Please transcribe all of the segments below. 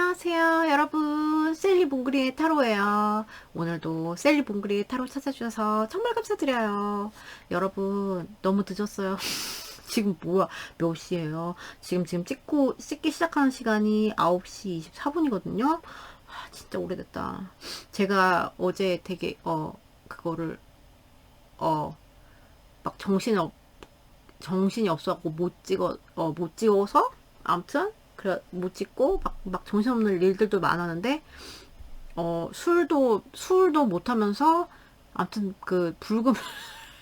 안녕하세요, 여러분. 셀리 봉그리의 타로예요. 오늘도 셀리 봉그리의 타로 찾아주셔서 정말 감사드려요. 여러분, 너무 늦었어요. 지금 뭐야, 몇 시예요? 지금 찍기 시작하는 시간이 9시 24분이거든요. 진짜 오래됐다. 제가 어제 되게, 그거를, 어, 막 정신이 없어갖고 못 찍어서, 암튼, 그래, 못 찍고, 막 정신없는 일들도 많았는데, 술도 못 하면서, 암튼, 불금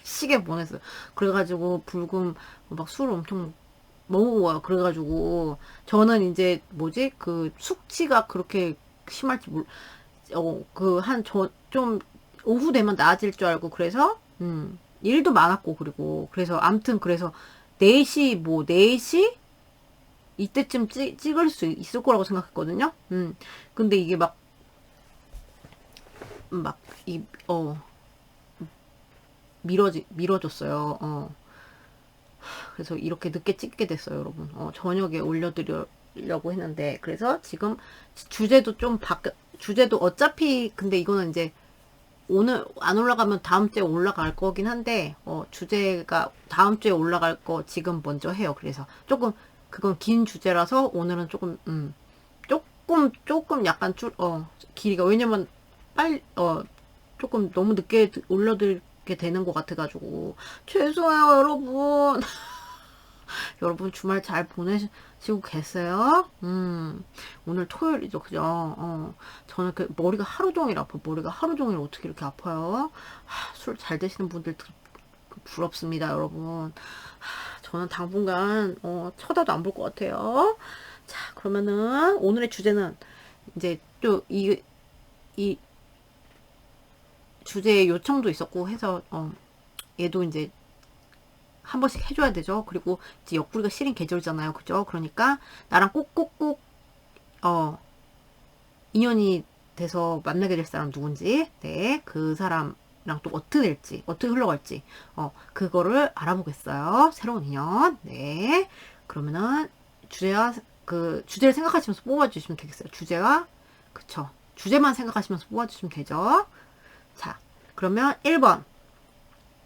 시계 보냈어요. 그래가지고, 불금, 막 술을 엄청 먹어요. 그래가지고, 저는 이제, 뭐지? 숙취가 그렇게 심할지 좀, 오후 되면 나아질 줄 알고, 그래서, 일도 많았고, 그래서, 암튼, 그래서, 4시? 이때쯤 찍을 수 있을 거라고 생각했거든요. 근데 이게 막, 이, 어, 미뤄졌어요. 그래서 이렇게 늦게 찍게 됐어요, 여러분. 저녁에 올려드리려고 했는데, 그래서 지금 주제도 어차피, 근데 이거는 이제 오늘 안 올라가면 다음 주에 올라갈 거긴 한데, 주제가 다음 주에 올라갈 거 지금 먼저 해요. 그래서 그건 긴 주제라서 오늘은 조금 약간 길이가, 왜냐면 조금 너무 늦게 올려드리게 되는 것 같아가지고, 죄송해요, 여러분. 여러분 주말 잘 보내시고 계세요? 오늘 토요일이죠, 그죠? 저는 머리가 하루 종일 아파. 머리가 하루 종일 어떻게 이렇게 아파요? 술 잘 드시는 분들 부럽습니다, 여러분. 저는 당분간, 쳐다도 안 볼 것 같아요. 자, 그러면은, 오늘의 주제는, 이제 또 이 주제에 요청도 있었고 해서, 얘도 이제 한 번씩 해줘야 되죠. 그리고 이제 옆구리가 시린 계절이잖아요. 그죠? 그러니까 나랑 꼭꼭꼭 인연이 돼서 만나게 될 사람 누군지, 네, 그 사람랑 또 어떻게 될지, 어떻게 흘러갈지, 그거를 알아보겠어요. 새로운 인연. 네. 그러면은 주제를 생각하시면서 뽑아주시면 되겠어요. 그쵸. 주제만 생각하시면서 뽑아주시면 되죠. 자, 그러면 1번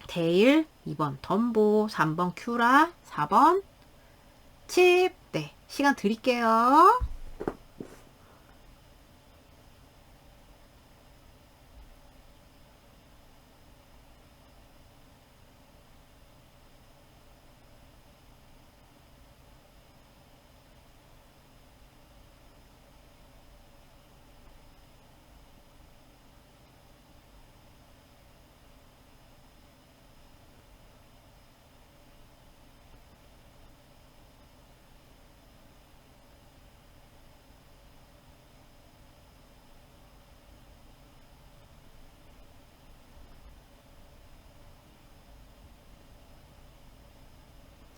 데일, 2번 덤보, 3번 큐라, 4번 칩. 네, 시간 드릴게요.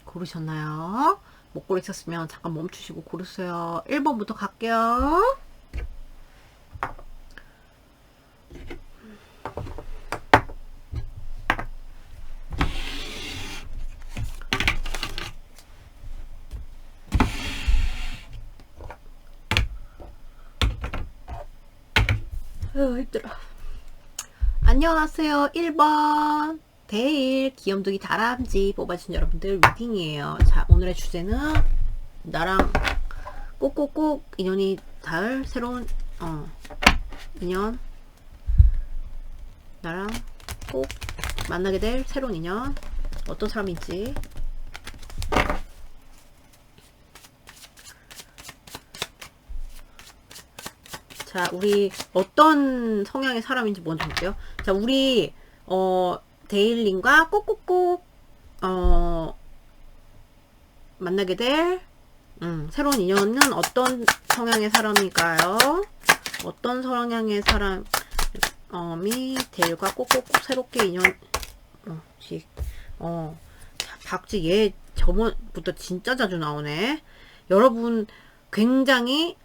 고르셨나요? 못 고르셨으면 잠깐 멈추시고 고르세요. 1번부터 갈게요. 힘들어. 안녕하세요. 1번 데일 귀염둥이 다람쥐 뽑아주신 여러분들 리딩이에요. 자, 오늘의 주제는 나랑 꼭꼭꼭 인연이 닿을 새로운 인연, 나랑 꼭 만나게 될 새로운 인연, 어떤 사람인지. 자, 우리 어떤 성향의 사람인지 먼저 볼게요. 자, 우리 데일님과 꼭꼭꼭 만나게 될 새로운 인연은 어떤 성향의 사람일까요? 어떤 성향의 사람이 데일과 꼭꼭꼭 새롭게 인연 박쥐, 얘 저번부터 진짜 자주 나오네. 여러분 굉장히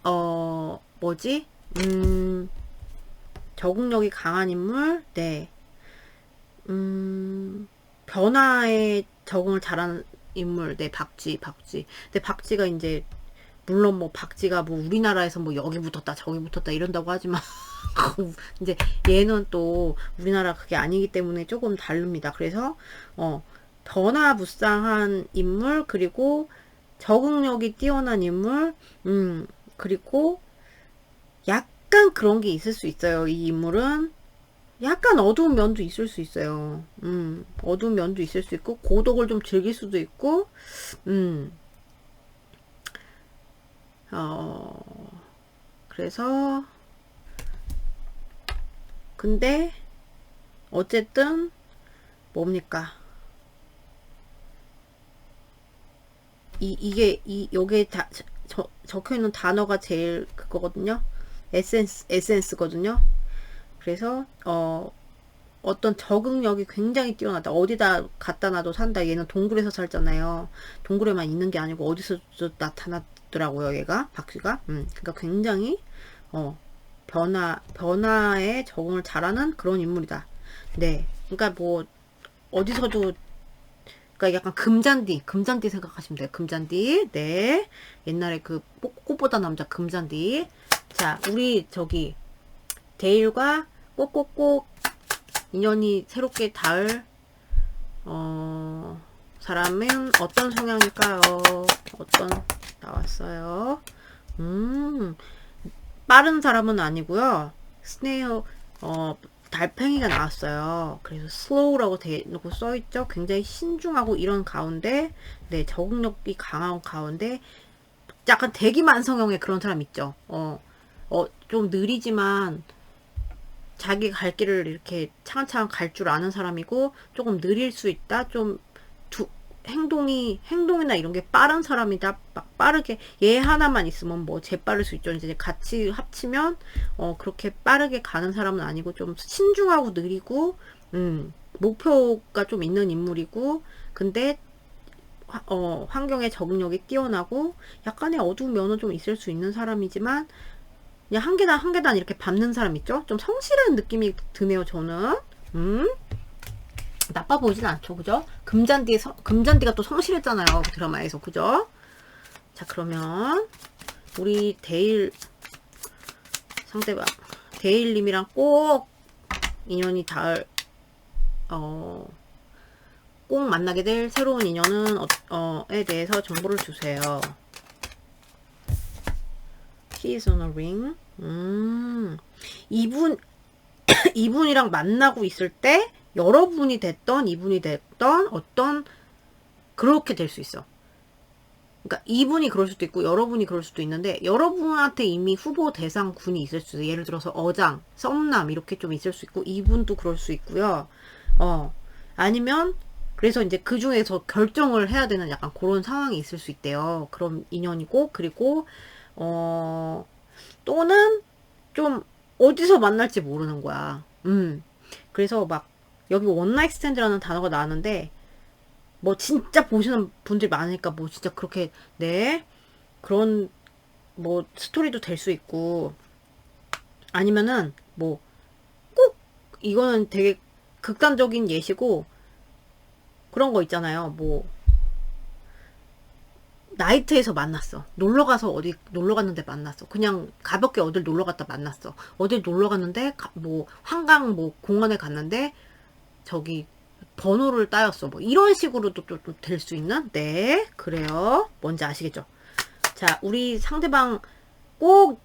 적응력이 강한 인물. 네. 변화에 적응을 잘하는 인물. 네, 박쥐. 근데 박쥐가 이제 물론 뭐 박쥐가 뭐 우리나라에서 뭐 여기 붙었다 저기 붙었다 이런다고 하지만 이제 얘는 또 우리나라 그게 아니기 때문에 조금 다릅니다. 그래서 변화무쌍한 인물, 그리고 적응력이 뛰어난 인물, 그리고 약간 그런 게 있을 수 있어요. 이 인물은 약간 어두운 면도 있을 수 있어요. 어두운 면도 있을 수 있고, 고독을 좀 즐길 수도 있고, 그래서, 근데, 어쨌든, 뭡니까? 여기에 적혀 있는 단어가 제일 그거거든요. 에센스거든요. 그래서, 어떤 적응력이 굉장히 뛰어나다. 어디다 갖다 놔도 산다. 얘는 동굴에서 살잖아요. 동굴에만 있는 게 아니고 어디서 나타났더라고요. 얘가 박쥐가. 그러니까 굉장히 변화에 적응을 잘하는 그런 인물이다. 네. 그러니까 뭐 어디서도, 그러니까 약간 금잔디 생각하시면 돼요. 금잔디. 네. 옛날에 그 꽃보다 남자 금잔디. 자, 우리 저기 데일과 꼭꼭꼭 인연이 새롭게 닿을 사람은 어떤 성향일까요? 나왔어요. 빠른 사람은 아니고요. 스네일 달팽이가 나왔어요. 그래서 slow라고 대놓고 써있죠. 굉장히 신중하고 이런 가운데, 네, 적응력이 강한 가운데 약간 대기만성형의 그런 사람 있죠. 좀 느리지만 자기 갈 길을 이렇게 차근차근 갈 줄 아는 사람이고, 조금 느릴 수 있다. 좀 행동이나 이런 게 빠른 사람이다. 막 빠르게 얘 하나만 있으면 뭐 재빠를 수 있죠. 이제 같이 합치면 그렇게 빠르게 가는 사람은 아니고 좀 신중하고 느리고, 목표가 좀 있는 인물이고, 근데 환경에 적응력이 뛰어나고 약간의 어두운 면은 좀 있을 수 있는 사람이지만, 그냥 한 계단 한 계단 이렇게 밟는 사람 있죠? 좀 성실한 느낌이 드네요, 저는. 나빠 보이진 않죠, 그죠? 금잔디가 또 성실했잖아요, 그 드라마에서, 그죠? 자, 그러면 우리 상대방 데일님이랑 꼭 인연이 닿을 꼭 만나게 될 새로운 인연은 에 대해서 정보를 주세요. Keys on a ring. 이분이랑 만나고 있을 때 여러분이 됐던 이분이 됐던 어떤, 그렇게 될 수 있어. 그러니까 이분이 그럴 수도 있고 여러분이 그럴 수도 있는데, 여러분한테 이미 후보 대상 군이 있을 수 있어요. 예를 들어서 어장, 썸남 이렇게 좀 있을 수 있고, 이분도 그럴 수 있고요. 아니면 그래서 이제 그 중에서 결정을 해야 되는 약간 그런 상황이 있을 수 있대요. 그런 인연이고, 그리고 또는 좀 어디서 만날지 모르는 거야. 그래서 막 여기 원나잇 스탠드라는 단어가 나왔는데, 뭐 진짜 보시는 분들이 많으니까 뭐 진짜 그렇게, 네, 그런 뭐 스토리도 될 수 있고, 아니면은 뭐 꼭 이거는 되게 극단적인 예시고, 그런 거 있잖아요. 뭐 나이트에서 만났어. 놀러가서 어디 놀러 갔는데 만났어. 그냥 가볍게 어딜 놀러 갔다 만났어. 어딜 놀러 갔는데 뭐 한강 뭐 공원에 갔는데 저기 번호를 따였어. 뭐 이런 식으로도 좀 될 수 있는? 네, 그래요. 뭔지 아시겠죠? 자, 우리 상대방 꼭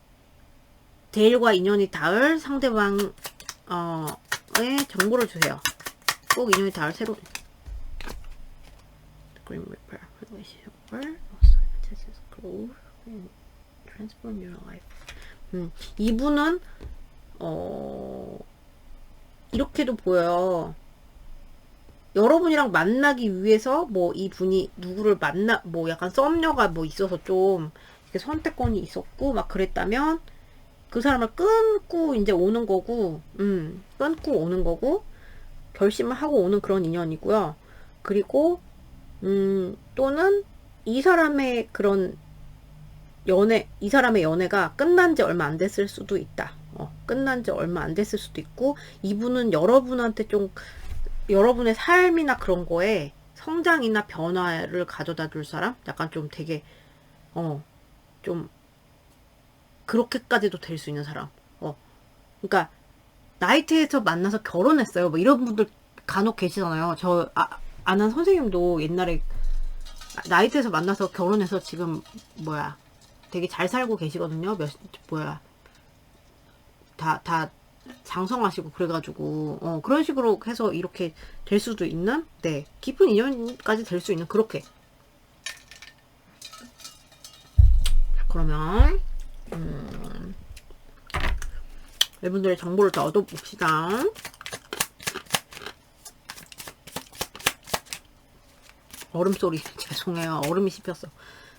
데일과 인연이 닿을 상대방의 정보를 주세요. 꼭 인연이 닿을 새로운 Green Reaper relationship transform your life. 이분은 이렇게도 보여요. 여러분이랑 만나기 위해서 뭐 이분이 누구를 뭐 약간 썸녀가 뭐 있어서 좀 이렇게 선택권이 있었고 막 그랬다면, 그 사람을 끊고 이제 오는 거고, 끊고 오는 거고, 결심을 하고 오는 그런 인연이고요. 그리고 또는 이 사람의 연애가 끝난 지 얼마 안 됐을 수도 있다. 끝난 지 얼마 안 됐을 수도 있고, 이분은 여러분한테 좀 여러분의 삶이나 그런 거에 성장이나 변화를 가져다 줄 사람? 약간 좀 되게 좀 그렇게까지도 될 수 있는 사람. 그러니까 나이트에서 만나서 결혼했어요. 뭐 이런 분들 간혹 계시잖아요. 저 아는 선생님도 옛날에 나이트에서 만나서 결혼해서 지금 뭐야 되게 잘 살고 계시거든요. 다 장성하시고 그래가지고 그런 식으로 해서 이렇게 될 수도 있는 네 깊은 인연까지 될 수 있는 그렇게. 그러면 여러분들의 정보를 더 얻어봅시다. 얼음 소리 죄송해요. 얼음이 씹혔어.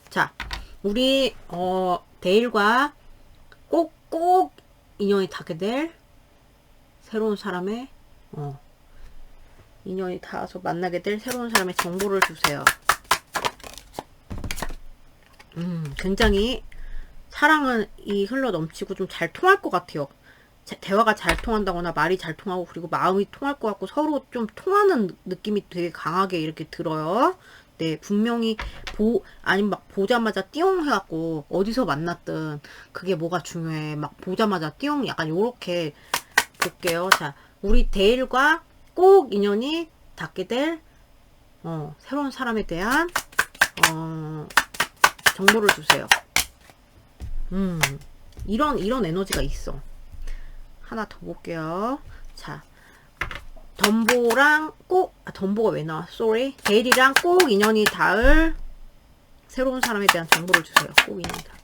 자, 우리 데일과 꼭 인연이 닿게 될 새로운 사람의 인연이 닿아서 만나게 될 새로운 사람의 정보를 주세요. 굉장히 사랑은 이 흘러 넘치고 좀 잘 통할 것 같아요. 대화가 잘 통한다거나 말이 잘 통하고 그리고 마음이 통할 것 같고 서로 좀 통하는 느낌이 되게 강하게 이렇게 들어요. 네, 분명히 아니면 막 보자마자 띠용 해갖고 어디서 만났든 그게 뭐가 중요해. 막 보자마자 띠용 약간 요렇게 볼게요. 자, 우리 데일과 꼭 인연이 닿게 될 새로운 사람에 대한 정보를 주세요. 이런 에너지가 있어. 하나 더 볼게요. 자, 덤보랑 덤보가 왜 나와? 쏘리. 데일이랑 꼭 인연이 닿을 새로운 사람에 대한 정보를 주세요. 꼭 인연이 닿을.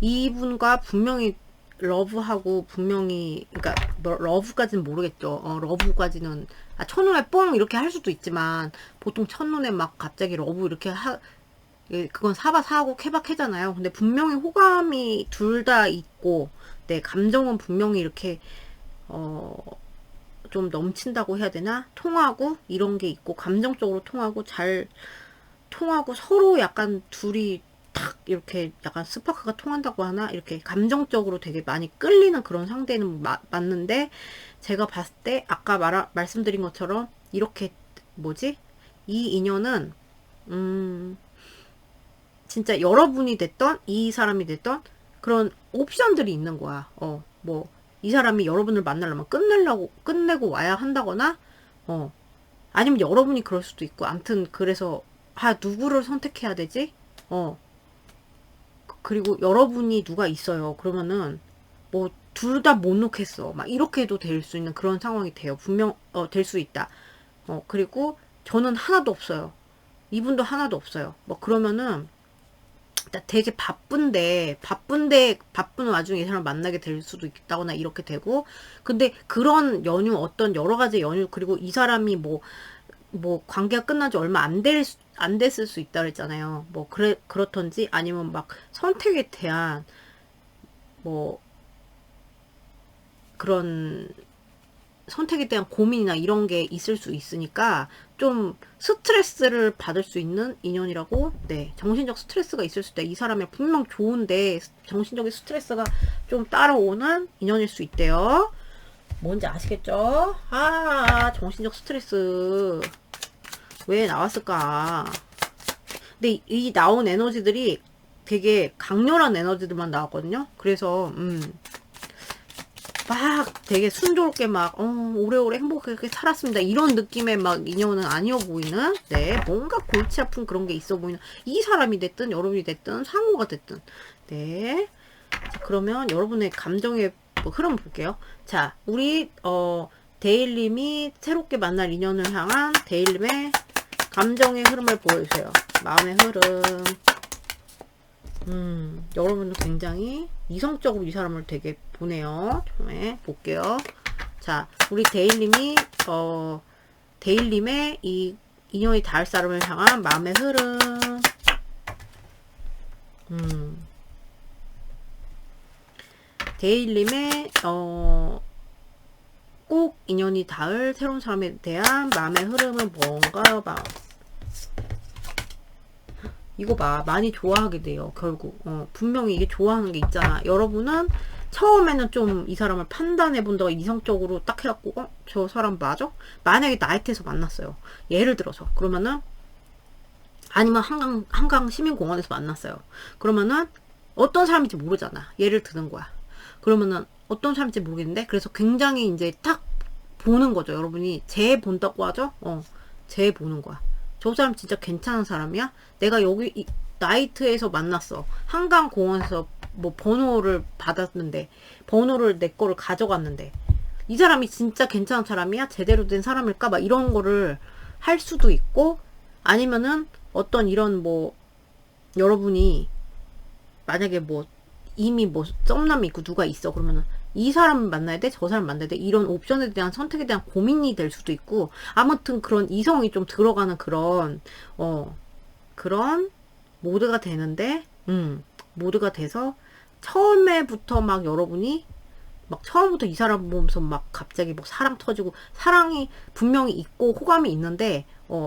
이분과 분명히 러브하고 분명히 그러니까 뭐 러브까지는 모르겠죠. 러브까지는 첫눈에 뽕 이렇게 할 수도 있지만 보통 첫눈에 막 갑자기 러브 이렇게 그건 사바사하고 케바케잖아요. 근데 분명히 호감이 둘 다 있고, 네, 감정은 분명히 이렇게, 좀 넘친다고 해야 되나? 통하고, 이런 게 있고, 감정적으로 통하고, 잘 통하고, 서로 약간 둘이 탁, 이렇게 약간 스파크가 통한다고 하나? 이렇게 감정적으로 되게 많이 끌리는 그런 상대는 맞는데, 제가 봤을 때, 아까 말씀드린 것처럼, 이렇게, 이 인연은, 진짜 여러분이 됐던 이 사람이 됐던 그런 옵션들이 있는 거야. 이 사람이 여러분을 만나려면 끝내고 와야 한다거나 아니면 여러분이 그럴 수도 있고 암튼 그래서 누구를 선택해야 되지? 그리고 여러분이 누가 있어요. 그러면은 뭐 둘 다 못 놓겠어. 막 이렇게도 될 수 있는 그런 상황이 돼요. 분명 될 수 있다. 그리고 저는 하나도 없어요. 이분도 하나도 없어요. 뭐 그러면은 되게 바쁜 와중에 이 사람 만나게 될 수도 있다거나 이렇게 되고 근데 그런 연유 어떤 여러 가지 연유 그리고 이 사람이 뭐 관계가 끝난 지 얼마 안 됐을 수 있다 그랬잖아요. 뭐 그렇던지 아니면 막 선택에 대한 뭐 그런 선택에 대한 고민이나 이런 게 있을 수 있으니까 좀 스트레스를 받을 수 있는 인연이라고. 네, 정신적 스트레스가 있을 수 있다. 이 사람이 분명 좋은데 정신적인 스트레스가 좀 따라오는 인연일 수 있대요. 뭔지 아시겠죠? 정신적 스트레스 왜 나왔을까? 근데 이 나온 에너지들이 되게 강렬한 에너지들만 나왔거든요. 그래서 막 되게 순조롭게 막 오래오래 행복하게 살았습니다. 이런 느낌의 막 인연은 아니어 보이는 네 뭔가 골치 아픈 그런 게 있어 보이는 이 사람이 됐든 여러분이 됐든 상호가 됐든 네. 자, 그러면 여러분의 감정의 흐름 볼게요. 자, 우리 데일님이 새롭게 만날 인연을 향한 데일님의 감정의 흐름을 보여주세요. 마음의 흐름. 여러분도 굉장히 이성적으로 이 사람을 되게 보네요. 처음에 볼게요. 자, 우리 데일님이 데일님의 이 인연이 닿을 사람을 향한 마음의 흐름. 데일님의 꼭 인연이 닿을 새로운 사람에 대한 마음의 흐름은 뭔가 봐. 이거 봐. 많이 좋아하게 돼요. 결국. 분명히 이게 좋아하는 게 있잖아. 여러분은 처음에는 좀 이 사람을 판단해 본다고 이성적으로 딱 해갖고 저 사람 맞아? 만약에 나이트에서 만났어요. 예를 들어서. 그러면은 아니면 한강 시민공원에서 만났어요. 그러면은 어떤 사람인지 모르잖아. 예를 드는 거야. 그러면은 어떤 사람인지 모르겠는데, 그래서 굉장히 이제 딱 보는 거죠. 여러분이 재 본다고 하죠. 재 보는 거야. 저 사람 진짜 괜찮은 사람이야? 내가 여기 나이트에서 만났어. 한강공원에서 뭐 번호를 받았는데, 번호를 내 거를 가져갔는데, 이 사람이 진짜 괜찮은 사람이야? 제대로 된 사람일까? 막 이런 거를 할 수도 있고, 아니면은 어떤 이런 뭐 여러분이 만약에 뭐 이미 뭐 썸남이 있고 누가 있어, 그러면은 이 사람 만나야 돼? 저 사람 만나야 돼? 이런 옵션에 대한 선택에 대한 고민이 될 수도 있고, 아무튼 그런 이성이 좀 들어가는 그런 모드가 되는데, 모드가 돼서 처음에부터 막 여러분이 막 처음부터 이 사람 보면서 막 갑자기 막 사랑 터지고, 사랑이 분명히 있고 호감이 있는데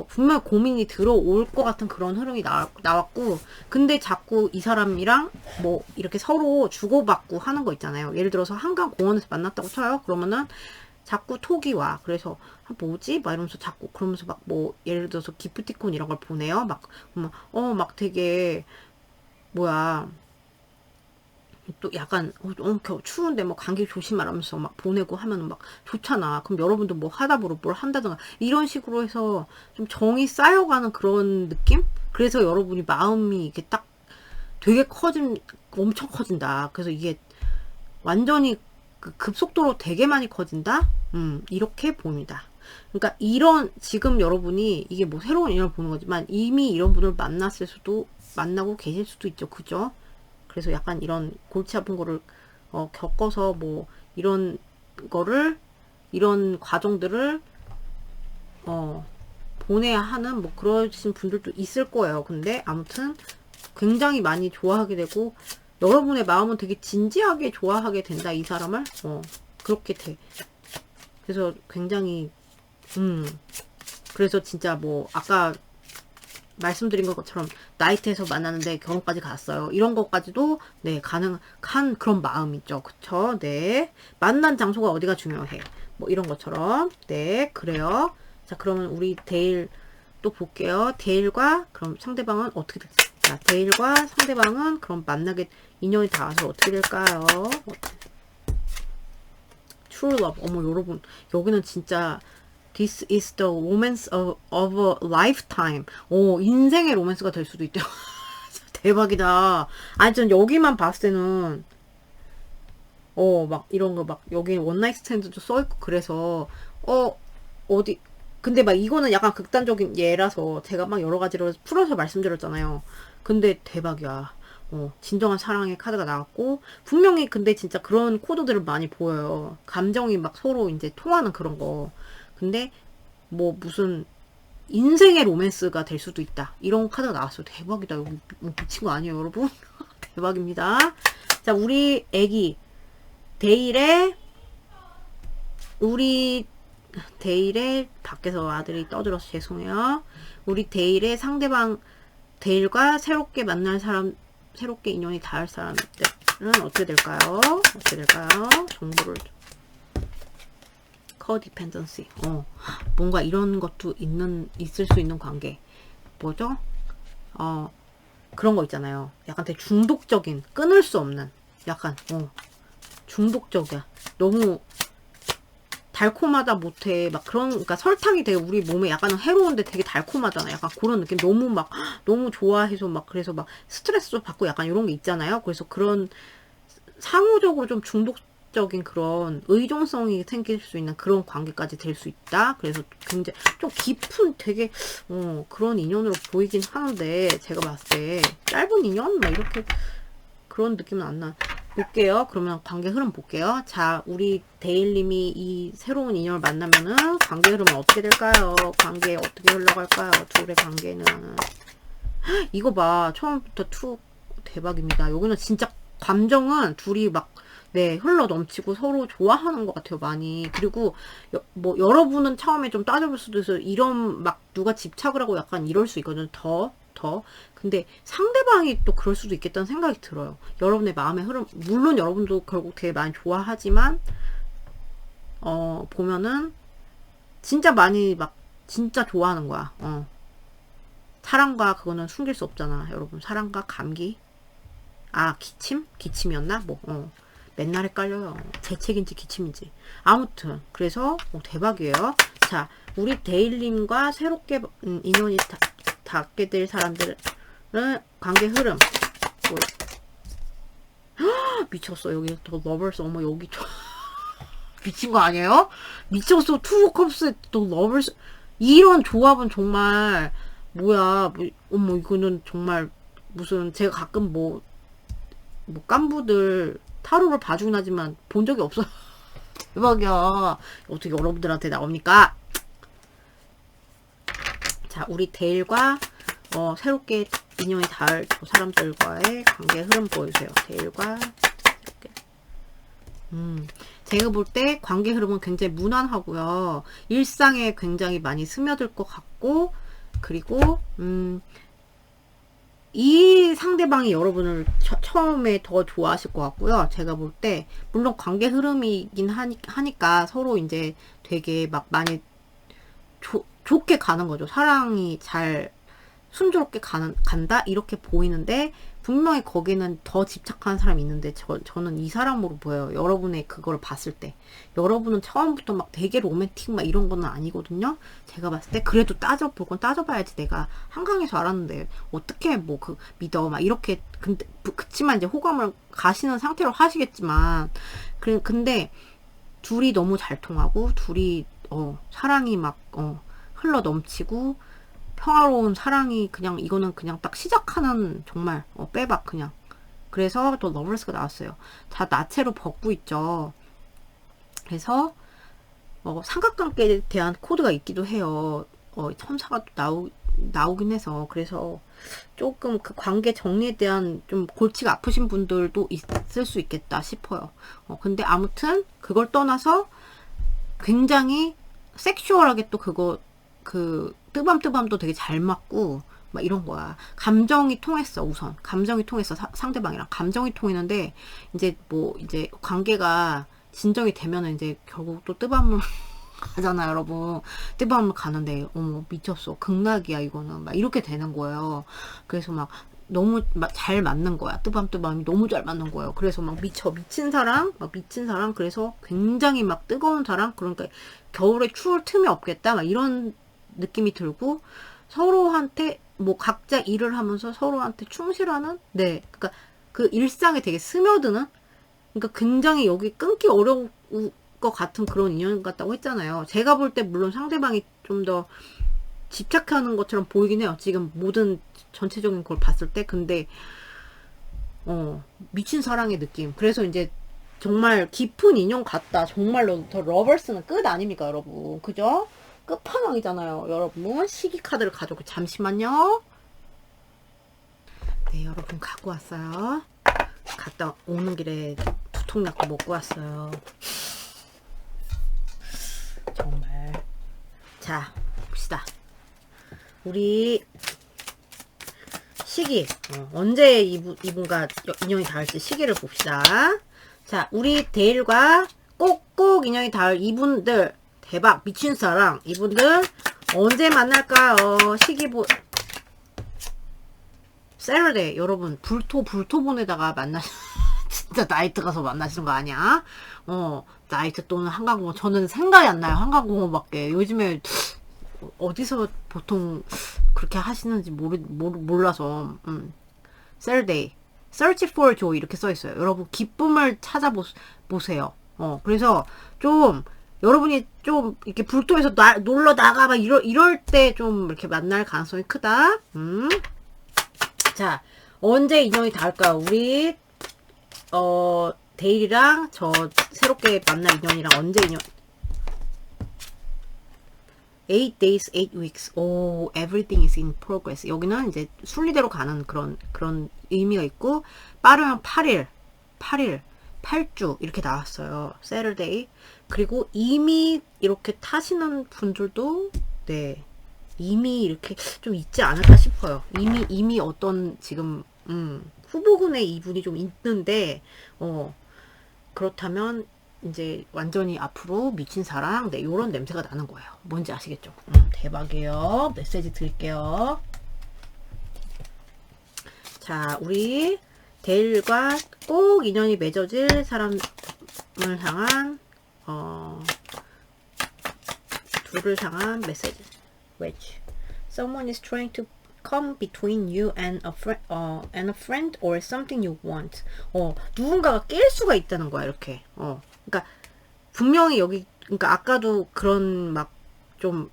분명히 고민이 들어올 것 같은 그런 흐름이 나왔고, 근데 자꾸 이 사람이랑 뭐 이렇게 서로 주고받고 하는 거 있잖아요. 예를 들어서 한강 공원에서 만났다고 쳐요. 그러면은 자꾸 톡이 와. 그래서 뭐지? 막 이러면서 자꾸 그러면서 막 뭐 예를 들어서 기프티콘 이런 걸 보내요. 막 막 되게 뭐야, 또 약간 추운데 뭐 감기 조심하라면서 막 보내고 하면 막 좋잖아. 그럼 여러분도 뭐 하다 보러 뭘 한다든가 이런 식으로 해서 좀 정이 쌓여가는 그런 느낌? 그래서 여러분이 마음이 이게 딱 되게 엄청 커진다. 그래서 이게 완전히 그 급속도로 되게 많이 커진다. 이렇게 봅니다. 그러니까 이런, 지금 여러분이 이게 뭐 새로운 인연을 보는 거지만 이미 이런 분을 만나고 계실 수도 있죠. 그죠? 그래서 약간 이런 골치 아픈 거를 겪어서 뭐 이런 과정들을 보내야 하는 뭐 그러신 분들도 있을 거예요. 근데 아무튼 굉장히 많이 좋아하게 되고, 여러분의 마음은 되게 진지하게 좋아하게 된다, 이 사람을. 그렇게 돼. 그래서 굉장히 그래서 진짜 뭐 아까 말씀드린 것처럼 나이트에서 만나는데 결혼까지 갔어요. 이런 것까지도 네, 가능한 그런 마음이죠. 그쵸? 네. 만난 장소가 어디가 중요해. 뭐 이런 것처럼. 네, 그래요. 자, 그러면 우리 데일 또 볼게요. 데일과 그럼 상대방은 어떻게 될까요? 자, 데일과 상대방은 그럼 만나게 인연이 닿아서 어떻게 될까요? True love. 어머, 여러분. 여기는 진짜 This is the romance of a lifetime. 인생의 로맨스가 될 수도 있대요. 대박이다. 아니, 전 여기만 봤을 때는, 막 이런 거 막, 여기 원나잇 스탠드도 써있고, 그래서, 어디, 근데 막 이거는 약간 극단적인 예라서 제가 막 여러 가지로 풀어서 말씀드렸잖아요. 근데 대박이야. 진정한 사랑의 카드가 나왔고, 분명히 근데 진짜 그런 코드들을 많이 보여요. 감정이 막 서로 이제 통하는 그런 거. 근데 뭐 무슨 인생의 로맨스가 될 수도 있다, 이런 카드가 나왔어요. 대박이다. 여기 미친 거 아니에요, 여러분? 대박입니다. 자, 우리 데일의 밖에서 아들이 떠들어서 죄송해요. 우리 데일의 상대방, 데일과 새롭게 만날 사람, 새롭게 인연이 닿을 사람들은 어떻게 될까요? 정보를. 코디펜던시. 뭔가 이런 것도 있을 수 있는 관계. 뭐죠? 그런 거 있잖아요. 약간 되게 중독적인, 끊을 수 없는, 약간, 중독적이야. 너무 달콤하다 못해. 막 그러니까 설탕이 되게 우리 몸에 약간은 해로운데 되게 달콤하잖아. 약간 그런 느낌. 너무 좋아해서 막, 그래서 막 스트레스도 받고 약간 이런 게 있잖아요. 그래서 그런 상호적으로 좀 중독적인 그런 의존성이 생길 수 있는 그런 관계까지 될 수 있다. 그래서 굉장히 좀 깊은 되게 그런 인연으로 보이긴 하는데, 제가 봤을 때 짧은 인연? 막 이렇게 그런 느낌은 안 나. 볼게요. 그러면 관계 흐름 볼게요. 자, 우리 데일님이 이 새로운 인연을 만나면은 관계 흐름은 어떻게 될까요? 관계 어떻게 흘러갈까요? 둘의 관계는. 이거 봐. 처음부터 대박입니다. 여기는 진짜 감정은 둘이 막, 네, 흘러 넘치고 서로 좋아하는 것 같아요, 많이. 그리고 뭐 여러분은 처음에 좀 따져볼 수도 있어요. 이런 막 누가 집착을 하고 약간 이럴 수 있거든요. 더. 근데 상대방이 또 그럴 수도 있겠다는 생각이 들어요. 여러분의 마음의 흐름, 물론 여러분도 결국 되게 많이 좋아하지만 보면은 진짜 많이 막 진짜 좋아하는 거야. 사랑과 그거는 숨길 수 없잖아. 여러분, 사랑과 감기. 아, 기침? 기침이었나? 뭐, 맨날 헷갈려요. 재채기인지 기침인지. 아무튼, 그래서, 대박이에요. 자, 우리 데일님과 새롭게, 인연이 닿게 될 사람들은 관계 흐름. 뭐, 미쳤어. 여기 더 러버스, 어머, 여기 미친 거 아니에요? 미쳤어. 투 컵스 또 러버스. 이런 조합은 정말, 뭐야. 어머, 이거는 정말, 무슨, 제가 가끔 깐부들 타로를 봐주긴 하지만 본 적이 없어요. 대박이야. 어떻게 여러분들한테 나옵니까? 자, 우리 데일과 새롭게 인연이 닿을 저 사람들과의 관계 흐름 보여주세요. 데일과 새롭게. 제가 볼 때 관계 흐름은 굉장히 무난하고요. 일상에 굉장히 많이 스며들 것 같고, 그리고 이 상대방이 여러분을 처음에 더 좋아하실 것 같고요. 제가 볼 때 물론 관계 흐름이긴 하니까 서로 이제 되게 막 많이 좋게 가는 거죠. 사랑이 잘 순조롭게 간다 이렇게 보이는데 분명히 거기는 더 집착하는 사람이 있는데 저는 이 사람으로 보여요. 여러분의 그걸 봤을 때 여러분은 처음부터 막 되게 로맨틱 막 이런 거는 아니거든요. 제가 봤을 때 그래도 볼 건 따져봐야지. 내가 한강에서 알았는데 어떻게 뭐 믿어 막 이렇게. 근데 그치만 이제 호감을 가시는 상태로 하시겠지만 근데 둘이 너무 잘 통하고 둘이 사랑이 막 흘러 넘치고 평화로운 사랑이 그냥 이거는 그냥 딱 시작하는 정말 빼박 그냥. 그래서 또 러블리스가 나왔어요. 다 나체로 벗고 있죠. 그래서 삼각관계에 대한 코드가 있기도 해요. 천사가 또 나오긴 해서. 그래서 조금 그 관계 정리에 대한 좀 골치가 아프신 분들도 있을 수 있겠다 싶어요. 근데 아무튼 그걸 떠나서 굉장히 섹슈얼하게 또 뜨밤뜨밤도 되게 잘 맞고 막 이런 거야. 감정이 통했어. 우선 감정이 통했어. 상대방이랑 감정이 통했는데 이제 관계가 진정이 되면은 이제 결국 또 뜨밤을 가잖아요, 여러분. 뜨밤을 가는데 어머 미쳤어. 극락이야 이거는. 막 이렇게 되는 거예요. 그래서 막 너무 잘 맞는 거야. 뜨밤뜨밤이 너무 잘 맞는 거예요. 그래서 막 미친 사랑. 그래서 굉장히 막 뜨거운 사랑. 그러니까 겨울에 추울 틈이 없겠다. 막 이런 느낌이 들고 서로한테 각자 일을 하면서 서로한테 충실하는. 네, 그러니까 그 일상에 되게 스며드는. 그러니까 굉장히 여기 끊기 어려울 것 같은 그런 인연 같다고 했잖아요. 제가 볼 때 물론 상대방이 좀 더 집착하는 것처럼 보이긴 해요. 지금 모든 전체적인 걸 봤을 때. 근데 미친 사랑의 느낌. 그래서 이제 정말 깊은 인연 같다. 정말로 더 러버스는 끝 아닙니까, 여러분? 그죠? 끝판왕이잖아요, 여러분. 시기 카드를 가져오고 잠시만요. 네, 여러분 갖고 왔어요. 갔다 오는 길에 두통약도 먹고 왔어요. 정말. 자, 봅시다. 우리 시기 언제 이분과 인연이 닿을지 시기를 봅시다. 자, 우리 데일과 꼭꼭 인연이 닿을 이분들. 대박 미친 사랑. 이분들 언제 만날까요? 세러데이. 여러분 불토 보내다가 진짜 나이트 가서 만나시는 거 아니야? 나이트 또는 한강공원. 저는 생각이 안 나요. 한강공원밖에. 요즘에 어디서 보통 그렇게 하시는지 몰라서. 세러데이. Search for joy 이렇게 써 있어요. 여러분 기쁨을 찾아보세요. 그래서 좀 여러분이 좀 이렇게 불토에서 놀러 나가 막 이럴 때 좀 이렇게 만날 가능성이 크다. 자, 언제 인연이 닿을까요? 우리 데일이랑 저 새롭게 만날 인연이랑 언제 인연? 8 days, 8 weeks. 오, everything is in progress. 여기는 이제 순리대로 가는 그런 의미가 있고, 빠르면 8일, 8주 이렇게 나왔어요. Saturday. 그리고 이미 이렇게 타시는 분들도 네, 이미 이렇게 좀 있지 않을까 싶어요. 이미 어떤 지금 후보군에 이분이 좀 있는데 그렇다면 이제 완전히 앞으로 미친 사랑 요런 냄새가 나는 거예요. 뭔지 아시겠죠? 대박이에요. 메시지 드릴게요. 자, 우리 데일과 꼭 인연이 맺어질 사람을 향한 둘을 향한 메시지. Which someone is trying to come between you and a friend or something you want. 누군가가 낄 수가 있다는 거야, 이렇게. 그러니까 분명히 여기, 그러니까 아까도 그런 막 좀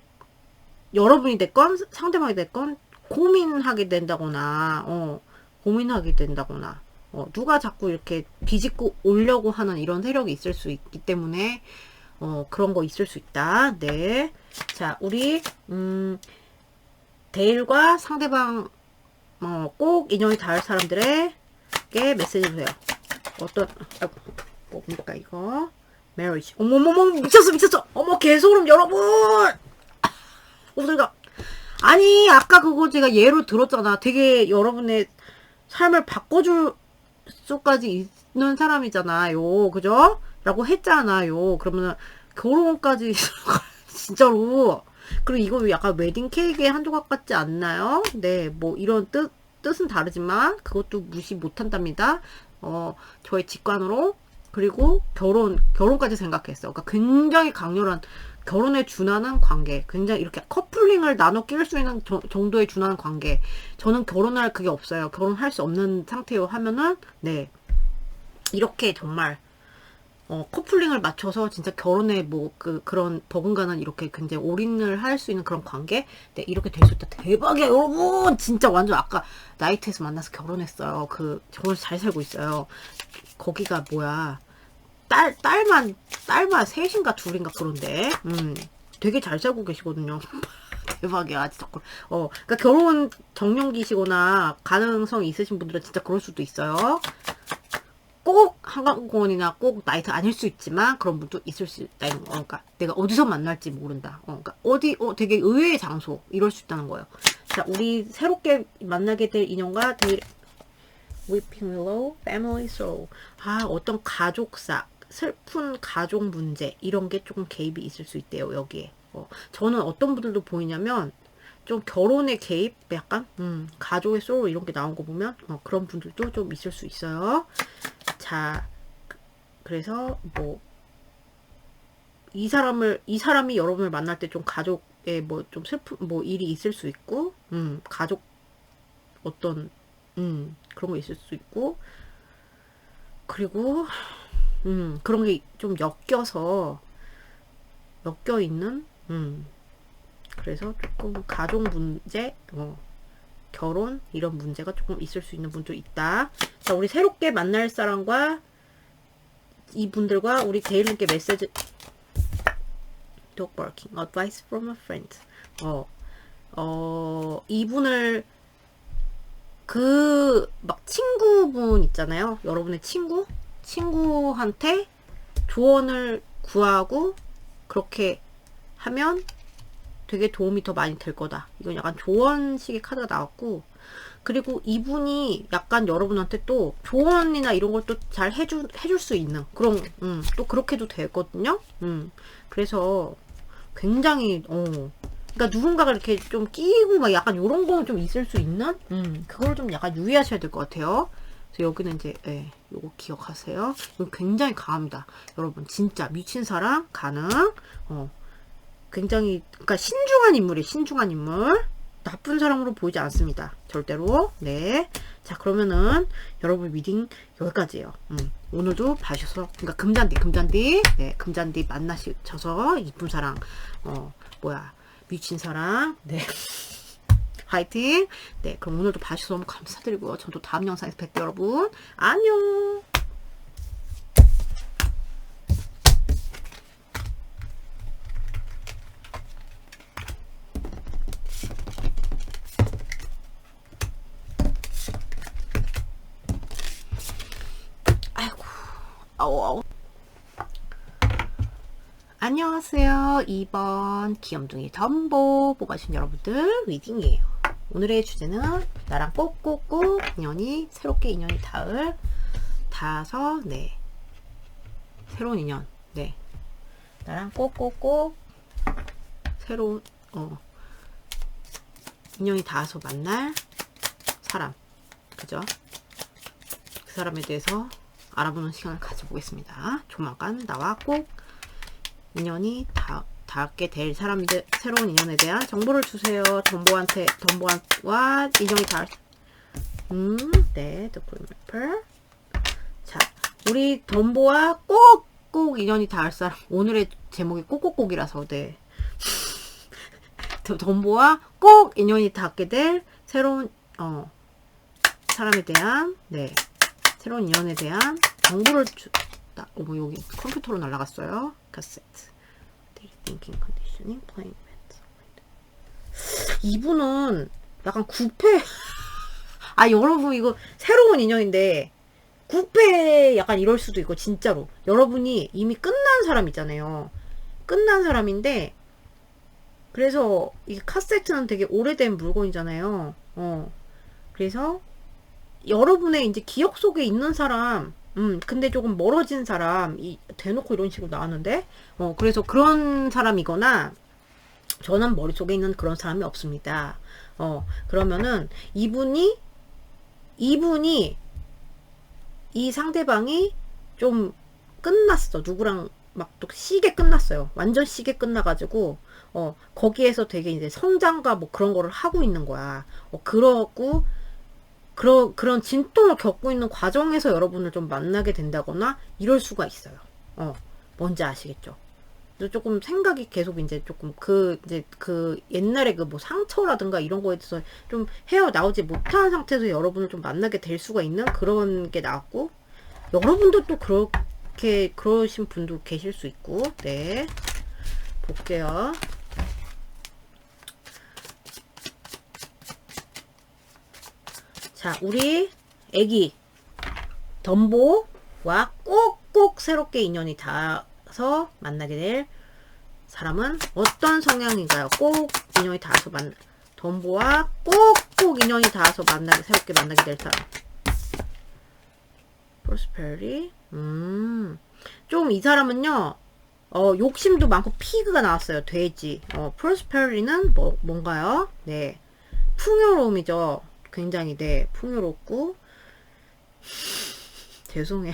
여러분이 됐건 상대방이 됐건 고민하게 된다거나, 누가 자꾸 이렇게 비집고 오려고 하는 이런 세력이 있을 수 있기 때문에 그런 거 있을 수 있다. 네. 자, 우리 데일과 상대방 꼭 인연이 닿을 사람들에게 메시지 주세요. 어떤 뭡니까 이거? marriage. 어머머머, 미쳤어. 어머, 개소름 여러분. 오늘가 아니, 아까 그거 제가 예로 들었잖아. 되게 여러분의 삶을 바꿔줄 수까지 있는 사람이잖아요. 그죠? 라고 했잖아요. 그러면은 결혼까지 진짜로. 그리고 이거 약간 웨딩 케이크의 한 조각 같지 않나요? 네, 뭐 이런 뜻은 다르지만 그것도 무시 못한답니다. 저의 직관으로. 그리고 결혼까지 생각했어. 그러니까 굉장히 강렬한 결혼에 준하는 관계. 굉장히 이렇게 커플링을 나눠 낄 수 있는 정도에 준하는 관계. 저는 결혼할 그게 없어요. 결혼할 수 없는 상태요 하면은, 네. 이렇게 정말, 커플링을 맞춰서 진짜 결혼에 뭐, 그런 버금가는 이렇게 굉장히 올인을 할 수 있는 그런 관계? 네, 이렇게 될 수 있다. 대박이야, 여러분! 진짜 완전 아까 나이트에서 만나서 결혼했어요. 정말 잘 살고 있어요. 거기가 뭐야. 딸만 셋인가 둘인가 그런데, 되게 잘 살고 계시거든요. 대박이야, 진짜. 그러니까 결혼 정년기시거나 가능성이 있으신 분들은 진짜 그럴 수도 있어요. 꼭 한강공원이나 꼭 나이트 아닐 수 있지만 그런 분도 있을 수 있다는 거. 그러니까 내가 어디서 만날지 모른다. 그러니까 되게 의외의 장소 이럴 수 있다는 거예요. 자, 우리 새롭게 만나게 될 인연과 Weeping Willow, Family Sorrow. 어떤 가족사, 슬픈 가족 문제 이런 게 조금 개입이 있을 수 있대요, 여기에. 저는 어떤 분들도 보이냐면 좀 결혼의 개입, 약간 가족의 소울 이런 게 나온 거 보면 그런 분들도 좀 있을 수 있어요. 자, 그래서 뭐 이 사람이 여러분을 만날 때 좀 가족에 뭐 좀 슬픈 뭐 일이 있을 수 있고, 가족 어떤 그런 거 있을 수 있고, 그리고 그런 게 좀 엮여 있는, 그래서 조금 가족 문제, 결혼 이런 문제가 조금 있을 수 있는 분도 있다. 자, 우리 새롭게 만날 사람과 이분들과 우리 데일님께 메시지. Dog barking. Advice from a friend. 이분을 막 친구분 있잖아요. 여러분의 친구한테 조언을 구하고 그렇게 하면 되게 도움이 더 많이 될 거다. 이건 약간 조언식의 카드가 나왔고, 그리고 이분이 약간 여러분한테 또 조언이나 이런 걸 또 잘 해줄 수 있는 그런, 또 그렇게도 되거든요. 그래서 굉장히, 그러니까 누군가가 이렇게 좀 끼고 막 약간 요런 거는 좀 있을 수 있는, 그걸 좀 약간 유의하셔야 될 것 같아요. 그래서 여기는 이제, 요거 기억하세요. 이거 굉장히 강합니다. 여러분, 진짜 미친 사랑 가능, 굉장히, 그러니까 신중한 인물이에요. 신중한 인물. 나쁜 사람으로 보이지 않습니다. 절대로. 네. 자, 그러면은 여러분 리딩 여기까지예요. 오늘도 봐주셔서, 그러니까 금잔디. 네, 금잔디 만나셔서 이쁜 사랑, 미친 사랑. 네. 화이팅. 네, 그럼 오늘도 봐주셔서 너무 감사드리고요. 저도 다음 영상에서 뵐게요, 여러분. 안녕. 아우. 안녕하세요. 2번 귀염둥이 덤보 뽑아주신 여러분들 리딩이에요. 오늘의 주제는 나랑 꼭꼭꼭 새롭게 인연이 닿아서 네, 새로운 인연. 네, 나랑 꼭꼭꼭 새로운 인연이 닿아서 만날 사람. 그죠? 그 사람에 대해서 알아보는 시간을 가져보겠습니다. 조만간 나와 꼭 인연이 닿게 될 사람들, 새로운 인연에 대한 정보를 주세요. 덤보와 인연이 네, The Green Reaper. 자, 우리 덤보와 꼭 인연이 닿을 사람. 오늘의 제목이 꼭이라서, 네. 덤보와 꼭 인연이 닿게 될 새로운, 사람에 대한, 네. 새로운 인연에 대한 정보를 어머, 여기 컴퓨터로 날아갔어요. 카세트. Thinking, conditioning, playing with. 이분은 약간 구패. 아, 여러분, 이거 새로운 인연인데, 구패 약간 이럴 수도 있고, 진짜로. 여러분이 이미 끝난 사람 있잖아요. 끝난 사람인데, 그래서 이 카세트는 되게 오래된 물건이잖아요. 그래서 여러분의 이제 기억 속에 있는 사람, 근데 조금 멀어진 사람, 대놓고 이런 식으로 나왔는데, 그래서 그런 사람이거나, 저는 머릿속에 있는 그런 사람이 없습니다. 그러면은, 이분이, 이 상대방이 좀 끝났어. 누구랑 막 또 시게 끝났어요. 완전 시게 끝나가지고, 거기에서 되게 이제 성장과 뭐 그런 거를 하고 있는 거야. 그러고, 그런 진통을 겪고 있는 과정에서 여러분을 좀 만나게 된다거나 이럴 수가 있어요. 뭔지 아시겠죠? 그래서 조금 생각이 계속 이제 조금 이제 옛날에 그 뭐 상처라든가 이런 거에 대해서 좀 헤어나오지 못한 상태에서 여러분을 좀 만나게 될 수가 있는 그런 게 나왔고, 여러분도 또 그렇게 그러신 분도 계실 수 있고, 네. 볼게요. 자, 우리 애기 덤보와 꼭 새롭게 인연이 닿아서 만나게 될 사람은 어떤 성향인가요? 꼭 인연이 닿아서 덤보와 꼭 인연이 닿아서 새롭게 만나게 될 사람. prosperity. 좀 이 사람은요, 욕심도 많고 피그가 나왔어요. 돼지. prosperity는 뭔가요? 네. 풍요로움이죠. 굉장히, 네, 풍요롭고, 죄송해요.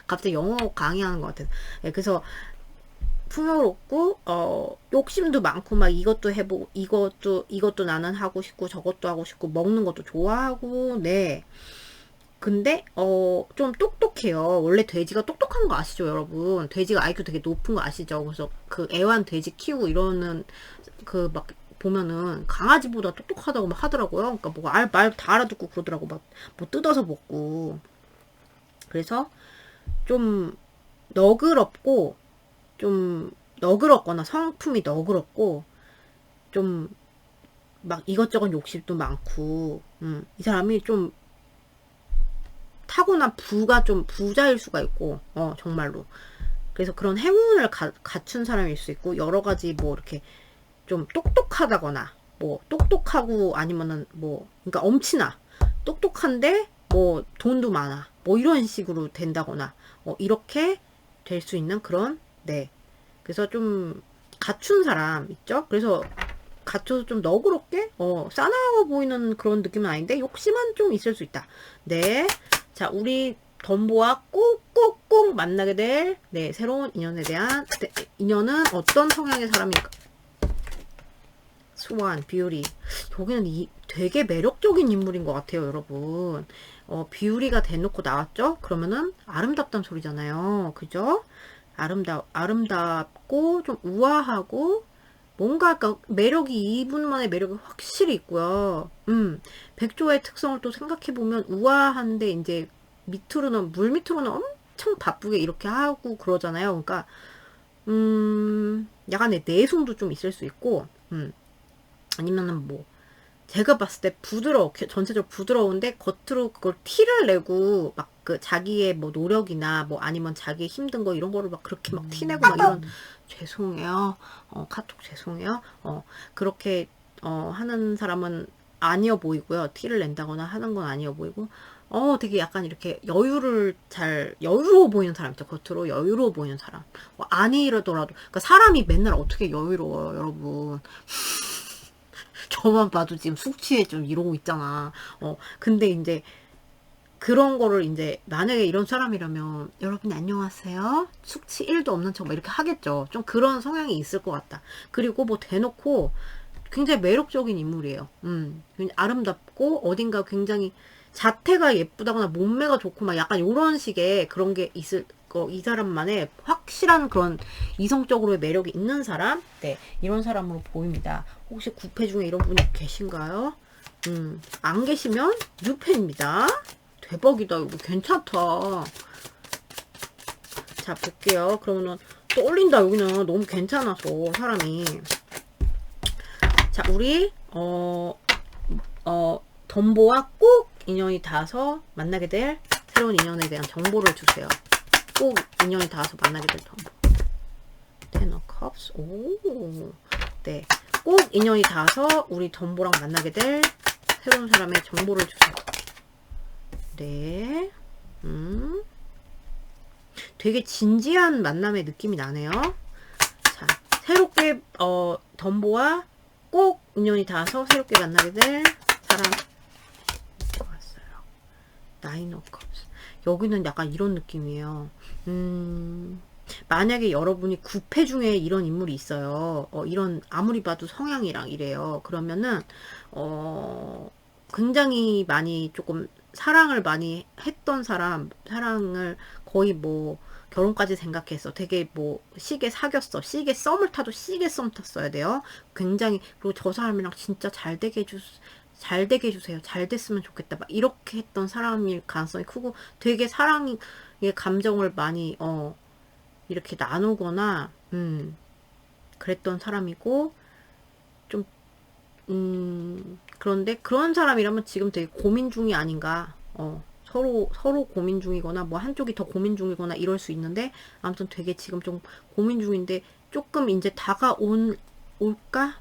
갑자기 영어 강의하는 것 같아서. 네, 그래서, 풍요롭고, 욕심도 많고, 막 이것도 해보고, 이것도 나는 하고 싶고, 저것도 하고 싶고, 먹는 것도 좋아하고, 네. 근데, 좀 똑똑해요. 원래 돼지가 똑똑한 거 아시죠, 여러분? 돼지가 IQ 되게 높은 거 아시죠? 그래서 그 애완 돼지 키우고 이러는, 막, 보면은 강아지보다 똑똑하다고 막 하더라고요. 그러니까 뭐 말 다 알아듣고 그러더라고. 막 뭐 뜯어서 먹고. 그래서 좀 너그럽거나 성품이 너그럽고 좀 막 이것저것 욕심도 많고, 이 사람이 좀 타고난 부자일 수가 있고, 정말로. 그래서 그런 행운을 갖춘 사람일 수 있고, 여러 가지 뭐 이렇게 좀 똑똑하다거나, 뭐 똑똑하고 아니면은 뭐, 그러니까 엄친아 똑똑한데 뭐 돈도 많아, 뭐 이런 식으로 된다거나, 이렇게 될 수 있는 그런, 네. 그래서 좀 갖춘 사람 있죠. 그래서 갖춰서 좀 너그럽게, 싸나워 보이는 그런 느낌은 아닌데 욕심은 좀 있을 수 있다. 네. 자, 우리 덤보와 꼭 만나게 될, 네, 새로운 인연에 대한, 네, 인연은 어떤 성향의 사람일까? 스완, 뷰리. 여기는 되게 매력적인 인물인 것 같아요, 여러분. 뷰리가 대놓고 나왔죠? 그러면은 아름답단 소리잖아요. 그죠? 아름답고, 좀 우아하고, 뭔가, 매력이, 이분만의 매력이 확실히 있고요. 백조의 특성을 또 생각해보면, 우아한데, 이제, 물 밑으로는 엄청 바쁘게 이렇게 하고 그러잖아요. 그러니까, 약간의 내숭도 좀 있을 수 있고, 아니면은 뭐 제가 봤을 때 전체적으로 부드러운데 겉으로 그걸 티를 내고 막 자기의 뭐 노력이나 뭐 아니면 자기의 힘든 거 이런 거를 막 그렇게 막 티내고 막 이런, 죄송해요. 카톡 죄송해요. 그렇게 하는 사람은 아니어 보이고요. 티를 낸다거나 하는 건 아니어 보이고, 되게 약간 이렇게 여유로워 보이는 사람 있죠. 겉으로 여유로워 보이는 사람. 아니더라도, 그러니까 사람이 맨날 어떻게 여유로워요, 여러분. 저만 봐도 지금 숙취에 좀 이러고 있잖아. 근데 이제 그런 거를 이제 만약에 이런 사람이라면 여러분 안녕하세요. 숙취 1도 없는 척 막 이렇게 하겠죠. 좀 그런 성향이 있을 것 같다. 그리고 뭐 대놓고 굉장히 매력적인 인물이에요. 아름답고 어딘가 굉장히 자태가 예쁘다거나 몸매가 좋고 막 약간 이런 식의 그런 게 있을 거, 이 사람만의 확실한 그런 이성적으로의 매력이 있는 사람? 네, 이런 사람으로 보입니다. 혹시 9패 중에 이런 분이 계신가요? 안 계시면 6패입니다. 대박이다. 이거 괜찮다. 자, 볼게요. 그러면은 떨린다. 여기는 너무 괜찮아서 사람이. 자, 우리 덤보와 꼭 인연이 닿아서 만나게 될 새로운 인연에 대한 정보를 주세요. 꼭 인연이 닿아서 만나게 될 덤보. Ten of Cups. 오, 네. 꼭 인연이 닿아서 우리 덤보랑 만나게 될 새로운 사람의 정보를 주세요. 네. 되게 진지한 만남의 느낌이 나네요. 자, 새롭게 덤보와 꼭 인연이 닿아서 새롭게 만나게 될 사람 왔어요. 나인 오브 컵스. 여기는 약간 이런 느낌이에요. 만약에 여러분이 9패 중에 이런 인물이 있어요. 이런 아무리 봐도 성향이랑 이래요. 그러면은 굉장히 많이 조금 사랑을 많이 했던 사람, 사랑을 거의 뭐 결혼까지 생각했어. 되게 뭐 시계 사귀었어. 시계 썸을 타도 시계 썸 탔어야 돼요. 굉장히. 그리고 저 사람이랑 진짜 잘 되게 해주세요. 잘 됐으면 좋겠다. 막 이렇게 했던 사람일 가능성이 크고 되게 사랑의 감정을 많이 이렇게 나누거나 그랬던 사람이고 좀 그런데 그런 사람이라면 지금 되게 고민 중이 아닌가. 서로 고민 중이거나 뭐 한쪽이 더 고민 중이거나 이럴 수 있는데 아무튼 되게 지금 좀 고민 중인데 조금 이제 올까?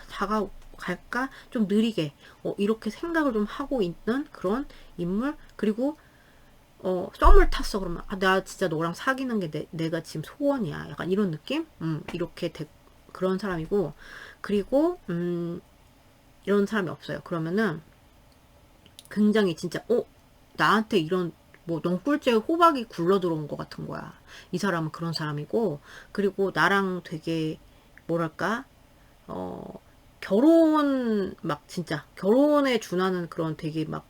다가갈까? 좀 느리게 이렇게 생각을 좀 하고 있는 그런 인물. 그리고 썸을 탔어. 그러면 나 진짜 너랑 사귀는 게 내가 지금 소원이야. 약간 이런 느낌? 이렇게 그런 사람이고. 그리고 이런 사람이 없어요. 그러면은 굉장히 진짜 나한테 이런 뭐 넝꿀째 호박이 굴러 들어온 것 같은 거야. 이 사람은 그런 사람이고. 그리고 나랑 되게 뭐랄까 결혼 막 진짜 결혼에 준하는 그런 되게 막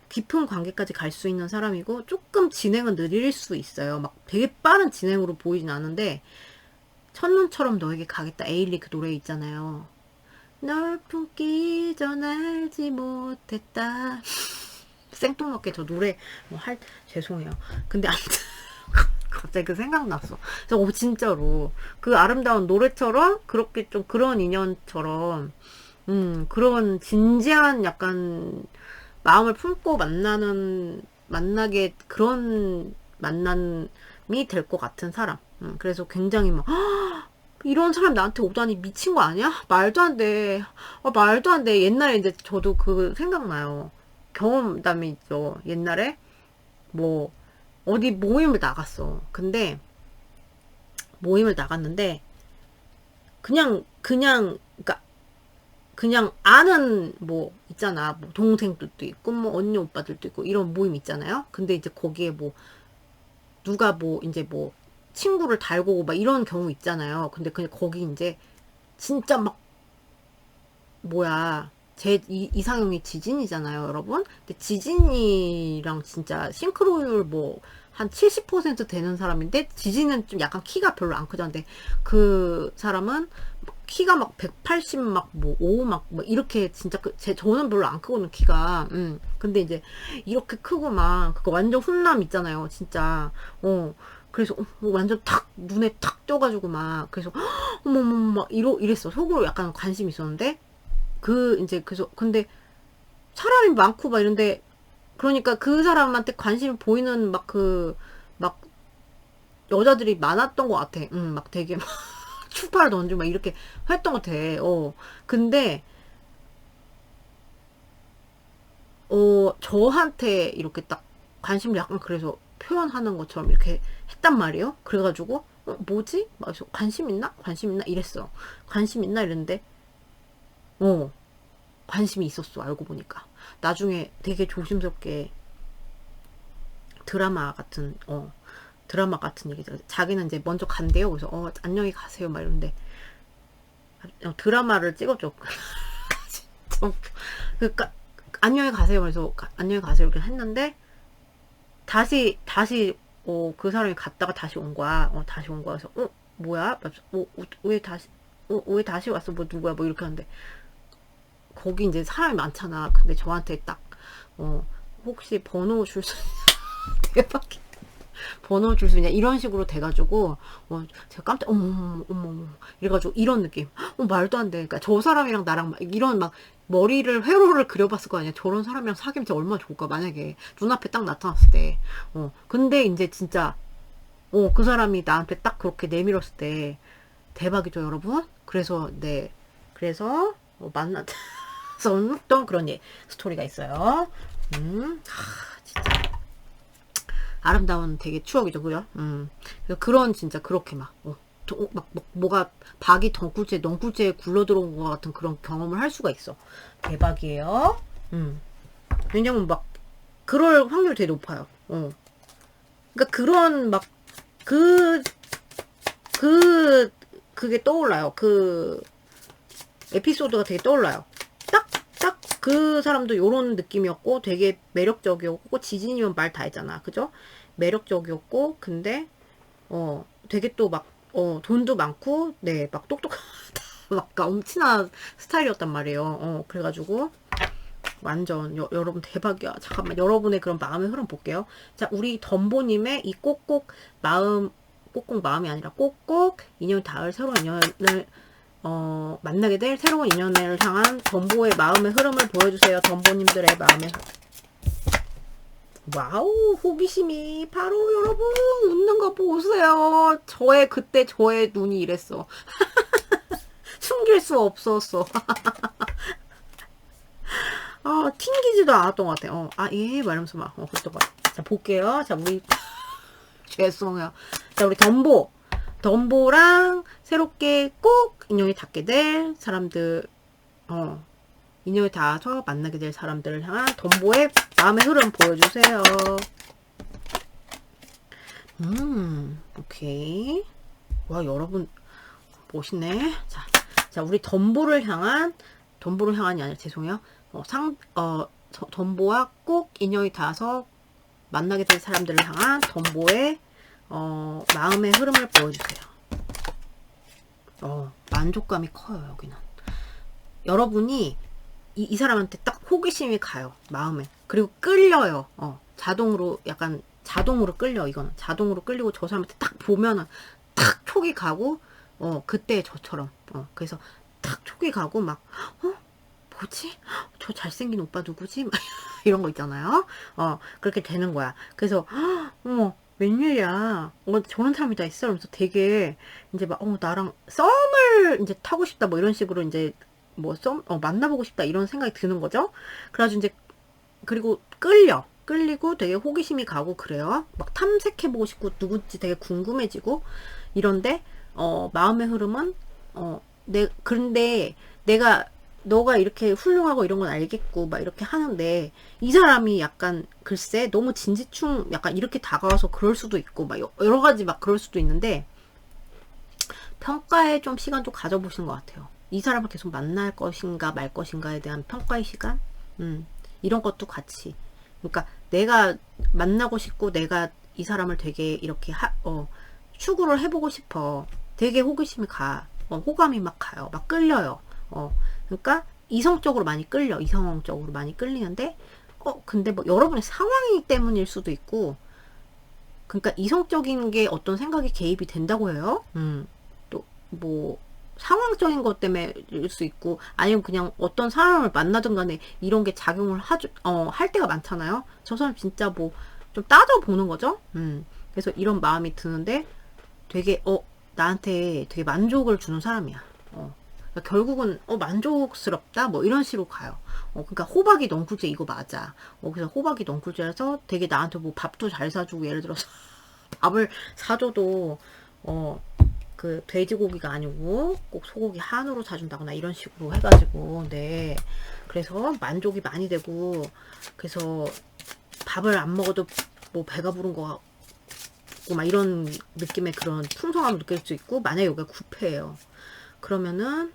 깊은 관계까지 갈 수 있는 사람이고, 조금 진행은 느릴 수 있어요. 막 되게 빠른 진행으로 보이진 않은데 첫눈처럼 너에게 가겠다. 에일리 그 노래 있잖아요. 널 품기 전 알지 못했다. 생뚱맞게 저 노래 죄송해요. 근데 아무튼 갑자기 그 생각났어. 그래서 진짜로 그 아름다운 노래처럼 그렇게 좀 그런 인연처럼 그런 진지한 약간 마음을 품고 만나게 그런 만남이 될 것 같은 사람. 그래서 굉장히 막 이런 사람 나한테 오다니 미친 거 아니야? 말도 안 돼. 말도 안 돼. 옛날에 이제 저도 그 생각나요. 경험담이 있죠. 옛날에 뭐 어디 모임을 나갔어. 근데 모임을 나갔는데 그러니까 그냥 아는 뭐 있잖아. 뭐 동생들도 있고 뭐 언니 오빠들도 있고 이런 모임 있잖아요. 근데 이제 거기에 뭐 누가 뭐 이제 뭐 친구를 달고 오고 막 이런 경우 있잖아요. 근데 그냥 거기 이제 진짜 막 뭐야 제 이상형이 지진이잖아요, 여러분. 근데 지진이랑 진짜 싱크로율 뭐 한 70% 되는 사람인데, 지진은 좀 약간 키가 별로 안 크잖아. 근데 그 사람은 키가 막 180 막 뭐 5 막 뭐 이렇게 진짜 저는 별로 안 크거든요, 키가. 근데 이제 이렇게 크고 막 그거 완전 훈남 있잖아요, 진짜. 그래서 완전 탁 눈에 탁 쪄가지고 막 그래서 어머머머 막 이랬어. 속으로 약간 관심이 있었는데 그래서 근데 사람이 많고 막 이런데, 그러니까 그 사람한테 관심이 보이는 막 여자들이 많았던 것 같아. 막 되게 막 추파를 던지고 막 이렇게 했던 것 같아. 근데 저한테 이렇게 딱 관심을 약간 그래서 표현하는 것처럼 이렇게 했단 말이에요. 그래가지고 뭐지? 막 관심 있나? 관심 있나? 이랬어. 관심 있나? 이랬는데 어, 관심이 있었어. 알고 보니까. 나중에 되게 조심스럽게 드라마 같은 얘기죠. 자기는 이제 먼저 간대요. 그래서 안녕히 가세요. 막 이러는데 드라마를 찍어줘. 그러니까 안녕히 가세요. 그래서 안녕히 가세요 이렇게 했는데 다시 그 사람이 갔다가 다시 온 거야. 다시 온 거야. 그래서 뭐야? 왜 다시 왔어? 뭐 누구야? 뭐 이렇게 하는데 거기 이제 사람이 많잖아. 근데 저한테 딱 혹시 번호 줄 수 대박이야. 번호 줄 수 있냐 이런 식으로 돼가지고 제가 깜짝 어머 이래가지고 이런 느낌 말도 안 돼. 그러니까 저 사람이랑 나랑 막 이런 막 머리를 회로를 그려봤을 거 아니야. 저런 사람이랑 사귀면 진짜 얼마나 좋을까 만약에 눈앞에 딱 나타났을 때. 근데 이제 진짜 그 사람이 나한테 딱 그렇게 내밀었을 때 대박이죠 여러분. 그래서 네 그래서 만났던 그런 스토리가 있어요. 진짜 아름다운 되게 추억이죠, 그죠? 그런 진짜 그렇게 막 뭐가 박이 덩굴째 굴러 들어온 것 같은 그런 경험을 할 수가 있어. 대박이에요. 왜냐면 막 그럴 확률이 되게 높아요. 그러니까 그런 막 그게 떠올라요. 그 에피소드가 되게 떠올라요. 딱 그 사람도 요런 느낌이었고 되게 매력적이었고 지진이면 말 다 했잖아. 그죠? 매력적이었고 근데 되게 또 막 돈도 많고 네 막 똑똑하다 막 엄친한 스타일이었단 말이에요. 그래가지고 완전 여러분 대박이야. 잠깐만 여러분의 그런 마음의 흐름 볼게요. 자 우리 덤보님의 이 꼭꼭 마음이 아니라 꼭꼭 인연이 닿을 새로운 인연을 만나게 될 새로운 인연을 향한 덤보의 마음의 흐름을 보여주세요. 덤보님들의 마음의 와우 호기심이 바로 여러분 웃는 거 보세요. 그때 저의 눈이 이랬어. 숨길 수 없었어. 튕기지도 않았던 것 같아. 예 말하면서 막 그랬던 것 같아. 자 볼게요. 자 우리 죄송해요. 자 우리 덤보랑 새롭게 꼭 인연이 닿게 될 사람들, 인연이 닿아서 만나게 될 사람들을 향한 덤보의 마음의 흐름 보여주세요. 오케이. 와, 여러분, 멋있네. 자, 우리 덤보를 향한이 아니라, 죄송해요. 덤보와 꼭 인연이 닿아서 만나게 될 사람들을 향한 덤보의 마음의 흐름을 보여주세요. 만족감이 커요, 여기는. 여러분이 이 사람한테 딱 호기심이 가요, 마음에. 그리고 끌려요. 자동으로 끌려, 이거는. 자동으로 끌리고 저 사람한테 딱 보면은 딱 촉이 가고, 그때 저처럼. 그래서 딱 촉이 가고, 막, 뭐지? 저 잘생긴 오빠 누구지? 이런 거 있잖아요. 그렇게 되는 거야. 그래서, 웬일이야. 저런 사람이 다 있어. 그러면서 되게, 이제 막, 나랑 썸을 이제 타고 싶다. 뭐 이런 식으로 이제, 만나보고 싶다. 이런 생각이 드는 거죠. 그래가지고 이제, 그리고 끌리고 되게 호기심이 가고 그래요. 막 탐색해보고 싶고, 누구지 되게 궁금해지고, 이런데, 마음의 흐름은, 근데 너가 이렇게 훌륭하고 이런 건 알겠고 막 이렇게 하는데 이 사람이 약간 글쎄 너무 진지충 약간 이렇게 다가와서 그럴 수도 있고 막 여러 가지 막 그럴 수도 있는데 평가에 좀 시간 좀 가져보시는 것 같아요. 이 사람을 계속 만날 것인가 말 것인가에 대한 평가의 시간 이런 것도 같이 그러니까 내가 만나고 싶고 내가 이 사람을 되게 이렇게 추구를 해보고 싶어. 되게 호기심이 호감이 막 가요. 막 끌려요. 그러니까 이성적으로 많이 끌리는데 근데 뭐 여러분의 상황이 때문일 수도 있고 그러니까 이성적인 게 어떤 생각이 개입이 된다고 해요. 또 뭐 상황적인 것 때문에일 수 있고 아니면 그냥 어떤 사람을 만나든 간에 이런 게 작용을 할 때가 많잖아요. 저 사람 진짜 뭐 좀 따져보는 거죠. 그래서 이런 마음이 드는데 되게 나한테 되게 만족을 주는 사람이야. 그러니까 결국은 만족스럽다 뭐 이런 식으로 가요. 그러니까 호박이 넝쿨째 이거 맞아. 그래서 호박이 넝쿨째라서 되게 나한테 뭐 밥도 잘 사주고 예를 들어서 밥을 사줘도 그 돼지고기가 아니고 꼭 소고기 한우로 사준다거나 이런 식으로 해가지고 네 그래서 만족이 많이 되고 그래서 밥을 안 먹어도 뭐 배가 부른 거 같고 막 이런 느낌의 그런 풍성함을 느낄 수 있고 만약에 여기가 구패예요. 그러면은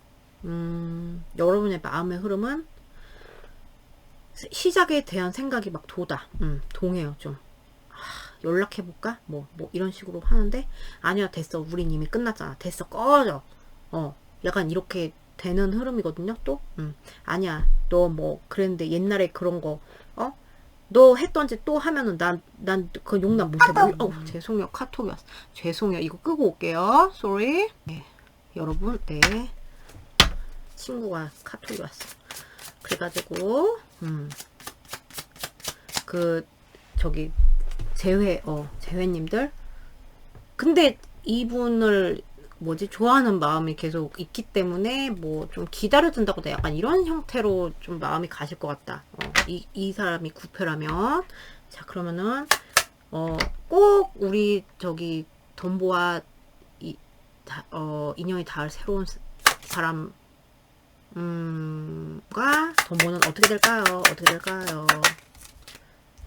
여러분의 마음의 흐름은 시작에 대한 생각이 막 동해요 좀. 연락해볼까? 뭐 이런 식으로 하는데 아니야 됐어 우린 이미 끝났잖아 됐어 꺼져 약간 이렇게 되는 흐름이거든요 또 아니야 너 뭐 그랬는데 옛날에 그런 거 너 했던지 또 하면은 난 그 용납 못해 죄송해요 카톡이 왔어 죄송해요 이거 끄고 올게요 sorry 네 여러분 네 친구가 카톡이 왔어 그래가지고 그 저기 재회님들 근데 이분을 좋아하는 마음이 계속 있기 때문에 뭐 좀 기다려준다고 돼 약간 이런 형태로 좀 마음이 가실 것 같다 이 사람이 구패라면 자 그러면은 꼭 우리 저기 덤보와 인연이 닿을 새로운 사람 과 덤보는 어떻게 될까요? 어떻게 될까요?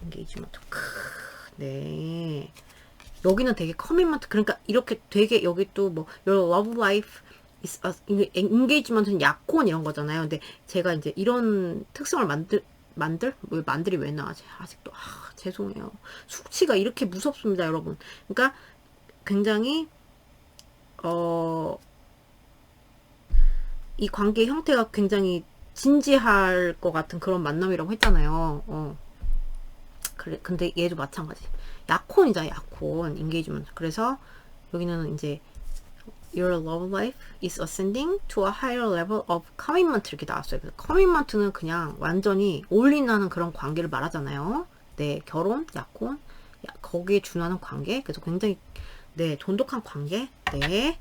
인게이지먼트 네 여기는 되게 커밋먼트 그러니까 이렇게 되게 여기 또 뭐 your love life is a engagement는 약혼 이런 거잖아요. 근데 제가 이제 이런 특성을 왜 만들이 왜 나와지 아직도 죄송해요. 숙취가 이렇게 무섭습니다, 여러분. 그러니까 굉장히 이 관계 형태가 굉장히 진지할 것 같은 그런 만남이라고 했잖아요. 그래 근데 얘도 마찬가지. 약혼이잖아 약혼 인게이지먼트 그래서 여기는 이제 your love life is ascending to a higher level of commitment 이렇게 나왔어요. 그래서 commitment는 그냥 완전히 올인하는 그런 관계를 말하잖아요. 네 결혼 약혼 거기에 준하는 관계 그래서 굉장히 네 돈독한 관계 네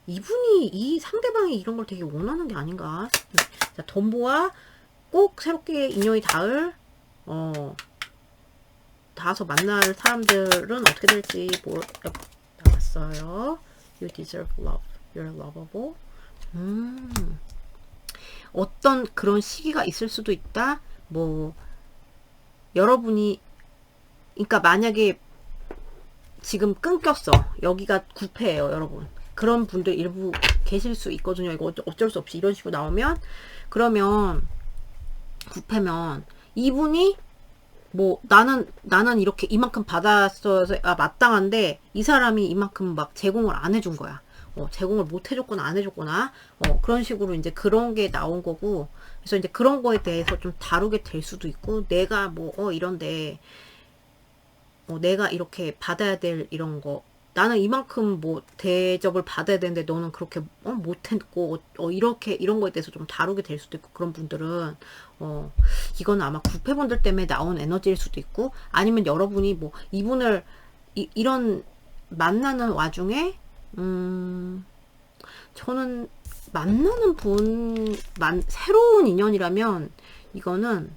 이분이 이 상대방이 이런 걸 되게 원하는 게 아닌가 자 덤보와 꼭 새롭게 인연이 닿을 닿아서 만날 사람들은 어떻게 될지 나왔어요. You deserve love. You're lovable. 어떤 그런 시기가 있을 수도 있다. 뭐 여러분이 그러니까 만약에 지금 끊겼어. 여기가 구패예요, 여러분. 그런 분들 일부 계실 수 있거든요. 이거 어쩔 수 없이 이런 식으로 나오면 그러면 구패면 이분이 뭐 나는 이렇게 이만큼 받았어야 마땅한데 이 사람이 이만큼 막 제공을 안 해준 거야. 제공을 못 해줬거나 안 해줬거나 그런 식으로 이제 그런 게 나온 거고 그래서 이제 그런 거에 대해서 좀 다루게 될 수도 있고 내가 뭐 이런데 내가 이렇게 받아야 될 이런 거 나는 이만큼 뭐 대접을 받아야 되는데 너는 그렇게 못했고 이렇게 이런 거에 대해서 좀 다루게 될 수도 있고 그런 분들은 이건 아마 구패분들 때문에 나온 에너지일 수도 있고 아니면 여러분이 뭐 이분을 이런 만나는 와중에 저는 만나는 새로운 인연이라면 이거는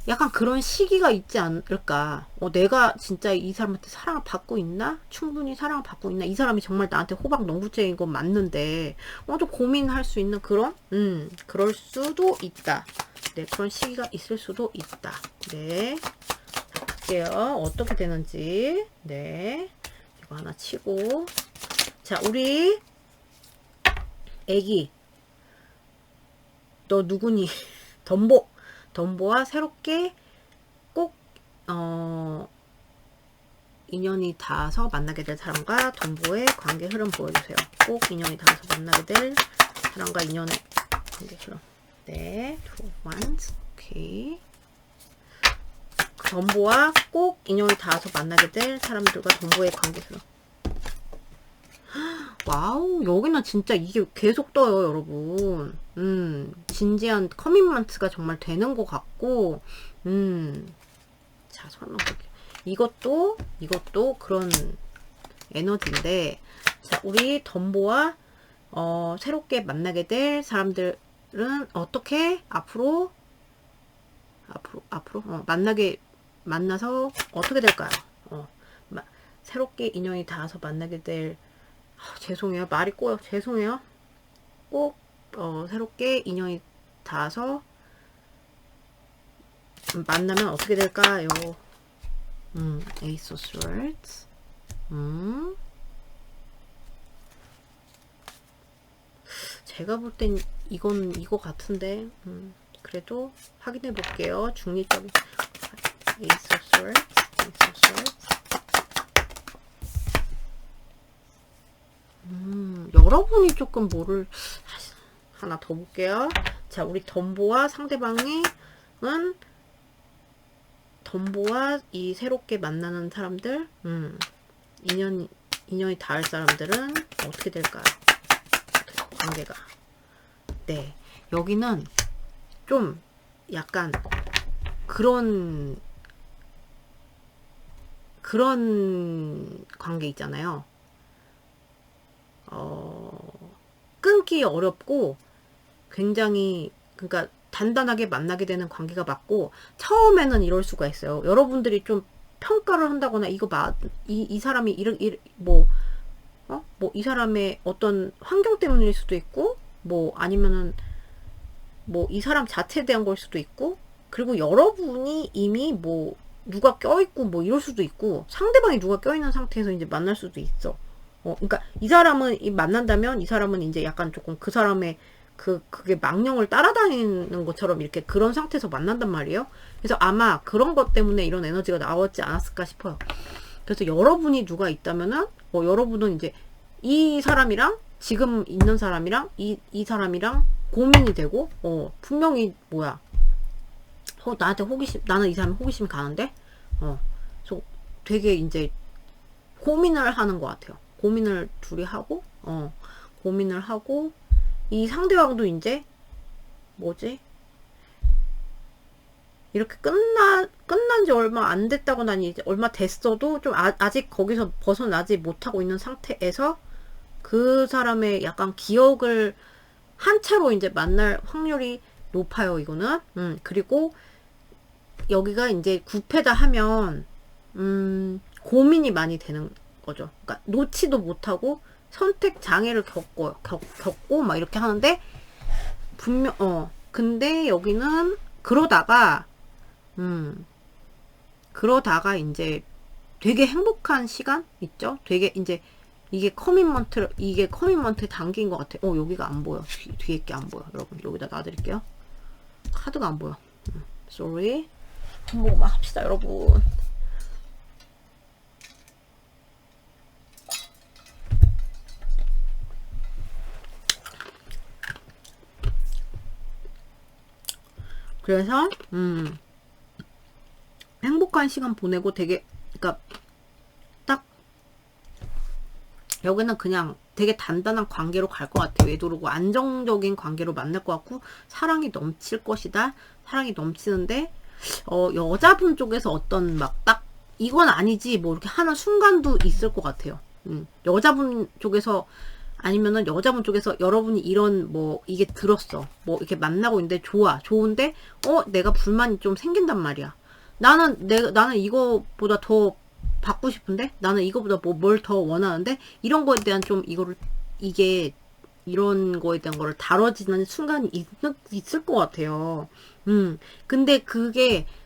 약간 그런 시기가 있지 않을까. 내가 진짜 이 사람한테 사랑을 받고 있나? 충분히 사랑을 받고 있나? 이 사람이 정말 나한테 호박 농구쟁인 건 맞는데, 좀 고민할 수 있는 그런? 그럴 수도 있다. 네, 그런 시기가 있을 수도 있다. 네. 자, 볼게요. 어떻게 되는지. 네. 이거 하나 치고. 자, 우리 애기. 너 누구니? 덤보와 새롭게 꼭 인연이 닿아서 만나게 될 사람과 덤보의 관계 흐름 보여주세요. 꼭 인연이 닿아서 만나게 될 사람과 인연의 관계 흐름. 네, two ones. 오케이. 덤보와 꼭 인연이 닿아서 만나게 될 사람들과 덤보의 관계 흐름. 와우, 여기는 진짜 이게 계속 떠요, 여러분. 진지한 커밋먼트가 정말 되는 것 같고, 자, 설명할게요. 이것도 그런 에너지인데, 자, 우리 덤보와, 새롭게 만나게 될 사람들은 어떻게 앞으로 앞으로 만나서 어떻게 될까요? 새롭게 인연이 닿아서 만나게 될, 죄송해요. 말이 꼬여. 죄송해요. 꼭, 새롭게 인연이 닿아서 만나면 어떻게 될까요? Ace of Swords. 제가 볼 땐 이건 이거 같은데, 그래도 확인해 볼게요. 중립적인 Ace of Swords, Ace of Swords. 여러분이 조금 뭐를 하나 더 볼게요. 자, 우리 덤보와 상대방은 덤보와 이 새롭게 만나는 사람들, 인연이 닿을 사람들은 어떻게 될까요? 관계가. 네, 여기는 좀 약간 그런 관계 있잖아요. 끊기 어렵고 굉장히, 그러니까 단단하게 만나게 되는 관계가 맞고, 처음에는 이럴 수가 있어요. 여러분들이 좀 평가를 한다거나, 이 사람이 이 사람의 어떤 환경 때문일 수도 있고, 아니면은 이 사람 자체에 대한 걸 수도 있고, 그리고 여러분이 이미 누가 껴있고 이럴 수도 있고, 상대방이 누가 껴있는 상태에서 이제 만날 수도 있어. 그러니까 이 사람은 만난다면 이 사람은 이제 약간 조금 그 사람의 그게 망령을 따라다니는 것처럼 이렇게 그런 상태에서 만난단 말이에요. 그래서 아마 그런 것 때문에 이런 에너지가 나왔지 않았을까 싶어요. 그래서 여러분이 누가 있다면은 여러분은 이제 이 사람이랑 지금 있는 사람이랑 이 사람이랑 고민이 되고, 분명히 나한테 나는 이 사람이 호기심이 가는데, 그래서 되게 이제 고민을 하는 것 같아요. 고민을 둘이 하고, 고민을 하고, 이 상대방도 이제, 이렇게 끝난 지 얼마 안 됐다거나, 이제 얼마 됐어도 좀 아직 거기서 벗어나지 못하고 있는 상태에서 그 사람의 약간 기억을 한 채로 이제 만날 확률이 높아요, 이거는. 그리고 여기가 이제 구패다 하면, 고민이 많이 되는 거죠. 그러니까 놓지도 못하고 선택 장애를 겪고 막 이렇게 하는데, 근데 여기는 그러다가 이제 되게 행복한 시간 있죠? 되게 이제 이게 커밋먼트 담긴 것 같아요. 여기가 안 보여. 뒤에 게 안 보여. 여러분, 여기다 놔드릴게요. 카드가 안 보여. sorry. 한 번만 합시다, 여러분. 그래서 행복한 시간 보내고 되게, 그러니까 딱 여기는 그냥 되게 단단한 관계로 갈 것 같아요. 외도르고 안정적인 관계로 만날 것 같고, 사랑이 넘칠 것이다. 사랑이 넘치는데, 여자분 쪽에서 어떤 딱 이건 아니지 이렇게 하는 순간도 있을 것 같아요. 여자분 쪽에서, 아니면은 여자분 쪽에서 여러분이 이런 이게 들었어. 이렇게 만나고 있는데 좋은데 내가 불만이 좀 생긴단 말이야. 나는 이거보다 더 받고 싶은데, 나는 이거보다 뭘 더 원하는데, 이런 거에 대한 좀 이런 거에 대한 거를 다뤄지는 순간이 있을 것 같아요. 근데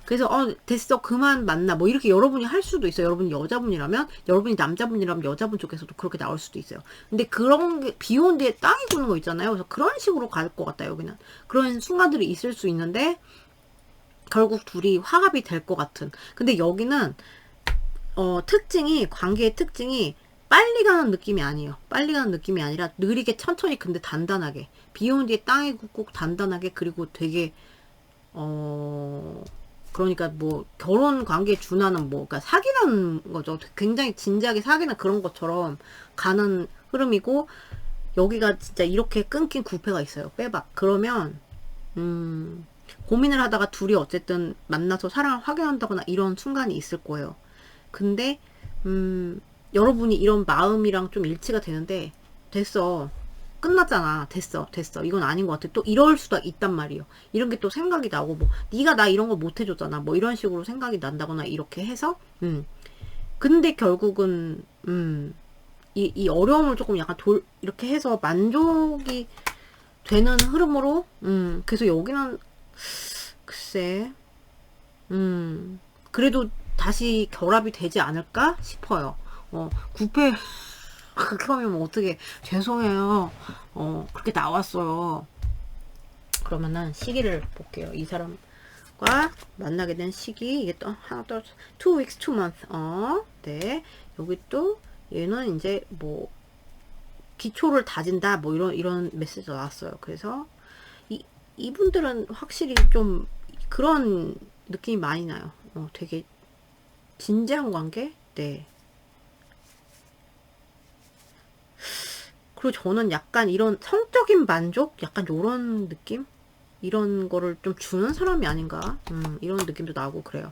그래서 됐어, 그만 만나 이렇게 여러분이 할 수도 있어요. 여러분이 여자분이라면, 여러분이 남자분이라면 여자분 쪽에서도 그렇게 나올 수도 있어요. 근데 그런 게 비 온 뒤에 땅이 구는 거 있잖아요. 그래서 그런 식으로 갈 것 같다, 여기는. 그런 순간들이 있을 수 있는데, 결국 둘이 화합이 될 것 같은. 근데 여기는 관계의 특징이 빨리 가는 느낌이 아니에요. 빨리 가는 느낌이 아니라 느리게 천천히, 근데 단단하게. 비 온 뒤에 땅이 굳고 단단하게, 그리고 되게 그러니까 결혼 관계에 준하는 그러니까 사귀는 거죠. 굉장히 진지하게 사귀는 그런 것처럼 가는 흐름이고, 여기가 진짜 이렇게 끊긴 구패가 있어요. 빼박. 그러면 고민을 하다가 둘이 어쨌든 만나서 사랑을 확인한다거나 이런 순간이 있을 거예요. 근데 여러분이 이런 마음이랑 좀 일치가 되는데, 됐어, 끝났잖아. 됐어. 이건 아닌 것 같아. 또 이럴 수도 있단 말이에요. 이런 게 또 생각이 나고, 뭐, 네가 나 이런 거 못 해줬잖아. 뭐, 이런 식으로 생각이 난다거나, 이렇게 해서, 근데 결국은, 이 어려움을 조금 약간 이렇게 해서 만족이 되는 흐름으로, 그래서 여기는, 글쎄, 그래도 다시 결합이 되지 않을까 싶어요. 9패, 그러면 뭐 어떻게, 죄송해요. 그렇게 나왔어요. 그러면은 시기를 볼게요. 이 사람과 만나게 된 시기, 이게 또 하나 또, 2 weeks, 2 month. 네. 여기 또, 얘는 이제 뭐, 기초를 다진다, 뭐 이런 메시지가 나왔어요. 그래서, 이분들은 확실히 좀 그런 느낌이 많이 나요. 되게 진지한 관계? 네. 그리고 저는 약간 이런 성적인 만족? 약간 요런 느낌? 이런 거를 좀 주는 사람이 아닌가? 이런 느낌도 나고 그래요.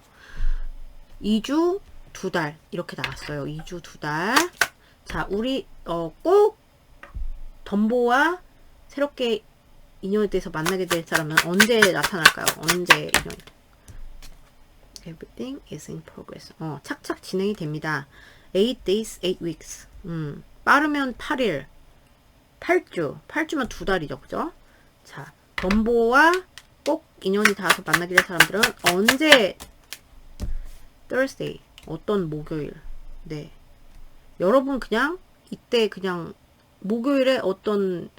2주 2달 이렇게 나왔어요. 2주 2달. 자, 우리 꼭 덤보와 새롭게 인연에 대해서 만나게 될 사람은 언제 나타날까요? 언제 인연? Everything is in progress. 착착 진행이 됩니다. 8 days, 8 weeks. 빠르면 8일, 8주. 8주면 2달이죠. 그죠? 자, 덤보와 꼭 인연이 닿아서 만나게 될 사람들은 언제? Thursday. 어떤 목요일. 네. 여러분 그냥 이때 그냥 목요일에 어떤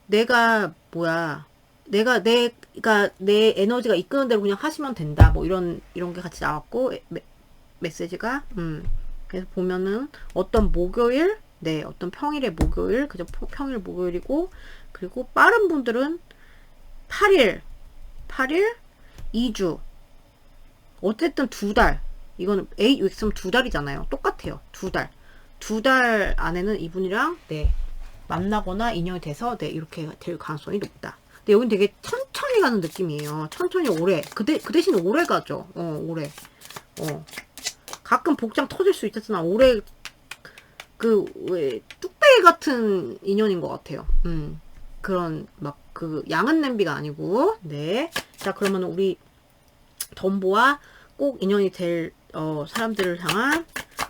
내가 내 에너지가 이끄는 대로 그냥 하시면 된다. 뭐 이런 게 같이 나왔고 메시지가 그래서 보면은 어떤 목요일, 네, 어떤 평일의 목요일, 그죠? 평일 목요일이고, 그리고 빠른 분들은 8일, 2주, 어쨌든 2달. 이거는 8 weeks면 2달이잖아요. 똑같아요. 2달. 2달 안에는 이분이랑, 네, 만나거나 인연이 돼서, 네, 이렇게 될 가능성이 높다. 근데 여긴 되게 천천히 가는 느낌이에요. 천천히 오래. 그 대신 오래 가죠. 오래. 가끔 복장 터질 수 있었으나, 오래, 왜, 뚝배기 같은 인연인 것 같아요. 그런, 양은 냄비가 아니고, 네. 자, 그러면 우리, 덤보와 꼭 인연이 될, 사람들을 향한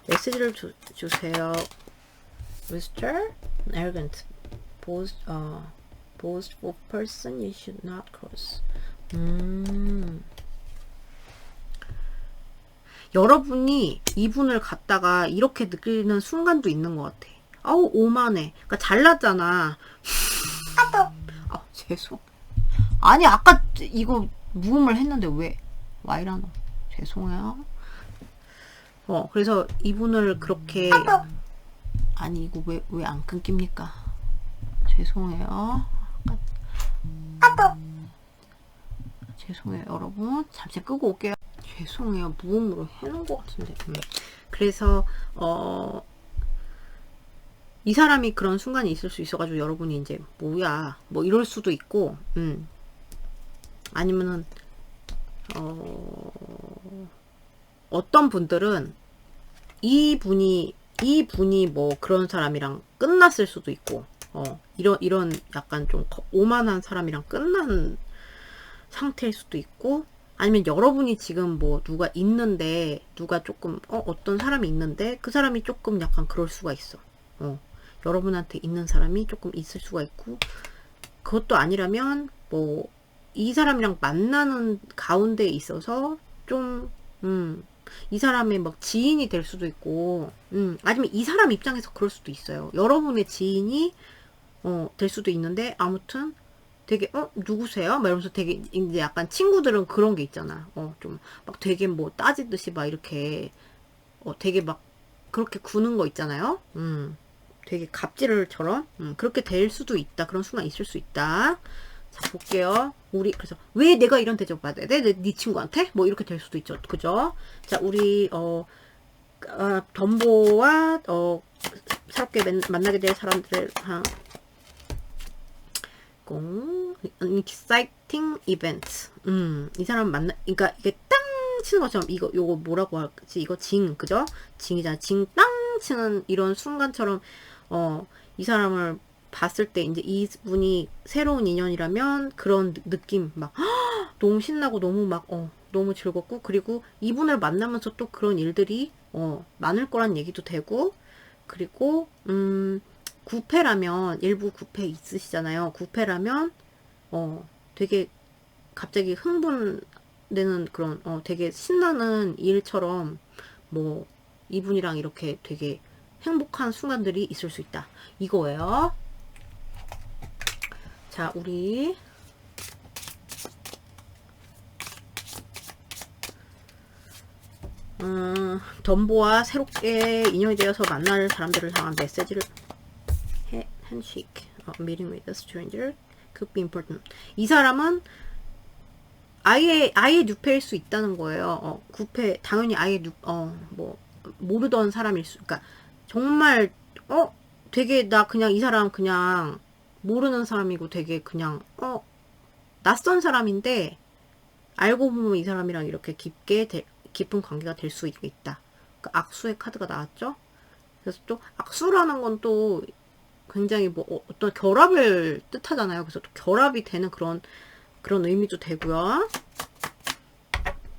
메시지를 주세요. Rooster, arrogant, boastful person you should not cross. 여러분이 이분을 갖다가 이렇게 느끼는 순간도 있는 것 같아. 아우, 오만해. 그러니까 잘났잖아. 죄송. 아니, 아까 이거 무음을 했는데 왜? 와이라노. 죄송해요. 그래서 이분을 그렇게. 아니, 이거 왜 안 끊깁니까? 죄송해요. 죄송해요, 여러분. 잠시 끄고 올게요. 죄송해요. 무음으로 해놓은 것 같은데. 그래서, 이 사람이 그런 순간이 있을 수 있어가지고 여러분이 이제, 뭐야. 뭐 이럴 수도 있고, 아니면은, 어떤 분들은 이분이 뭐 그런 사람이랑 끝났을 수도 있고, 이런 약간 좀 오만한 사람이랑 끝난 상태일 수도 있고, 아니면 여러분이 지금 뭐 누가 있는데, 누가 조금, 어떤 사람이 있는데, 그 사람이 조금 약간 그럴 수가 있어. 여러분한테 있는 사람이 조금 있을 수가 있고, 그것도 아니라면, 뭐, 이 사람이랑 만나는 가운데에 있어서, 좀, 이 사람의 막 지인이 될 수도 있고, 아니면 이 사람 입장에서 그럴 수도 있어요. 여러분의 지인이, 될 수도 있는데, 아무튼, 되게, 누구세요? 막 이러면서 되게, 이제 약간 친구들은 그런 게 있잖아. 좀, 막 되게 뭐 따지듯이 막 이렇게, 되게 막, 그렇게 구는 거 있잖아요? 되게 갑질을처럼, 그렇게 될 수도 있다. 그런 순간 있을 수 있다. 자, 볼게요. 그래서, 왜 내가 이런 대접 받아야 돼? 네 친구한테? 뭐, 이렇게 될 수도 있죠. 그죠? 자, 우리, 덤보와, 새롭게 만나게 될 사람들을, exciting event. 이 사람 그러니까 이게 땅 치는 것처럼, 요거 뭐라고 할지, 이거 그죠? 징이잖아. 땅 치는 이런 순간처럼, 이 사람을 봤을 때 이제 이분이 새로운 인연이라면 그런 느낌 막 너무 신나고 너무 막 너무 즐겁고, 그리고 이분을 만나면서 또 그런 일들이 많을 거란 얘기도 되고, 그리고 9패라면 일부 9패 있으시잖아요. 9패라면 되게 갑자기 흥분되는 그런 되게 신나는 일처럼 뭐 이분이랑 이렇게 되게 행복한 순간들이 있을 수 있다 이거예요. 자, 우리 덤보와 새롭게 인연이 되어서 만날 사람들을 향한 메시지를 handshake, meeting with a stranger could be important. 이 사람은 아예 뉴페일 수 있다는 거예요. 9패 당연히 아예 뭐 모르던 사람일 수, 그러니까 정말 되게 나 그냥 이 사람 그냥 모르는 사람이고 되게 그냥 낯선 사람인데 알고 보면 이 사람이랑 이렇게 깊은 관계가 될 수 있다. 그러니까 악수의 카드가 나왔죠. 그래서 또 악수라는 건 또 굉장히 뭐 어떤 결합을 뜻하잖아요. 그래서 또 결합이 되는 그런 의미도 되고요.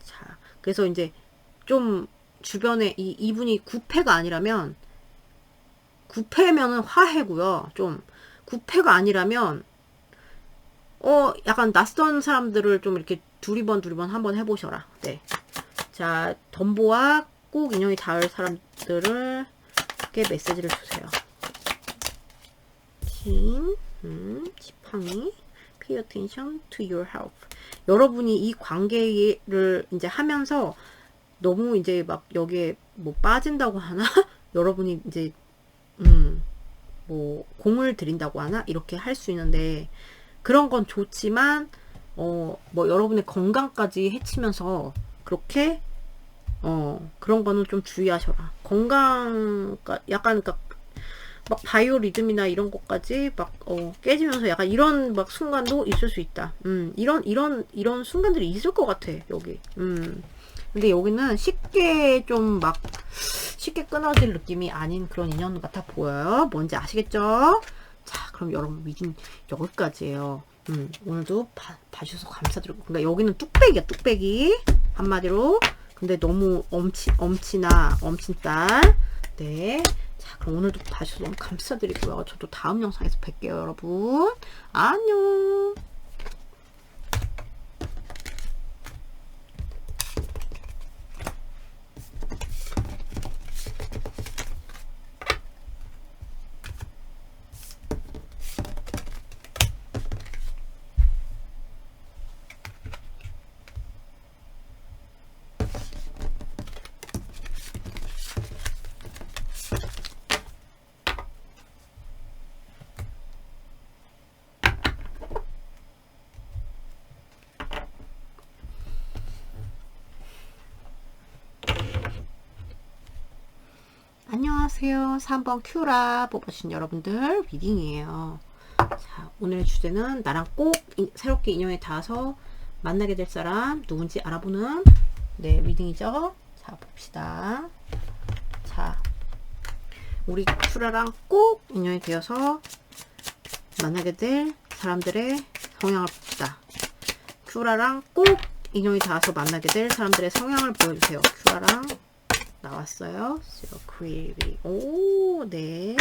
자, 그래서 이제 좀 주변에 이분이 9패가 아니라면, 9패면은 화해고요. 좀 9패가 아니라면 약간 낯선 사람들을 좀 이렇게 두리번 한번 해보셔라. 네. 자, 덤보와 꼭 인연이 닿을 사람들에게 메시지를 주세요. 지팡이 Pay attention to your health. 여러분이 이 관계를 이제 하면서 너무 이제 막 여기에 뭐 빠진다고 하나? 여러분이 이제 뭐 공을 들인다고 하나? 이렇게 할 수 있는데, 그런 건 좋지만 뭐 여러분의 건강까지 해치면서 그렇게 그런 거는 좀 주의하셔라. 건강 약간 그러니까 막 바이오 리듬이나 이런 것까지 막 깨지면서 약간 이런 막 순간도 있을 수 있다. 이런 순간들이 있을 것 같아 여기. 근데 여기는 쉽게 끊어질 느낌이 아닌 그런 인연 같아 보여요. 뭔지 아시겠죠? 자, 그럼 여러분 미팅 여기까지예요. 오늘도 봐주셔서 감사드리고, 그러니까 여기는 뚝배기야, 뚝배기 한마디로. 근데 너무 엄친 딸. 네. 자, 그럼 오늘도 봐주셔서 너무 감사드리고요. 저도 다음 영상에서 뵐게요, 여러분. 안녕. 안녕하세요. 3번 큐라 뽑으신 여러분들 리딩이에요. 자, 오늘의 주제는 나랑 꼭 새롭게 인연에 닿아서 만나게 될 사람 누군지 알아보는 리딩이죠. 자, 봅시다. 자, 우리 큐라랑 꼭 인연이 되어서 만나게 될 사람들의 성향을 봅시다. 큐라랑 꼭 인연이 닿아서 만나게 될 사람들의 성향을 보여주세요. 큐라랑 나왔어요. 오, 네.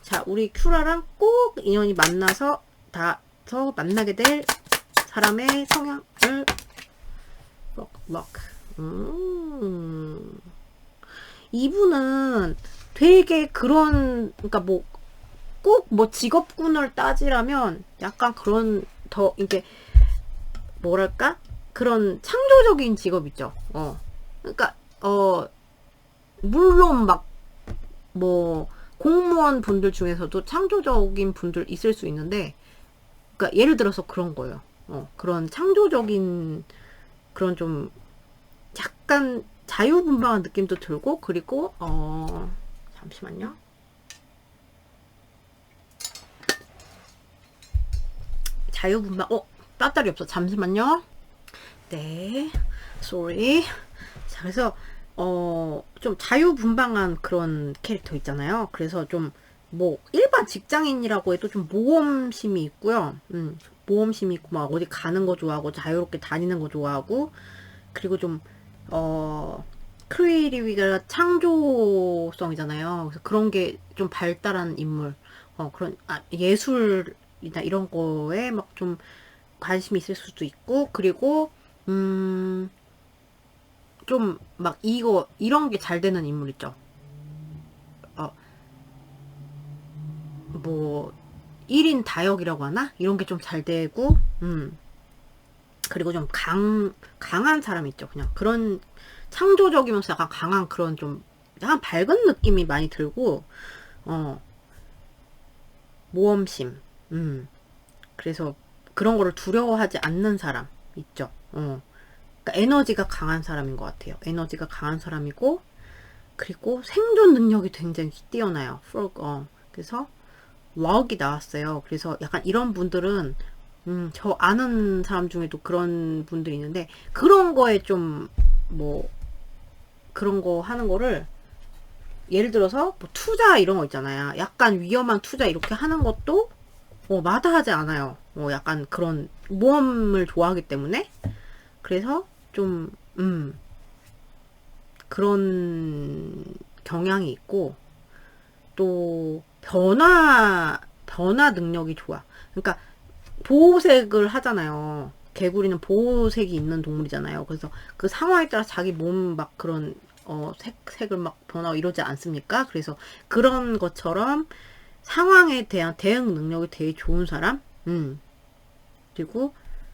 자, 우리 큐라랑 꼭 인연이 만나서 만나게 될 사람의 성향을 이분은 되게 그런, 그러니까 뭐 꼭 뭐 직업군을 따지라면 약간 그런 이게 뭐랄까? 그런 창조적인 직업 있죠. 그러니까 물론 막 뭐 공무원 분들 중에서도 창조적인 분들 있을 수 있는데, 그러니까 예를 들어서 그런 거예요. 그런 창조적인 그런 좀 약간 자유분방한 느낌도 들고, 그리고 잠시만요. 자유분방 배터리 없어. 잠시만요. 네, sorry. 자, 그래서 좀 자유분방한 그런 캐릭터 있잖아요. 그래서 좀 뭐 일반 일반 직장인이라고 해도 좀 모험심이 있고요. 모험심이 있고 막 어디 가는 거 좋아하고 자유롭게 다니는 거 좋아하고 그리고 좀 크리에이티비가 창조성이잖아요. 그래서 그런 게 좀 발달한 인물. 그런 예술이나 이런 거에 막 좀 관심이 있을 수도 있고 그리고 좀 막 이런 게 잘 되는 인물 있죠. 어, 뭐 1인 다역이라고 하나? 이런 게 좀 잘 되고 그리고 좀 강한 사람 있죠. 그냥 그런 창조적이면서 약간 강한 그런 좀 약간 밝은 느낌이 많이 들고 어 모험심 그래서 그런 거를 두려워하지 않는 사람 있죠. 그러니까 에너지가 강한 사람인 것 같아요. 에너지가 강한 사람이고 그리고 생존 능력이 굉장히 뛰어나요. 그래서 럭이 나왔어요. 그래서 약간 이런 분들은 저 아는 사람 중에도 그런 분들이 있는데 그런 거에 좀 뭐 그런 거 하는 거를 예를 들어서 뭐 투자 이런 거 있잖아요. 약간 위험한 투자 이렇게 하는 것도 마다하지 않아요. 약간 그런 모험을 좋아하기 때문에 그래서 좀 그런 경향이 있고 또 변화 능력이 좋아. 그러니까 보호색을 하잖아요. 개구리는 보호색이 있는 동물이잖아요. 그래서 그 상황에 따라 자기 몸 막 그런 색을 막 변하고 이러지 않습니까? 그래서 그런 것처럼 상황에 대한 대응 능력이 되게 좋은 사람? 그리고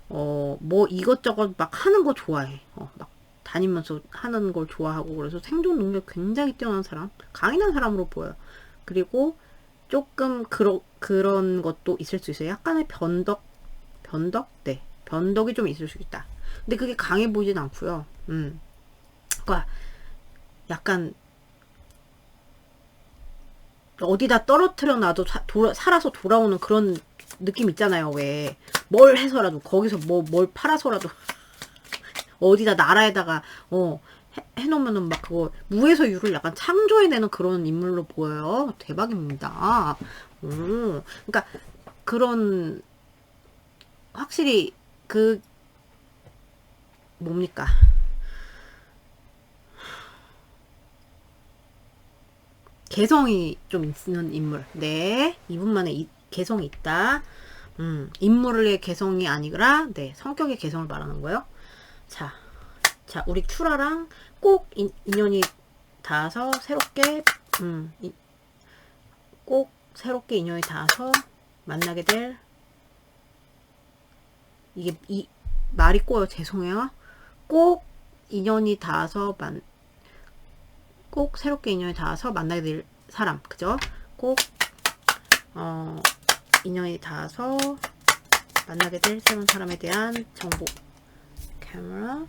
뭐 이것저것 막 하는 거 좋아해. 막 다니면서 하는 걸 좋아하고 그래서 생존 능력 굉장히 뛰어난 사람, 강인한 사람으로 보여요. 그리고 조금 그런 것도 있을 수 있어요. 약간의 변덕? 네. 변덕이 좀 있을 수 있다. 근데 그게 강해 보이진 않고요. 그러니까 약간 어디다 떨어뜨려 놔도 살아서 돌아오는 그런 느낌 있잖아요. 왜 뭘 해서라도 거기서 뭘 팔아서라도 어디다 나라에다가 해놓으면은 막 그거 무에서 유를 약간 창조해내는 그런 인물로 보여요. 대박입니다. 그러니까 그런 확실히 그 뭡니까 개성이 좀 있는 인물. 네, 이분만의 개성이 있다. 인물의 개성이 아니라 네 성격의 개성을 말하는 거예요. 자, 우리 큐라랑 꼭 인연이 닿아서 새롭게 꼭 새롭게 인연이 닿아서 만나게 될 이게 말이 꼬여 죄송해요. 꼭 인연이 닿아서 꼭 새롭게 인연이 닿아서 만나게 될 사람 그죠? 꼭 인연이 닿아서 만나게 될 새로운 사람에 대한 정보 camera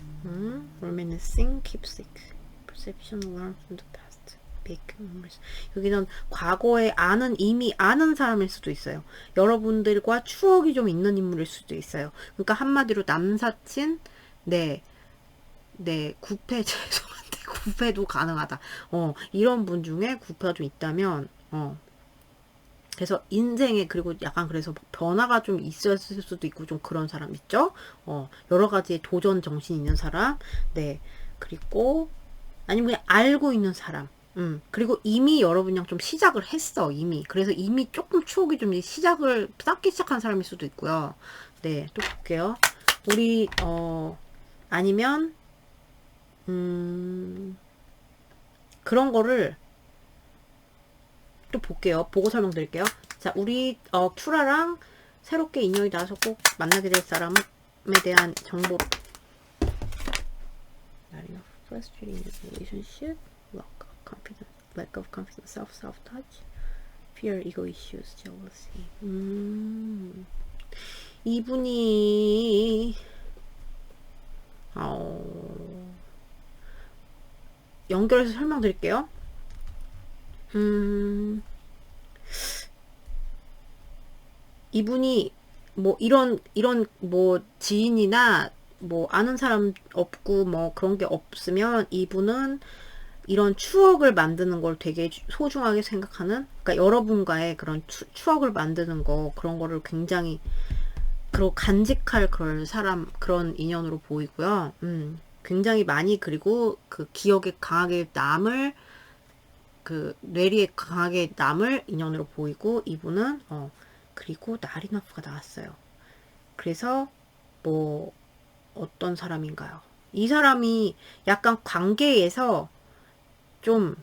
reminiscing keepsake perception learn from the past big memories 여기는 과거에 이미 아는 사람일 수도 있어요. 여러분들과 추억이 좀 있는 인물일 수도 있어요. 그러니까 한마디로 남사친 네 구패 죄송한데 구패도 가능하다. 이런 분 중에 구패가 좀 있다면 그래서 인생에 그리고 약간 그래서 변화가 좀 있었을 수도 있고 좀 그런 사람 있죠. 여러 가지의 도전 정신 있는 사람. 네. 그리고 아니면 그냥 알고 있는 사람. 그리고 이미 여러분이랑 좀 시작을 했어, 이미. 그래서 이미 조금 추억이 좀 시작을 쌓기 시작한 사람일 수도 있고요. 네, 또 볼게요. 우리, 아니면, 그런 거를 또 볼게요. 보고 설명드릴게요. 자, 우리 큐라랑 새롭게 인연이 닿아서 꼭 만나게 될 사람에 대한 정보로 frustrating relationship, lack of confidence, self-touch, fear, ego issues, jealousy. 이분이 연결해서 설명드릴게요. 이분이 뭐 이런 뭐 지인이나 뭐 아는 사람 없고 뭐 그런 게 없으면 이분은 이런 추억을 만드는 걸 되게 소중하게 생각하는, 그러니까 여러분과의 그런 추억을 만드는 거, 그런 거를 굉장히 그리고 간직할 그런 사람, 그런 인연으로 보이고요. 굉장히 많이, 그리고 그 기억에 강하게 남을, 그 뇌리에 강하게 남을 인연으로 보이고, 이분은 그리고 나리너프가 나왔어요. 그래서 뭐 어떤 사람인가요? 이 사람이 약간 관계에서 좀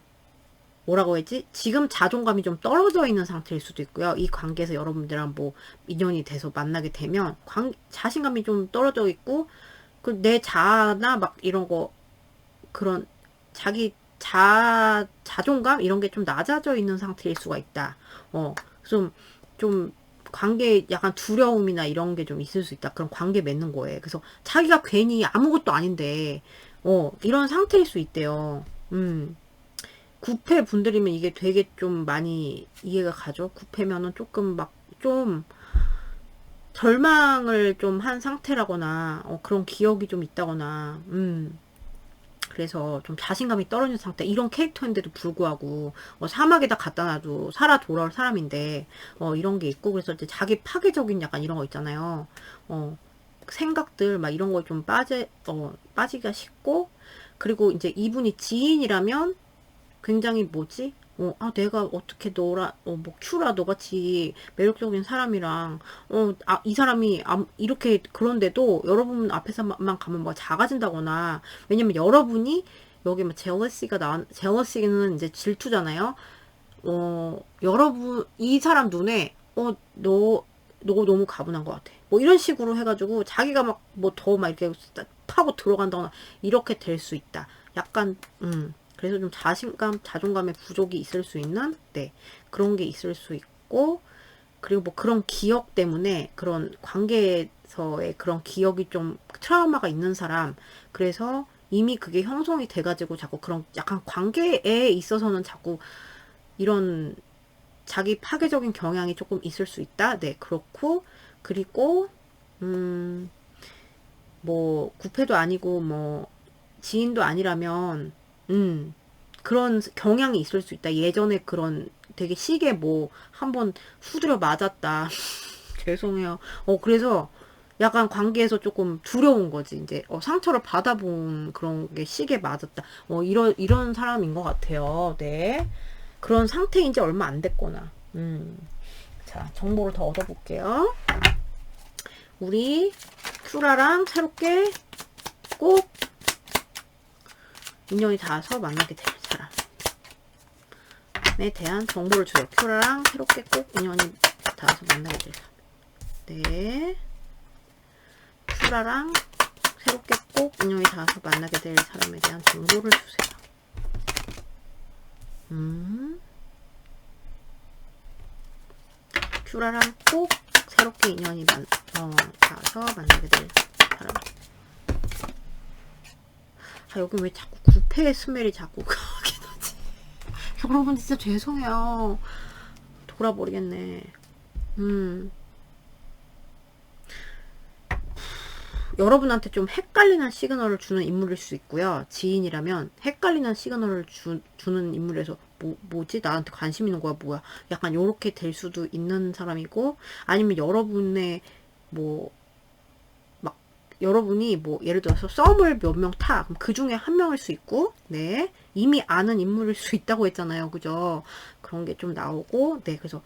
뭐라고 했지? 지금 자존감이 좀 떨어져 있는 상태일 수도 있고요. 이 관계에서 여러분들이랑 뭐 인연이 돼서 만나게 되면 자신감이 좀 떨어져 있고, 그 내 자아나 막 이런 거, 그런 자기 자존감 이런 게 좀 낮아져 있는 상태일 수가 있다. 좀 관계에 약간 두려움이나 이런 게 좀 있을 수 있다. 그런 관계 맺는 거에. 그래서 자기가 괜히 아무것도 아닌데, 이런 상태일 수 있대요. 9패 분들이면 이게 되게 좀 많이 이해가 가죠. 9패면은 조금 막 좀 절망을 좀 한 상태라거나, 그런 기억이 좀 있다거나, 그래서 좀 자신감이 떨어진 상태, 이런 캐릭터인데도 불구하고 사막에다 갖다 놔도 살아 돌아올 사람인데 이런 게 있고, 그래서 이제 자기 파괴적인 약간 이런 거 있잖아요. 생각들 막 이런 거 좀 빠지기가 쉽고, 그리고 이제 이분이 지인이라면 굉장히 뭐지? 내가 어떻게 뭐, 큐라, 너같이 매력적인 사람이랑, 이 사람이, 이렇게, 그런데도 여러분 앞에서만 가면 뭐 작아진다거나, 왜냐면 여러분이, 여기 뭐, 제러시는 이제 질투잖아요? 여러분, 이 사람 눈에, 너 너무 가분한 것 같아. 뭐 이런 식으로 해가지고, 자기가 막, 뭐 더 막 이렇게 파고 들어간다거나, 이렇게 될 수 있다. 약간, 그래서 좀 자존감의 부족이 있을 수 있는, 네, 그런 게 있을 수 있고, 그리고 뭐 그런 기억 때문에, 그런 관계에서의 그런 기억이 좀 트라우마가 있는 사람, 그래서 이미 그게 형성이 돼가지고 자꾸 그런 약간 관계에 있어서는 자꾸 이런 자기 파괴적인 경향이 조금 있을 수 있다. 네, 그렇고, 그리고, 뭐, 구패도 아니고, 뭐, 지인도 아니라면, 그런 경향이 있을 수 있다. 예전에 그런 되게 시계 뭐 한번 후드려 맞았다. 죄송해요. 그래서 약간 관계에서 조금 두려운 거지. 이제 상처를 받아본 그런 게 시계 맞았다. 이런 사람인 것 같아요. 네. 그런 상태인 지 얼마 안 됐거나. 자, 정보를 더 얻어볼게요. 우리 큐라랑 새롭게 꼭 인연이 닿아서 만나게 될 사람에 대한 정보를 줘요. 큐라랑 새롭게 꼭 인연이 닿아서 만나게 될 사람. 네. 큐라랑 새롭게 꼭 인연이 닿아서 만나게 될 사람에 대한 정보를 주세요. 큐라랑 꼭 새롭게 인연이 닿아서 만나게 될 사람. 여기 왜 자꾸 구패의 스멜이 자꾸 가게 나지? 여러분 진짜 죄송해요. 돌아버리겠네. 여러분한테 좀 헷갈리는 시그널을 주는 인물일 수 있고요. 지인이라면 헷갈리는 시그널을 주는 인물에서 뭐지? 나한테 관심 있는 거야? 뭐야? 약간 요렇게 될 수도 있는 사람이고, 아니면 여러분의 뭐 여러분이 뭐 예를 들어서 썸을 몇 명 타. 그럼 그 중에 한 명일 수 있고, 네. 이미 아는 인물일 수 있다고 했잖아요. 그죠? 그런 게 좀 나오고, 네. 그래서,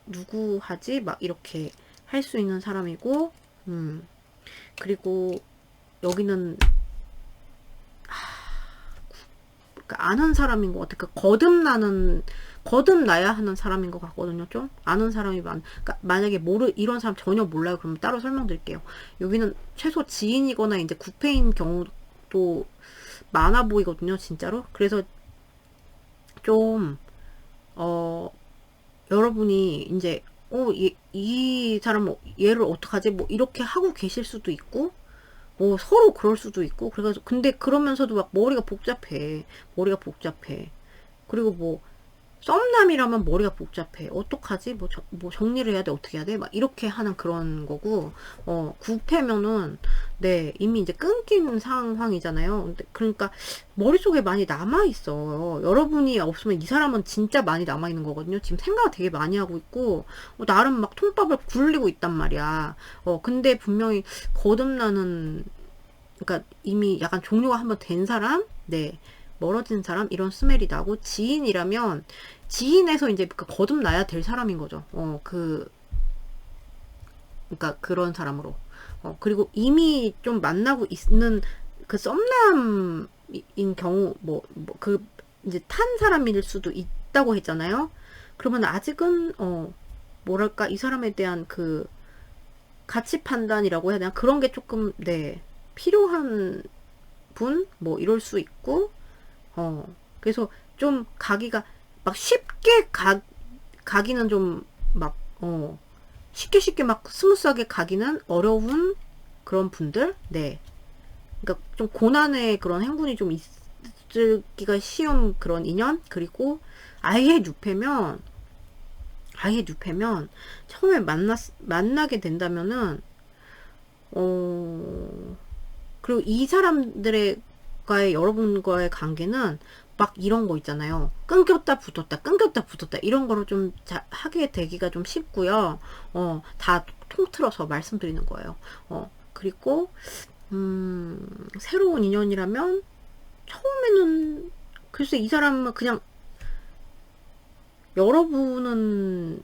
누구 하지? 막 이렇게 할 수 있는 사람이고, 그리고 여기는, 그러니까 아는 사람인 것 같아. 거듭나야 하는 사람인 것 같거든요. 좀 아는 사람이 그러니까 만약에 이런 사람 전혀 몰라요. 그러면 따로 설명드릴게요. 여기는 최소 지인이거나 이제 구패인 경우도 많아 보이거든요. 진짜로. 그래서 좀 여러분이 이제 이 사람 얘를 어떡하지? 뭐 이렇게 하고 계실 수도 있고, 뭐 서로 그럴 수도 있고, 그래가지고 근데 그러면서도 막 머리가 복잡해. 그리고 뭐 썸남이라면 머리가 복잡해. 어떡하지? 뭐 정리를 해야 돼? 어떻게 해야 돼? 막 이렇게 하는 그런 거고, 구패면은, 네, 이미 이제 끊긴 상황이잖아요. 그러니까, 머릿속에 많이 남아있어요. 여러분이 없으면 이 사람은 진짜 많이 남아있는 거거든요. 지금 생각을 되게 많이 하고 있고, 나름 막 통밥을 굴리고 있단 말이야. 근데 분명히 거듭나는, 그러니까 이미 약간 종료가 한번 된 사람? 네. 멀어진 사람 이런 스멜이 나고 지인이라면 지인에서 이제 거듭나야 될 사람인 거죠. 그러니까 그런 사람으로. 그리고 이미 좀 만나고 있는 그 썸남인 경우 그 이제 탄 사람일 수도 있다고 했잖아요. 그러면 아직은 뭐랄까 이 사람에 대한 그 가치 판단이라고 해야 되나 그런 게 조금 네 필요한 분 뭐 이럴 수 있고 그래서 좀 가기가 막 쉽게 가기는 좀 막 쉽게 막 스무스하게 가기는 어려운 그런 분들 네 그러니까 좀 고난의 그런 행군이 좀 있기가 쉬운 그런 인연 그리고 아예 뉴페면 처음에 만나게 된다면은 그리고 이 사람들과의 여러분과의 관계는 막 이런 거 있잖아요. 끊겼다 붙었다 이런 거로 좀 하게 되기가 좀 쉽고요. 다 통틀어서 말씀드리는 거예요. 그리고 새로운 인연이라면 처음에는 글쎄 이 사람은 그냥 여러분이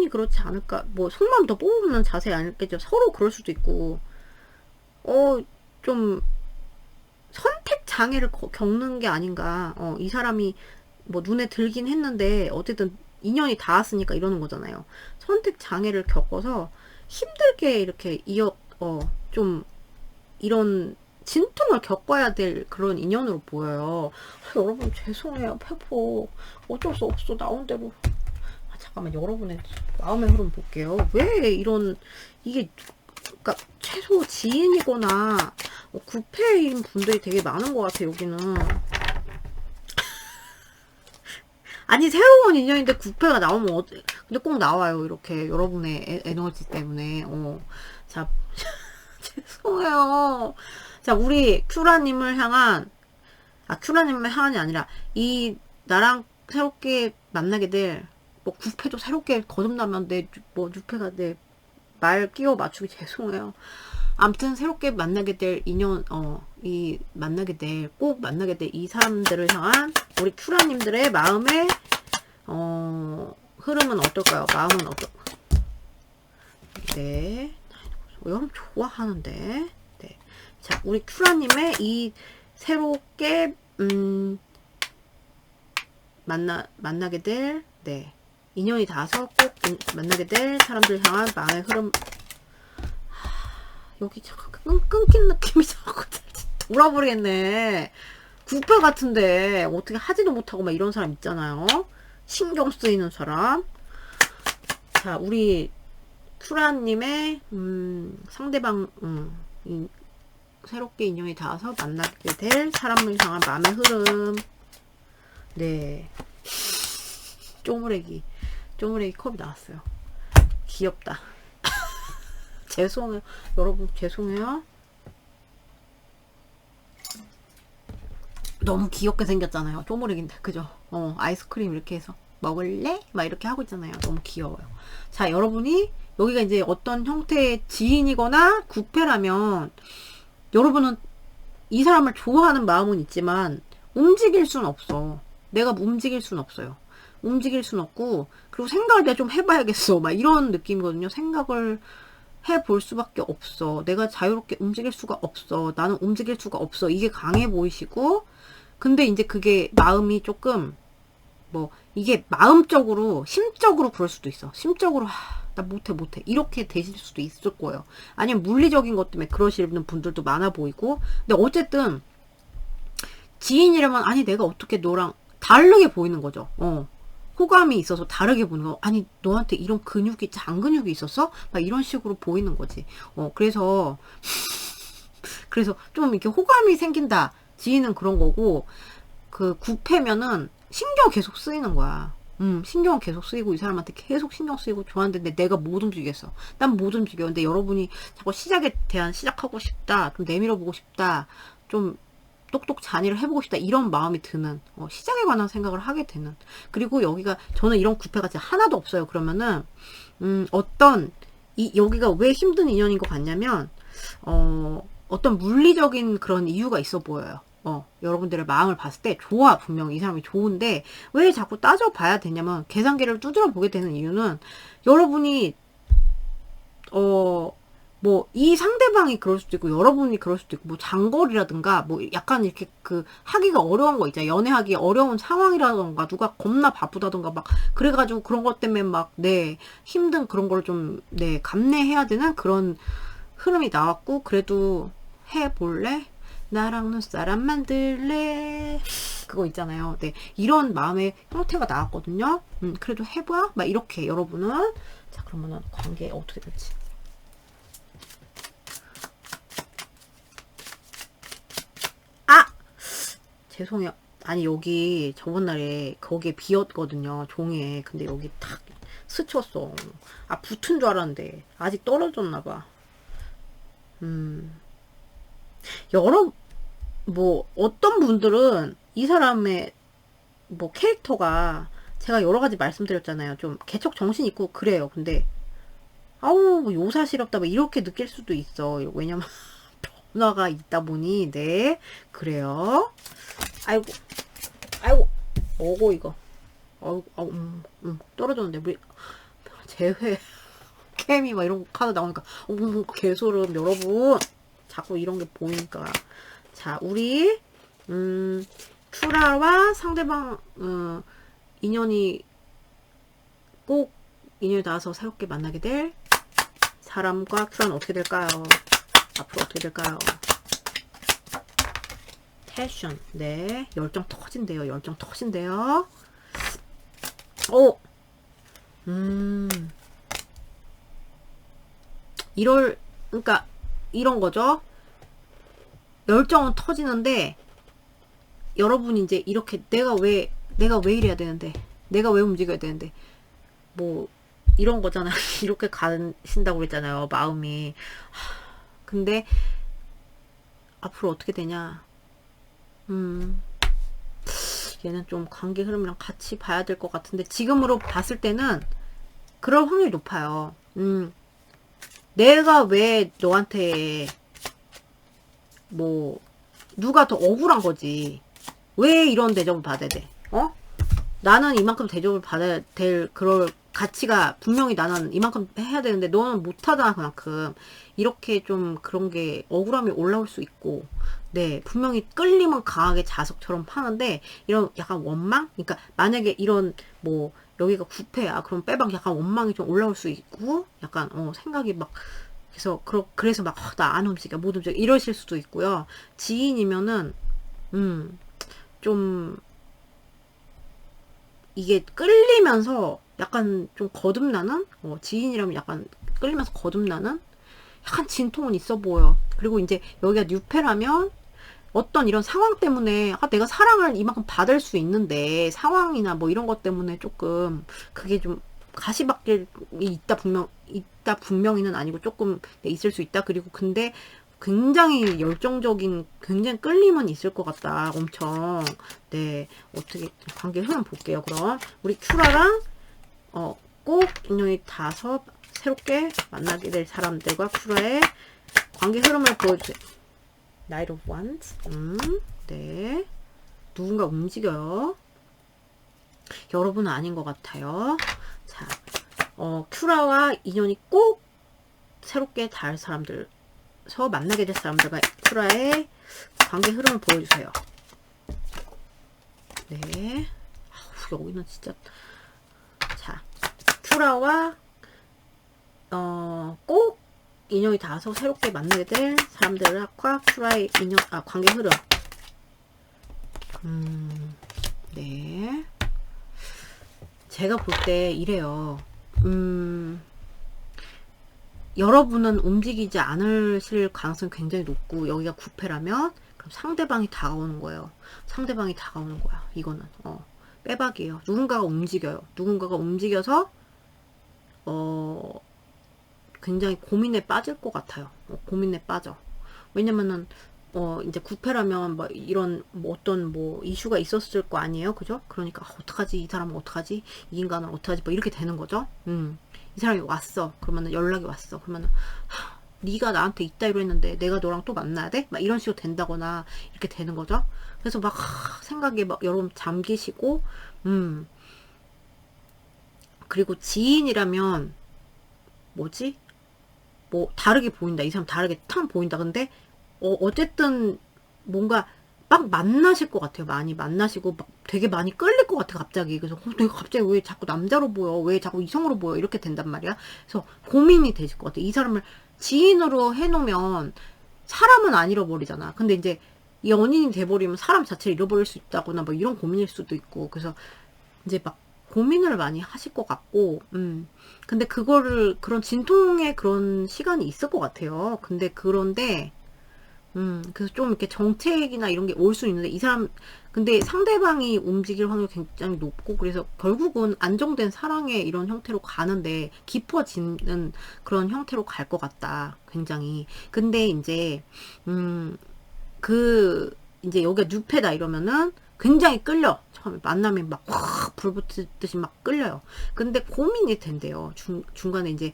그렇지 않을까 뭐 속마음 더 뽑으면 자세히 알겠죠. 서로 그럴 수도 있고 좀 선택 장애를 겪는 게 아닌가. 이 사람이 뭐 눈에 들긴 했는데 어쨌든 인연이 닿았으니까 이러는 거잖아요. 선택 장애를 겪어서 힘들게 이렇게 좀 이런 진통을 겪어야 될 그런 인연으로 보여요. 여러분 죄송해요. 페포 어쩔 수 없어. 나온 대로. 잠깐만 여러분의 마음의 흐름 볼게요. 왜 이런 이게 그러니까 최소 지인이거나 구패인 분들이 되게 많은 것 같아 여기는. 아니 새로운 인연인데 구패가 나오면 근데 꼭 나와요 이렇게 여러분의 에너지 때문에. 자 죄송해요. 자 우리 큐라님을 향한 큐라님을 향한이 아니라 이 나랑 새롭게 만나게 될 뭐 구패도 새롭게 거듭나면 뭐 뉴패가 내 말 끼워 맞추기 죄송해요. 아무튼 새롭게 만나게 될 인연, 꼭 만나게 될 이 사람들을 향한 우리 큐라님들의 마음의, 흐름은 어떨까요? 마음은 네. 여러분 좋아하는데. 네. 자, 우리 큐라님의 이 새롭게, 만나게 될, 네. 인연이 닿아서 꼭 만나게 될 사람들 향한 마음의 흐름. 여기 잠깐 끊긴 느낌이 자꾸 돌아버리겠네. 구패 같은데 어떻게 하지도 못하고 막 이런 사람 있잖아요. 신경 쓰이는 사람. 자 우리 큐라님의 상대방 새롭게 인연이 닿아서 만나게 될 사람을 향한 마음의 흐름. 네. 쪼무레기 컵이 나왔어요. 귀엽다. 죄송해요. 여러분 죄송해요. 너무 귀엽게 생겼잖아요. 쪼무레기인데 그죠? 아이스크림 이렇게 해서 먹을래? 막 이렇게 하고 있잖아요. 너무 귀여워요. 자 여러분이 여기가 이제 어떤 형태의 지인이거나 구패라면 여러분은 이 사람을 좋아하는 마음은 있지만 움직일 순 없어. 내가 움직일 순 없어요. 움직일 순 없고 그리고 생각을 내가 좀 해봐야겠어. 막 이런 느낌이거든요. 생각을 해볼 수밖에 없어. 내가 자유롭게 움직일 수가 없어. 나는 움직일 수가 없어. 이게 강해 보이시고 근데 이제 그게 마음이 조금 뭐 이게 마음적으로 심적으로 그럴 수도 있어. 심적으로 나 못해 이렇게 되실 수도 있을 거예요. 아니면 물리적인 것 때문에 그러시는 분들도 많아 보이고 근데 어쨌든 지인이라면 아니 내가 어떻게 너랑 다르게 보이는 거죠. 호감이 있어서 다르게 보는 거. 아니 너한테 이런 장 근육이 있었어? 막 이런 식으로 보이는 거지. 그래서 좀 이렇게 호감이 생긴다. 지인은 그런 거고 그 구패면은 신경 계속 쓰이는 거야. 신경은 계속 쓰이고 이 사람한테 계속 신경 쓰이고 좋아하는데 내가 못 움직였어. 난 못 움직여. 근데 여러분이 자꾸 시작에 대한 시작하고 싶다. 좀 내밀어 보고 싶다. 좀 똑똑 잔의를 해보고 싶다. 이런 마음이 드는 시작에 관한 생각을 하게 되는. 그리고 여기가 저는 이런 구패가 진짜 하나도 없어요. 그러면은 어떤 여기가 왜 힘든 인연인 것 같냐면 어떤 물리적인 그런 이유가 있어 보여요. 여러분들의 마음을 봤을 때 좋아. 분명히 이 사람이 좋은데 왜 자꾸 따져봐야 되냐면 계산기를 두드려 보게 되는 이유는 여러분이 뭐 이 상대방이 그럴 수도 있고 여러분이 그럴 수도 있고 뭐 장거리라든가 뭐 약간 이렇게 하기가 어려운 거 있잖아요. 연애하기 어려운 상황이라던가 누가 겁나 바쁘다던가 막 그래가지고 그런 것 때문에 막 힘든 그런 걸 좀 감내해야 되는 그런 흐름이 나왔고 그래도 해볼래? 나랑 눈사람 만들래? 그거 있잖아요. 이런 마음의 형태가 나왔거든요. 그래도 해봐? 막 이렇게 여러분은. 자, 그러면은 관계 어떻게 될지. 죄송해요. 아니 여기 저번 날에 거기에 비었거든요. 종이에. 근데 여기 탁 스쳤어. 붙은 줄 알았는데 아직 떨어졌나 봐. 뭐 어떤 분들은 이 사람의 뭐 캐릭터가 제가 여러 가지 말씀드렸잖아요. 좀 개척 정신 있고 그래요. 근데 아우 뭐 요사시럽다 뭐 이렇게 느낄 수도 있어. 왜냐면 변화가 있다 보니 그래요. 아이고 어고 이거 떨어졌는데 우리 재회 케미 막 이런 카드 나오니까 개소름. 여러분 자꾸 이런 게 보이니까. 자, 우리 ‌큐라와 상대방 인연이 꼭 인연이 닿아서 새롭게 만나게 될 사람과 큐라는 어떻게 될까요? 앞으로 어떻게 될까요? 패션. 열정 터진대요. 열정 터진대요. 그러니까 이런 거죠. 열정은 터지는데 여러분이 이제 이렇게 내가 왜 이래야 되는데, 내가 왜 움직여야 되는데, 뭐 이런 거잖아요. 이렇게 가신다고 그랬잖아요. 마음이. 근데 앞으로 어떻게 되냐. 얘는 좀 관계 흐름이랑 같이 봐야 될 것 같은데 지금으로 봤을 때는 그럴 확률이 높아요. 내가 왜 너한테 뭐 누가 더 억울한 거지. 왜 이런 대접을 받아야 돼? 나는 이만큼 대접을 받아야 될 그럴 가치가 분명히 나는 이만큼 해야 되는데 너는 못하잖아. 그만큼 이렇게 좀 그런 게 억울함이 올라올 수 있고, 분명히 끌림은 강하게 자석처럼 파는데 이런 약간 원망? 그러니까 만약에 이런 뭐 여기가 구패야 그럼 빼박 약간 원망이 좀 올라올 수 있고 약간 생각이 막 그래서 막 나 안 움직여 못 움직여 이러실 수도 있고요. 지인이면은 좀 이게 끌리면서 약간 좀 거듭나는 지인이라면 약간 끌리면서 거듭나는 약간 진통은 있어 보여. 그리고 이제 여기가 뉴페라면 어떤 이런 상황 때문에 내가 사랑을 이만큼 받을 수 있는데 상황이나 뭐 이런 것 때문에 조금 그게 좀 가시밭길이 있다 분명히는 아니고 조금 있을 수 있다. 그리고 근데 굉장히 열정적인 굉장히 끌림은 있을 것 같다. 엄청. 어떻게 관계 흐름 볼게요. 그럼 우리 큐라랑 꼭 인연이 닿아서 새롭게 만나게 될 사람들과 큐라의 관계 흐름을 보여주세요. 나이트 오브 원스. 누군가 움직여요. 여러분은 아닌 것 같아요. 자, 큐라와 인연이 꼭 새롭게 닿을 사람들, 만나게 될 사람들과 큐라의 관계 흐름을 보여주세요. 여기는 진짜. 자, 큐라와 꼭 인연이 닿아서 새롭게 만나게 될 사람들과 큐라의 관계 흐름. 제가 볼 때 이래요. 여러분은 움직이지 않으실 가능성이 굉장히 높고, 여기가 구패라면 그럼 상대방이 다가오는 거예요. 상대방이 다가오는 거야. 이거는 빼박이에요. 누군가가 움직여요. 누군가가 움직여서 굉장히 고민에 빠질 것 같아요. 고민에 빠져. 왜냐면은 이제 구패라면 뭐 이런 뭐 어떤 뭐 이슈가 있었을 거 아니에요, 그죠? 그러니까 어떡하지, 이 사람은 어떡하지, 이 인간은 어떡하지, 뭐 이렇게 되는 거죠. 이 사람이 왔어. 그러면은 연락이 왔어. 그러면은 네가 나한테 이따위로 했는데 내가 너랑 또 만나야 돼? 막 이런 식으로 된다거나 이렇게 되는 거죠. 그래서 막 생각에 막 여러분 잠기시고, 그리고 지인이라면 뭐지? 뭐 다르게 보인다. 이 사람 다르게 탕 보인다. 근데 어쨌든 뭔가 막 만나실 것 같아요. 많이 만나시고 막 되게 많이 끌릴 것 같아 갑자기. 그래서 내가 갑자기 왜 자꾸 남자로 보여? 왜 자꾸 이성으로 보여? 이렇게 된단 말이야. 그래서 고민이 되실 것 같아. 이 사람을 지인으로 해놓으면 사람은 안 잃어버리잖아. 근데 이제 연인이 돼버리면 사람 자체를 잃어버릴 수 있다거나 뭐 이런 고민일 수도 있고. 그래서 이제 막 고민을 많이 하실 것 같고, 근데 그거를, 그런 진통의 그런 시간이 있을 것 같아요. 근데 그런데, 그래서 좀 이렇게 정책이나 이런 게 올 수 있는데, 이 사람, 근데 상대방이 움직일 확률이 굉장히 높고, 그래서 결국은 안정된 사랑의 이런 형태로 가는데, 깊어지는 그런 형태로 갈 것 같다. 굉장히. 근데 이제, 이제 여기가 뉴페다 이러면은 굉장히 끌려. 처음에 만나면 막 확 불붙듯이 막 끌려요. 근데 고민이 된대요. 중간에 이제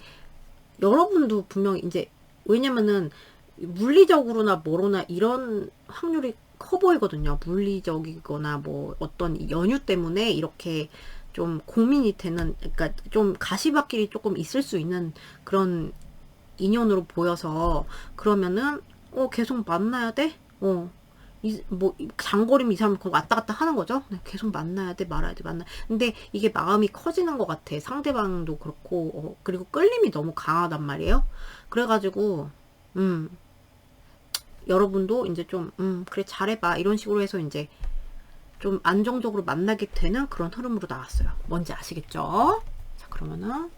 여러분도 분명히 이제, 왜냐면은 물리적으로나 뭐로나 이런 확률이 커 보이거든요. 물리적이거나 뭐 어떤 연유 때문에 이렇게 좀 고민이 되는, 그러니까 좀 가시밭길이 조금 있을 수 있는 그런 인연으로 보여서, 그러면은 계속 만나야 돼? 뭐 장거리면 이 사람 그 왔다 갔다 하는 거죠. 계속 만나야 돼, 말아야 돼, 근데 이게 마음이 커지는 것 같아. 상대방도 그렇고, 그리고 끌림이 너무 강하단 말이에요. 그래가지고 여러분도 이제 좀 그래 잘해봐 이런 식으로 해서 이제 좀 안정적으로 만나게 되는 그런 흐름으로 나왔어요. 뭔지 아시겠죠? 자, 그러면은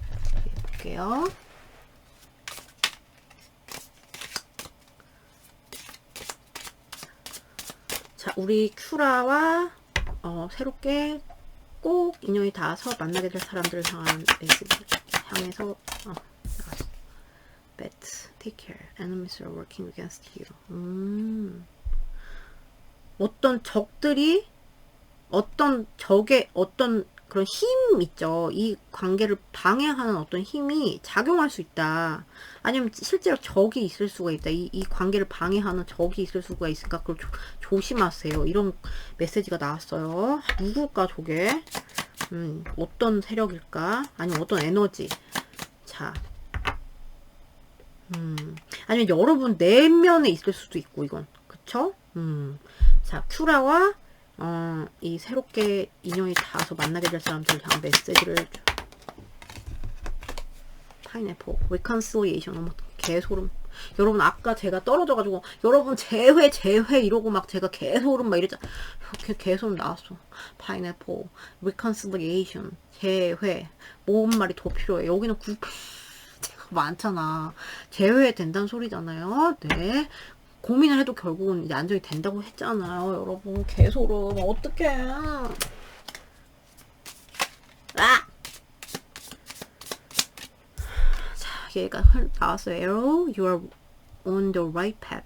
볼게요. 자, 우리 큐라와 새롭게 꼭 인연이 닿아서 만나게 될 사람들을 향한 메시지 향해서 Bet, take care. Enemies are working against you. 어떤 적들이 어떤 적의 어떤 그런 힘 있죠. 이 관계를 방해하는 어떤 힘이 작용할 수 있다. 아니면 실제로 적이 있을 수가 있다. 이 관계를 방해하는 적이 있을 수가 있으니까 그걸 조심하세요. 이런 메시지가 나왔어요. 누굴까 저게? 어떤 세력일까? 아니면 어떤 에너지? 자, 아니면 여러분 내면에 있을 수도 있고 이건 그쵸? 자, 큐라와 이 새롭게 인연이 닿아서 만나게 될 사람들을 향한 메시지를 파인애플 reconciliation. 어머 개소름. 여러분 아까 제가 떨어져가지고 여러분 재회 이러고 막 제가 개소름 막 이랬잖아. 개소름 나왔어. 파인애플 reconciliation 재회 뭔 말이 더 필요해. 여기는 많잖아. 제외된다는 소리잖아요. 네. 고민을 해도 결국은 이제 안정이 된다고 했잖아요. 여러분 개소름 어떡해. 자, 얘가 나왔어요. Arrow, you are on the right path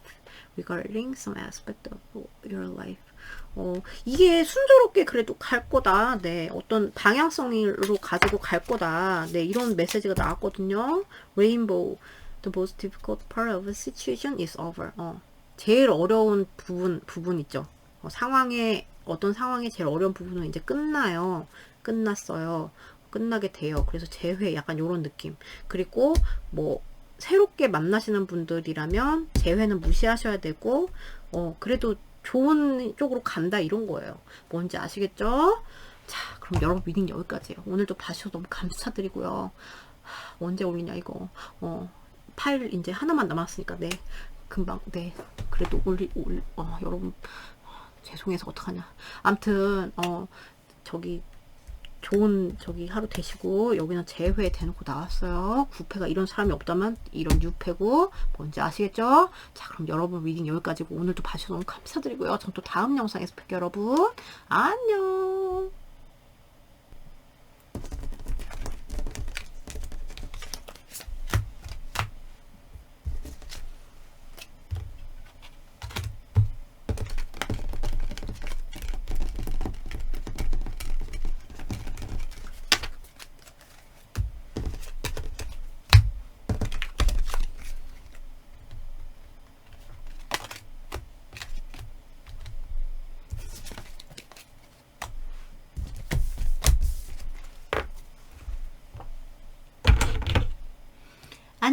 regarding some aspect of your life. 이게 순조롭게 그래도 갈 거다. 네, 어떤 방향성으로 가지고 갈 거다. 네, 이런 메시지가 나왔거든요. Rainbow, the most difficult part of the situation is over. 제일 어려운 부분 있죠. 어떤 상황의 제일 어려운 부분은 이제 끝나요. 끝났어요. 끝나게 돼요. 그래서 재회 약간 요런 느낌. 그리고 뭐 새롭게 만나시는 분들이라면 재회는 무시하셔야 되고, 그래도 좋은 쪽으로 간다 이런 거예요. 뭔지 아시겠죠? 자, 그럼 여러분 리딩 여기까지예요. 오늘도 봐주셔서 너무 감사드리고요. 언제 올리냐 이거. 파일 이제 하나만 남았으니까 네, 금방 네, 그래도 여러분 죄송해서 어떡하냐. 암튼 좋은 하루 되시고, 여기는 재회 대놓고 나왔어요. 구패가 이런 사람이 없다면 이런 유패고, 뭔지 아시겠죠? 자, 그럼 여러분 리딩 여기까지고 오늘도 봐주셔서 너무 감사드리고요. 전 또 다음 영상에서 뵐게요. 여러분 안녕.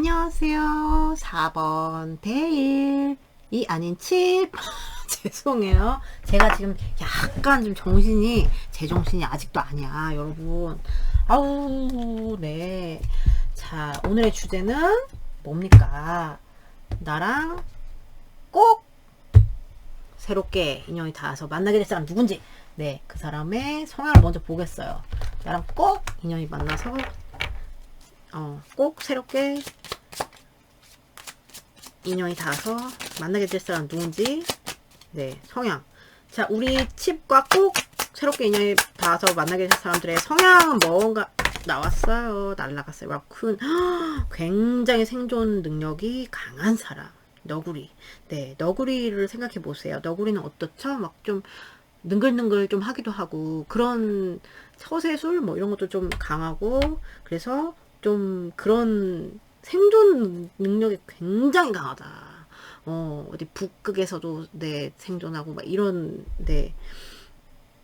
안녕하세요. 4번 데일이 아닌 칩. 죄송해요. 제가 지금 약간 좀 정신이, 제정신이 아직도 아니야, 여러분. 아우, 네. 자, 오늘의 주제는 뭡니까? 나랑 꼭 새롭게 인연이 닿아서 만나게 될 사람 누군지. 네, 그 사람의 성향을 먼저 보겠어요. 나랑 꼭 인연이 만나서 꼭 새롭게 인연이 닿아서 만나게 될 사람 누군지. 네, 성향. 자, 우리 칩과 꼭 새롭게 인연이 닿아서 만나게 될 사람들의 성향은 뭔가 나왔어요. 날라갔어요. 라쿤. 굉장히 생존 능력이 강한 사람. 너구리. 네, 너구리를 생각해 보세요. 너구리는 어떻죠? 막 좀 능글능글 좀 하기도 하고, 그런 서세술 뭐 이런 것도 좀 강하고, 그래서 좀 그런 생존 능력이 굉장히 강하다. 어디 북극에서도 네, 생존하고 막 이런. 네,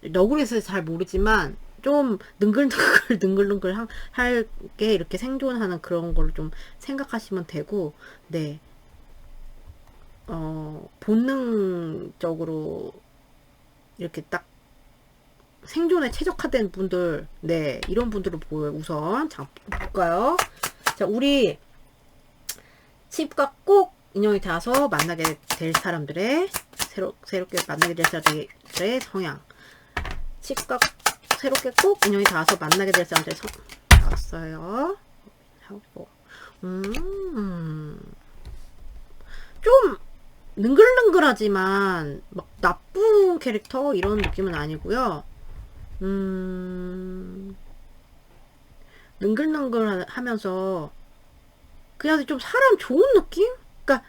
너구리에서 잘 모르지만 좀 능글능글 능글능글 할게 이렇게 생존하는 그런 걸 좀 생각하시면 되고. 네, 본능적으로 이렇게 딱 생존에 최적화된 분들, 네, 이런 분들을 보여요. 우선 자, 볼까요? 자, 우리 칩과 꼭 인연이 닿아서 만나게 될 사람들의 새롭게 만나게 될 사람들의 성향. 칩과 새롭게 꼭 인연이 닿아서 만나게 될 사람들의 나왔어요. 하고 좀 능글능글하지만 막 나쁜 캐릭터 이런 느낌은 아니고요. 능글능글 하면서 그냥 좀 사람 좋은 느낌? 그러니까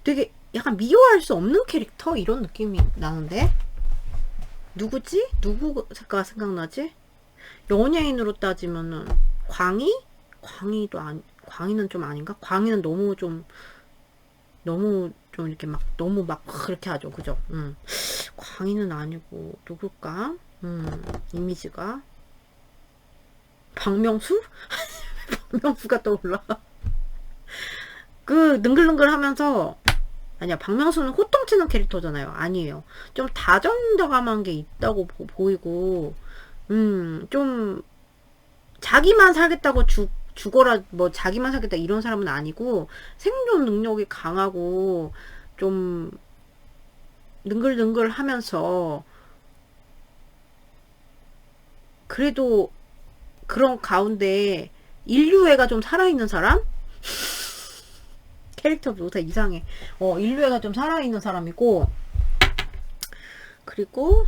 되게 약간 미워할 수 없는 캐릭터 이런 느낌이 나는데, 누구지? 누구가 생각나지? 연예인으로 따지면은 광희? 광희는 좀 아닌가? 광희는 너무 좀 이렇게 막 너무 막 그렇게 하죠, 그죠? 광희는 아니고 누굴까? 이미지가 박명수? 박명수가 떠올라. 그 능글능글 하면서, 아니야, 박명수는 호통치는 캐릭터잖아요. 아니에요. 좀 다정다감한 게 있다고 보이고, 좀 자기만 살겠다고 죽어라 뭐 자기만 살겠다 이런 사람은 아니고, 생존 능력이 강하고 좀 능글능글 하면서, 그래도 그런 가운데 인류애가 좀 살아있는 사람? 캐릭터 묘사 이상해. 인류애가 좀 살아있는 사람이고, 그리고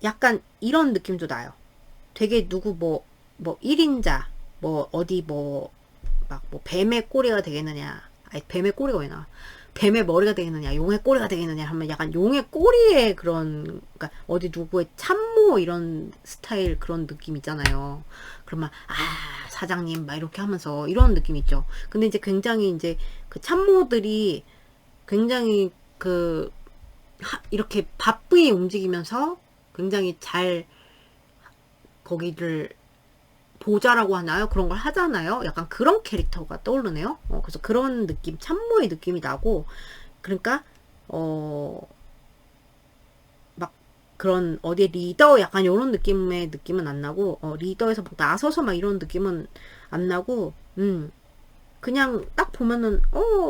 약간 이런 느낌도 나요. 되게 누구 뭐 1인자 뭐 어디 뭐 막 뭐 뱀의 꼬리가 되겠느냐, 아니 뱀의 꼬리가 왜 나와, 뱀의 머리가 되겠느냐, 용의 꼬리가 되겠느냐 하면 약간 용의 꼬리의 그런, 그러니까 어디 누구의 참모 이런 스타일 그런 느낌 있잖아요. 그러면 사장님 막 이렇게 하면서 이런 느낌 있죠. 근데 이제 굉장히 이제 그 참모들이 굉장히 이렇게 바쁘게 움직이면서 굉장히 잘 거기를 보자라고 하나요? 그런 걸 하잖아요. 약간 그런 캐릭터가 떠오르네요. 그래서 그런 느낌, 참모의 느낌이 나고, 그러니까 막 그런 어디에 리더 약간 이런 느낌은 안 나고, 리더에서 막 나서서 막 이런 느낌은 안 나고, 그냥 딱 보면은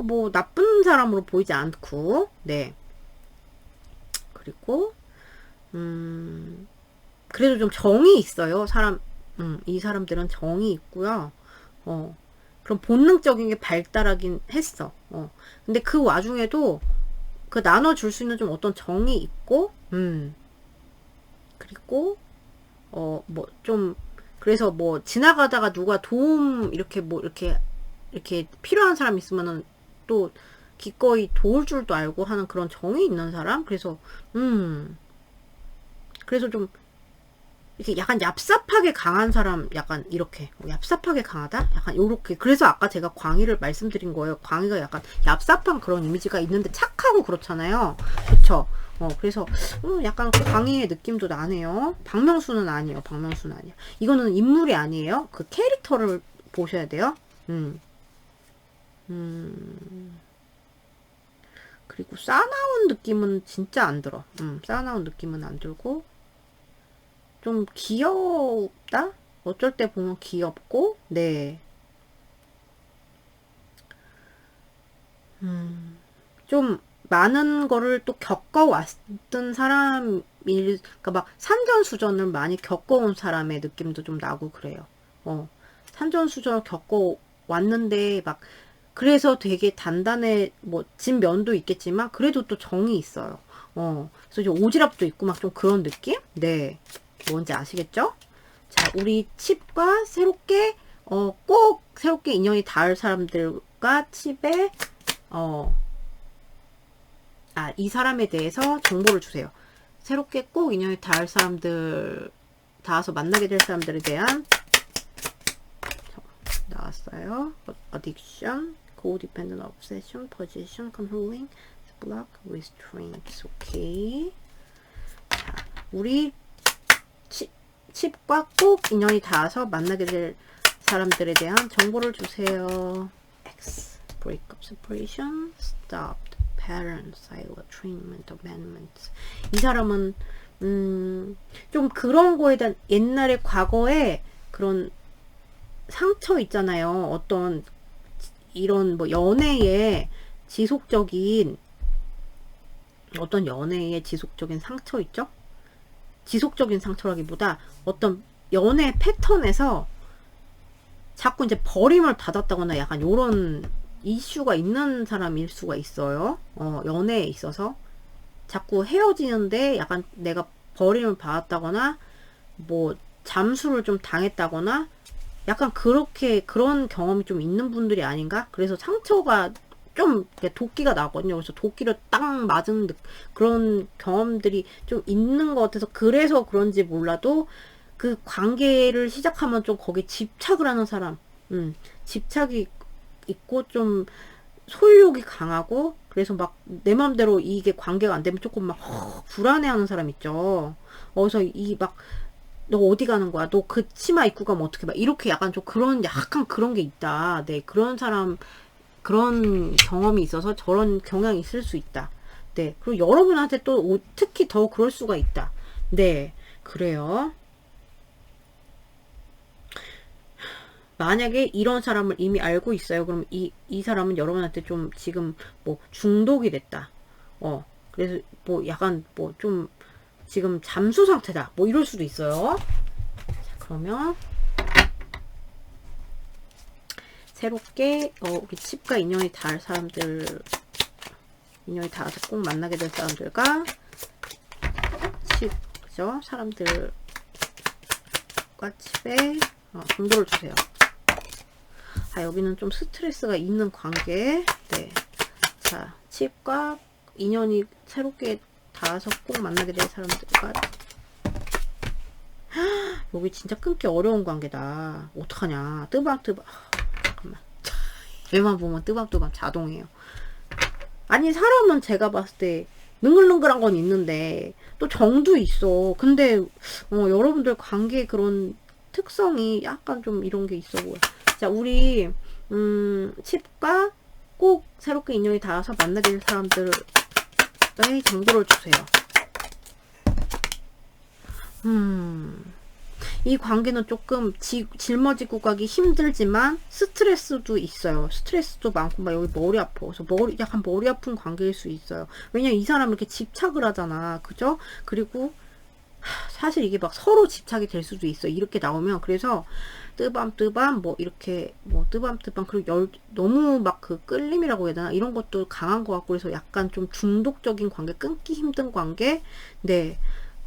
뭐 나쁜 사람으로 보이지 않고. 네, 그리고 그래도 좀 정이 있어요. 이 사람들은 정이 있고요. 그럼 본능적인 게 발달하긴 했어. 근데 그 와중에도 그 나눠줄 수 있는 좀 어떤 정이 있고, 그리고, 뭐 좀, 그래서 뭐 지나가다가 누가 도움, 이렇게 뭐 이렇게 필요한 사람 있으면은 또 기꺼이 도울 줄도 알고 하는 그런 정이 있는 사람? 그래서 좀 이렇게 약간 얍삽하게 강한 사람, 약간 이렇게 얍삽하게 강하다? 약간 요렇게. 그래서 아까 제가 광희를 말씀드린 거예요. 광희가 약간 얍삽한 그런 이미지가 있는데 착하고 그렇잖아요. 그쵸? 그래서 약간 광희의 느낌도 나네요. 박명수는 아니에요. 박명수는 아니에요. 이거는 인물이 아니에요. 그 캐릭터를 보셔야 돼요. 그리고 싸나운 느낌은 진짜 안 들어. 싸나운 느낌은 안 들고 좀 귀엽다? 어쩔 때 보면 귀엽고, 네. 좀 많은 거를 또 겪어왔던 사람일, 그러니까 막 산전수전을 많이 겪어온 사람의 느낌도 좀 나고 그래요. 산전수전을 겪어왔는데 막 그래서 되게 단단해, 뭐, 진 면도 있겠지만, 그래도 또 정이 있어요. 그래서 좀 오지랖도 있고, 막 좀 그런 느낌? 네. 뭔지 아시겠죠? 자, 우리 칩과 새롭게, 꼭 새롭게 인연이 닿을 사람들과 칩에, 이 사람에 대해서 정보를 주세요. 새롭게 꼭 인연이 닿을 사람들, 닿아서 만나게 될 사람들에 대한, 나왔어요. addiction, codependent obsession, possession, controlling, block, restraint. 오케이. 자, 우리 칩과 꼭 인연이 닿아서 만나게 될 사람들에 대한 정보를 주세요. X. breakup, separation, stopped, pattern, silent, treatment, abandonment. 이 사람은 좀 그런 거에 대한 옛날에 과거에 그런 상처 있잖아요. 어떤 이런 뭐 연애에 지속적인 어떤 연애에 지속적인 상처 있죠? 지속적인 상처라기보다 어떤 연애 패턴에서 자꾸 이제 버림을 받았다거나 약간 요런 이슈가 있는 사람일 수가 있어요. 연애에 있어서 자꾸 헤어지는데 약간 내가 버림을 받았다거나 뭐 잠수를 좀 당했다거나 약간 그렇게 그런 경험이 좀 있는 분들이 아닌가? 그래서 상처가 좀 도끼가 나거든요. 그래서 도끼를 딱 맞은 그런 경험들이 좀 있는 것 같아서 그래서 그런지 몰라도 그 관계를 시작하면 좀 거기에 집착을 하는 사람, 집착이 있고 좀 소유욕이 강하고 그래서 막 내 맘대로 이게 관계가 안 되면 조금 막 불안해하는 사람 있죠. 그래서 이 막 너 어디 가는 거야? 너 그 치마 입고 가면 어떻게 봐? 이렇게 약간 좀 그런 약간 그런 게 있다. 네, 그런 사람 그런 경험이 있어서 저런 경향이 있을 수 있다. 네, 그리고 여러분한테 또 특히 더 그럴 수가 있다. 네, 그래요. 만약에 이런 사람을 이미 알고 있어요. 그럼 이 사람은 여러분한테 좀 지금 뭐 중독이 됐다. 그래서 뭐 약간 뭐 좀 지금 잠수 상태다. 뭐 이럴 수도 있어요. 자, 그러면 새롭게 우리 칩과 인연이 닿을 사람들, 인연이 닿아서 꼭 만나게 될 사람들과 칩, 그죠? 사람들과 칩에 정보를 주세요. 여기는 좀 스트레스가 있는 관계. 네. 자, 칩과 인연이 새롭게 닿아서 꼭 만나게 될 사람들과 여기 진짜 끊기 어려운 관계다. 어떡하냐. 뜨밤뜨밤. 잠깐만. 얘만 보면 뜨밤뜨밤 자동이에요. 아니, 사람은 제가 봤을 때 능글능글한 건 있는데 또 정도 있어. 근데 여러분들 관계 그런 특성이 약간 좀 이런 게 있어 보여. 자, 우리 칩과 꼭 새롭게 인연이 닿아서 만나게 될 사람들의 정보를 주세요. 이 관계는 조금 짊어지고 가기 힘들지만 스트레스도 있어요. 스트레스도 많고 막 여기 머리 아파. 그래서 약간 머리 아픈 관계일 수 있어요. 왜냐면 이 사람은 이렇게 집착을 하잖아. 그죠? 그리고 사실 이게 막 서로 집착이 될 수도 있어. 이렇게 나오면. 그래서 뜨밤뜨밤 뭐 이렇게 뭐 뜨밤뜨밤 그리고 너무 막 그 끌림이라고 해야 되나 이런 것도 강한 것 같고 그래서 약간 좀 중독적인 관계, 끊기 힘든 관계. 네,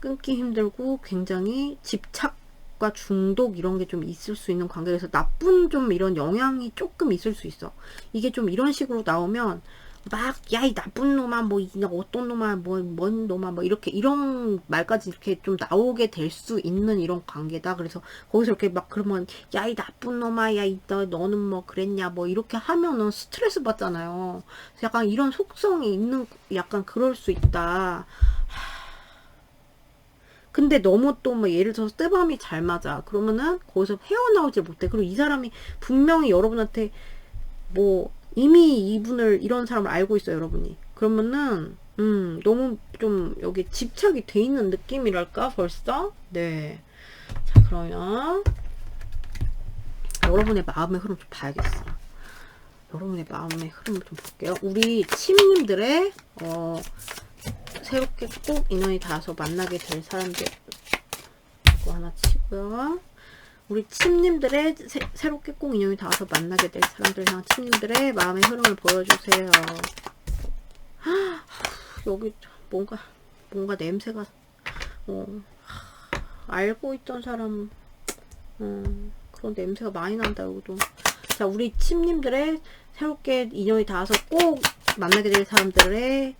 끊기 힘들고 굉장히 집착과 중독 이런 게 좀 있을 수 있는 관계에서 나쁜 좀 이런 영향이 조금 있을 수 있어. 이게 좀 이런 식으로 나오면 막, 야, 이 나쁜 놈아, 뭐, 이 어떤 놈아, 뭐, 뭔 놈아, 뭐, 이렇게, 이런 말까지 이렇게 좀 나오게 될 수 있는 이런 관계다. 그래서, 거기서 이렇게 막, 그러면, 야, 이 나쁜 놈아, 야, 너는 뭐, 그랬냐, 뭐, 이렇게 하면은 스트레스 받잖아요. 그래서 약간 이런 속성이 있는, 약간 그럴 수 있다. 근데 너무 또 뭐 예를 들어서 뜨밤이 잘 맞아. 그러면은 거기서 헤어나오질 못해. 그리고 이 사람이 분명히 여러분한테 뭐 이미 이분을 이런 사람을 알고 있어요, 여러분이. 그러면은 너무 좀 여기 집착이 돼 있는 느낌이랄까 벌써. 네. 자, 그러면 여러분의 마음의 흐름 좀 봐야겠어. 여러분의 마음의 흐름을 좀 볼게요. 우리 침님들의 새롭게 꼭 인연이 닿아서 만나게 될 사람들, 이거 하나 치고요. 우리 침님들의 새롭게 꼭 인연이 닿아서 만나게 될 사람들 향한 침님들의 마음의 흐름을 보여주세요. 여기 뭔가 냄새가 알고 있던 사람 그런 냄새가 많이 난다. 여기도. 자, 우리 침님들의 새롭게 인연이 닿아서 꼭 만나게 될 사람들의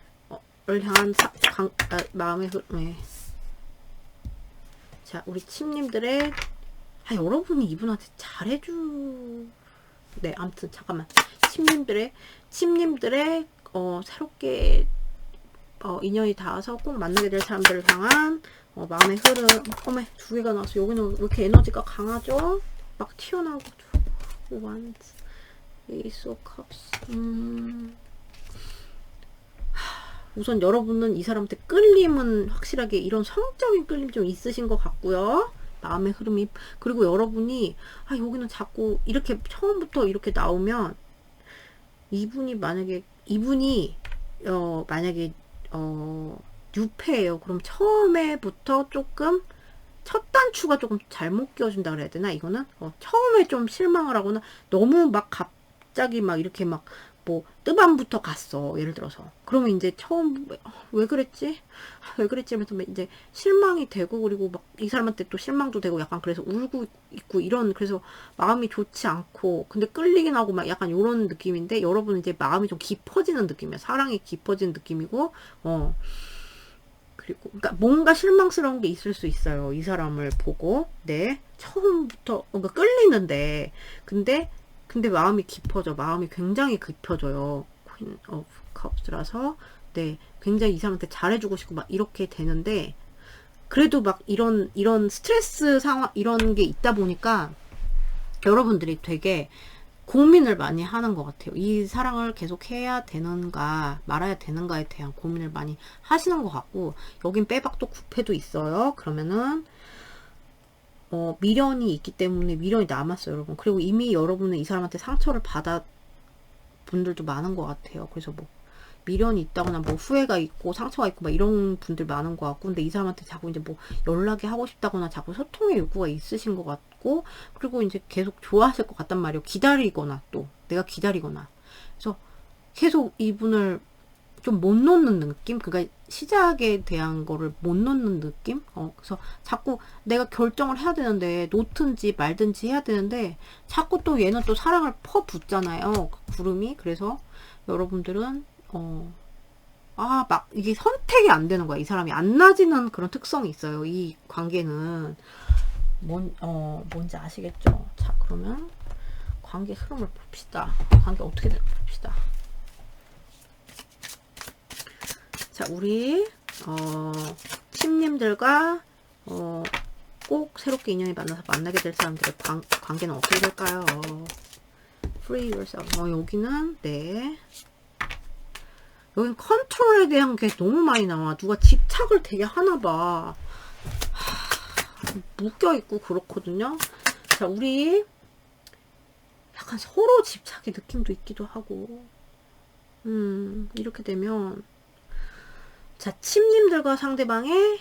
을 향한 마음의 흐름. 네. 자, 우리 침님들의 여러분이 이분한테 잘해줘. 네, 아무튼 잠깐만. 침님들의 새롭게 인연이 닿아서 꼭 만나게 될 사람들을 향한 마음의 흐름. 어메, 두 개가 나왔어. 여기는 왜 이렇게 에너지가 강하죠? 막 튀어나오고. Wands, Ace of Cups. 우선 여러분은 이 사람한테 끌림은 확실하게 이런 성적인 끌림 좀 있으신 것 같고요. 마음의 흐름이. 그리고 여러분이 여기는 자꾸 이렇게 처음부터 이렇게 나오면 이분이 만약에 뉴페예요. 그럼 처음에부터 조금 첫 단추가 조금 잘못 끼워준다 그래야 되나? 이거는 처음에 좀 실망을 하거나 너무 막 갑자기 막 이렇게 막 뭐 뜨밤부터 갔어, 예를 들어서. 그러면 이제 처음 왜 그랬지 하면서 이제 실망이 되고, 그리고 막 이 사람한테 또 실망도 되고, 약간 그래서 울고 있고 이런, 그래서 마음이 좋지 않고, 근데 끌리긴 하고 막 약간 요런 느낌인데, 여러분은 이제 마음이 좀 깊어지는 느낌이야. 사랑이 깊어지는 느낌이고, 그리고 그러니까 뭔가 실망스러운 게 있을 수 있어요, 이 사람을 보고. 네, 처음부터 뭔가 끌리는데, 근데 마음이 깊어져. 마음이 굉장히 깊어져요. Queen of Cups라서. 네, 굉장히 이 사람한테 잘해주고 싶고 막 이렇게 되는데, 그래도 막 이런 스트레스 상황 이런 게 있다 보니까 여러분들이 되게 고민을 많이 하는 것 같아요. 이 사랑을 계속 해야 되는가 말아야 되는가에 대한 고민을 많이 하시는 것 같고, 여긴 빼박도 구패도 있어요. 그러면은 미련이 있기 때문에 미련이 남았어요, 여러분. 그리고 이미 여러분은 이 사람한테 상처를 받아 분들도 많은 것 같아요. 그래서 뭐 미련이 있다거나 뭐 후회가 있고 상처가 있고 막 이런 분들 많은 것 같고, 근데 이 사람한테 자꾸 이제 뭐 연락이 하고 싶다거나 자꾸 소통의 요구가 있으신 것 같고, 그리고 이제 계속 좋아하실 것 같단 말이에요. 기다리거나 또 내가 기다리거나. 그래서 계속 이분을 좀 못 놓는 느낌? 그러니까 시작에 대한 거를 못 놓는 느낌? 그래서 자꾸 내가 결정을 해야 되는데, 놓든지 말든지 해야 되는데, 자꾸 또 얘는 또 사랑을 퍼붓잖아요, 그 구름이. 그래서 여러분들은 막 이게 선택이 안 되는 거야. 이 사람이 안 나지는 그런 특성이 있어요, 이 관계는. 뭔지 아시겠죠? 자, 그러면 관계 흐름을 봅시다. 관계 어떻게 될까 봅시다. 자, 우리 침님들과 꼭 새롭게 인연이 만나게 될 사람들의 관계는 어떻게 될까요? Free yourself. 여기는 네. 여긴 컨트롤에 대한 게 너무 많이 나와. 누가 집착을 되게 하나 봐. 묶여있고 그렇거든요. 자, 우리 약간 서로 집착의 느낌도 있기도 하고. 이렇게 되면, 자, 침님들과 상대방의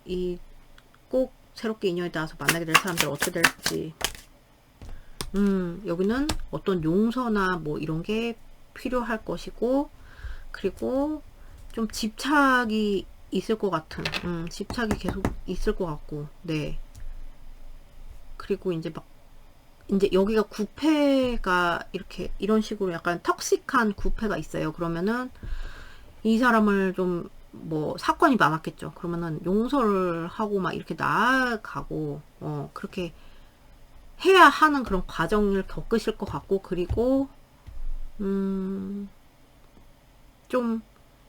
이 꼭 새롭게 인연이 닿아서 만나게 될 사람들 어떻게 될지. 여기는 어떤 용서나 뭐 이런 게 필요할 것이고, 그리고 좀 집착이 있을 것 같은, 집착이 계속 있을 것 같고, 네. 그리고 이제 막 이제 여기가 구패가 이렇게 이런 식으로 약간 턱식한 구패가 있어요. 그러면은 이 사람을 좀 뭐 사건이 많았겠죠. 그러면은 용서를 하고 막 이렇게 나아가고 그렇게 해야 하는 그런 과정을 겪으실 것 같고, 그리고 좀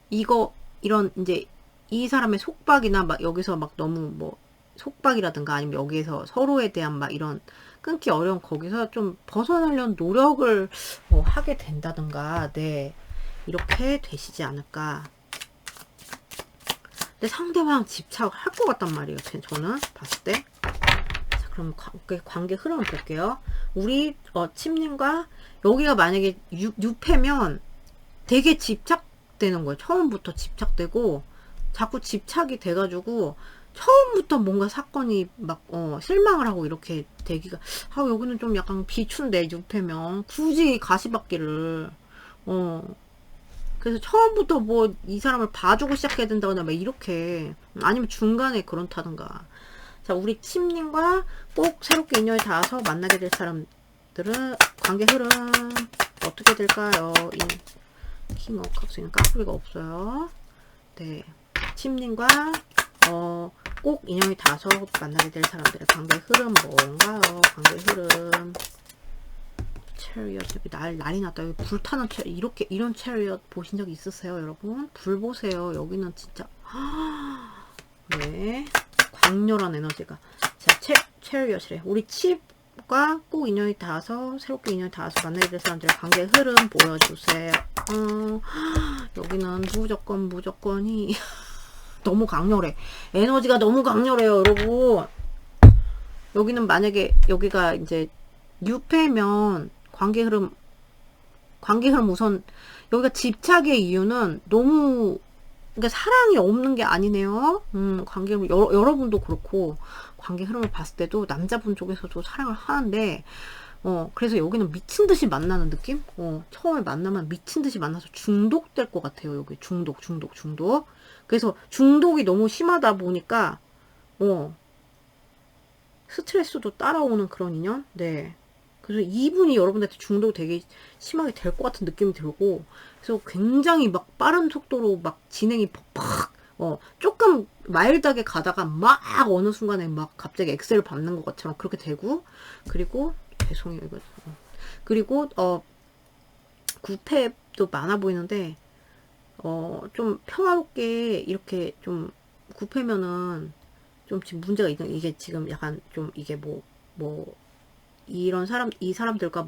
이런 이제 이 사람의 속박이나 막 여기서 막 너무 뭐 속박이라든가 아니면 여기에서 서로에 대한 막 이런 끊기 어려운 거기서 좀 벗어나려는 노력을 하게 된다든가, 네, 이렇게 되시지 않을까. 근데 상대방 집착할 것 같단 말이에요. 저는 봤을 때. 자, 그럼 관계 흐름을 볼게요. 우리 침님과 여기가 만약에 6패면 되게 집착되는 거예요. 처음부터 집착되고 자꾸 집착이 돼가지고 처음부터 뭔가 사건이 막 실망을 하고 이렇게 되기가, 여기는 좀 약간 비춘데 6패면 굳이 가시밭길을 그래서 처음부터 뭐 이 사람을 봐주고 시작해야 된다거나 막 이렇게, 아니면 중간에 그렇다든가. 자, 우리 침님과 꼭 새롭게 인연이 닿아서 만나게 될 사람들은 관계 흐름 어떻게 될까요? 킹 오브 컵스는 까불이가 없어요. 네, 침님과 꼭 인연이 닿아서 만나게 될 사람들의 관계 흐름 뭔가요? 관계 흐름. 체리엇, 여기 난리 났다. 여기 불타는 체리, 이런 체리엇 보신 적 있으세요, 여러분? 불 보세요. 여기는 진짜 네, 광렬한 에너지가. 자, 체리엇이래. 우리 칩과 꼭 인연이 닿아서 새롭게 인연이 닿아서 만나게 될 사람들의 관계 흐름 보여주세요. 여기는 무조건이 너무 강렬해. 에너지가 너무 강렬해요, 여러분. 여기는 만약에 여기가 이제 6패면 관계 흐름 우선 여기가 집착의 이유는 너무, 그러니까 사랑이 없는 게 아니네요. 관계 흐름, 여러분도 그렇고 관계 흐름을 봤을 때도 남자분 쪽에서도 사랑을 하는데 그래서 여기는 미친 듯이 만나는 느낌? 처음에 만나면 미친 듯이 만나서 중독될 것 같아요. 여기 중독. 그래서 중독이 너무 심하다 보니까 스트레스도 따라오는 그런 인연? 네. 그래서 이분이 여러분들한테 중독이 되게 심하게 될 것 같은 느낌이 들고, 그래서 굉장히 막 빠른 속도로 막 진행이 팍팍, 조금 마일드하게 가다가 막 어느 순간에 막 갑자기 엑셀을 밟는 것처럼 그렇게 되고, 그리고, 죄송해요, 이거. 그리고, 구패도 많아 보이는데, 좀 평화롭게 이렇게 좀, 구패면은, 좀 지금 문제가 있는, 이게 지금 약간 좀 이게 이 사람들과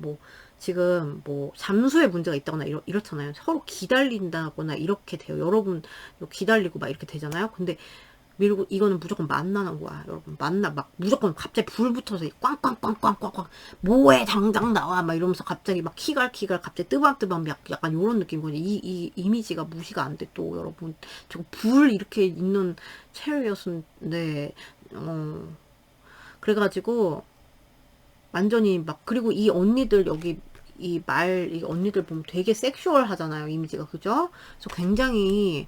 지금 잠수의 문제가 있다거나 이렇잖아요. 서로 기다린다거나 이렇게 돼요. 여러분, 기다리고 막 이렇게 되잖아요. 근데, 밀고, 이거는 무조건 만나는 거야. 여러분, 막 무조건 갑자기 불 붙어서 꽝꽝꽝꽝꽝꽝, 뭐해, 당장 나와. 막 이러면서 갑자기 막 키갈, 갑자기 뜨밤뜨밤 약간 요런 느낌이거든요. 이 이미지가 무시가 안 돼, 또, 여러분. 저거 불 이렇게 있는 체리엇은, 그래가지고, 완전히 그리고 이 언니들 여기 이 언니들 보면 되게 섹슈얼 하잖아요, 이미지가. 그죠? 그래서 굉장히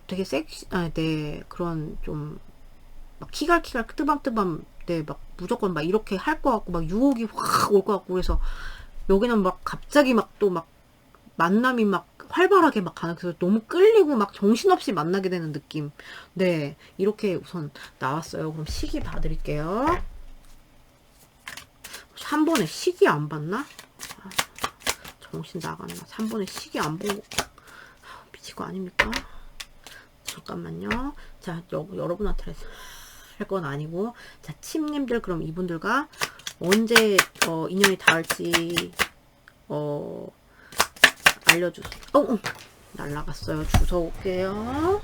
되게 네, 그런 좀 막 키갈 뜨밤뜨밤, 네, 막 무조건 막 이렇게 할 것 같고, 막 유혹이 확 올 것 같고, 그래서 여기는 막 갑자기 또 만남이 활발하게 가는, 그래서 너무 끌리고 막 정신없이 만나게 되는 느낌. 네, 이렇게 우선 나왔어요. 그럼 시기 봐드릴게요. 한 번에 시기 안 봤나? 정신 나갔나? 3번에 시기 안 보고 미친 거 아닙니까? 잠깐만요. 자, 여러분한테 할 건 아니고, 자, 침님들, 그럼 이분들과 언제 인연이 닿을지 알려주세요. 날라갔어요. 주워 올게요.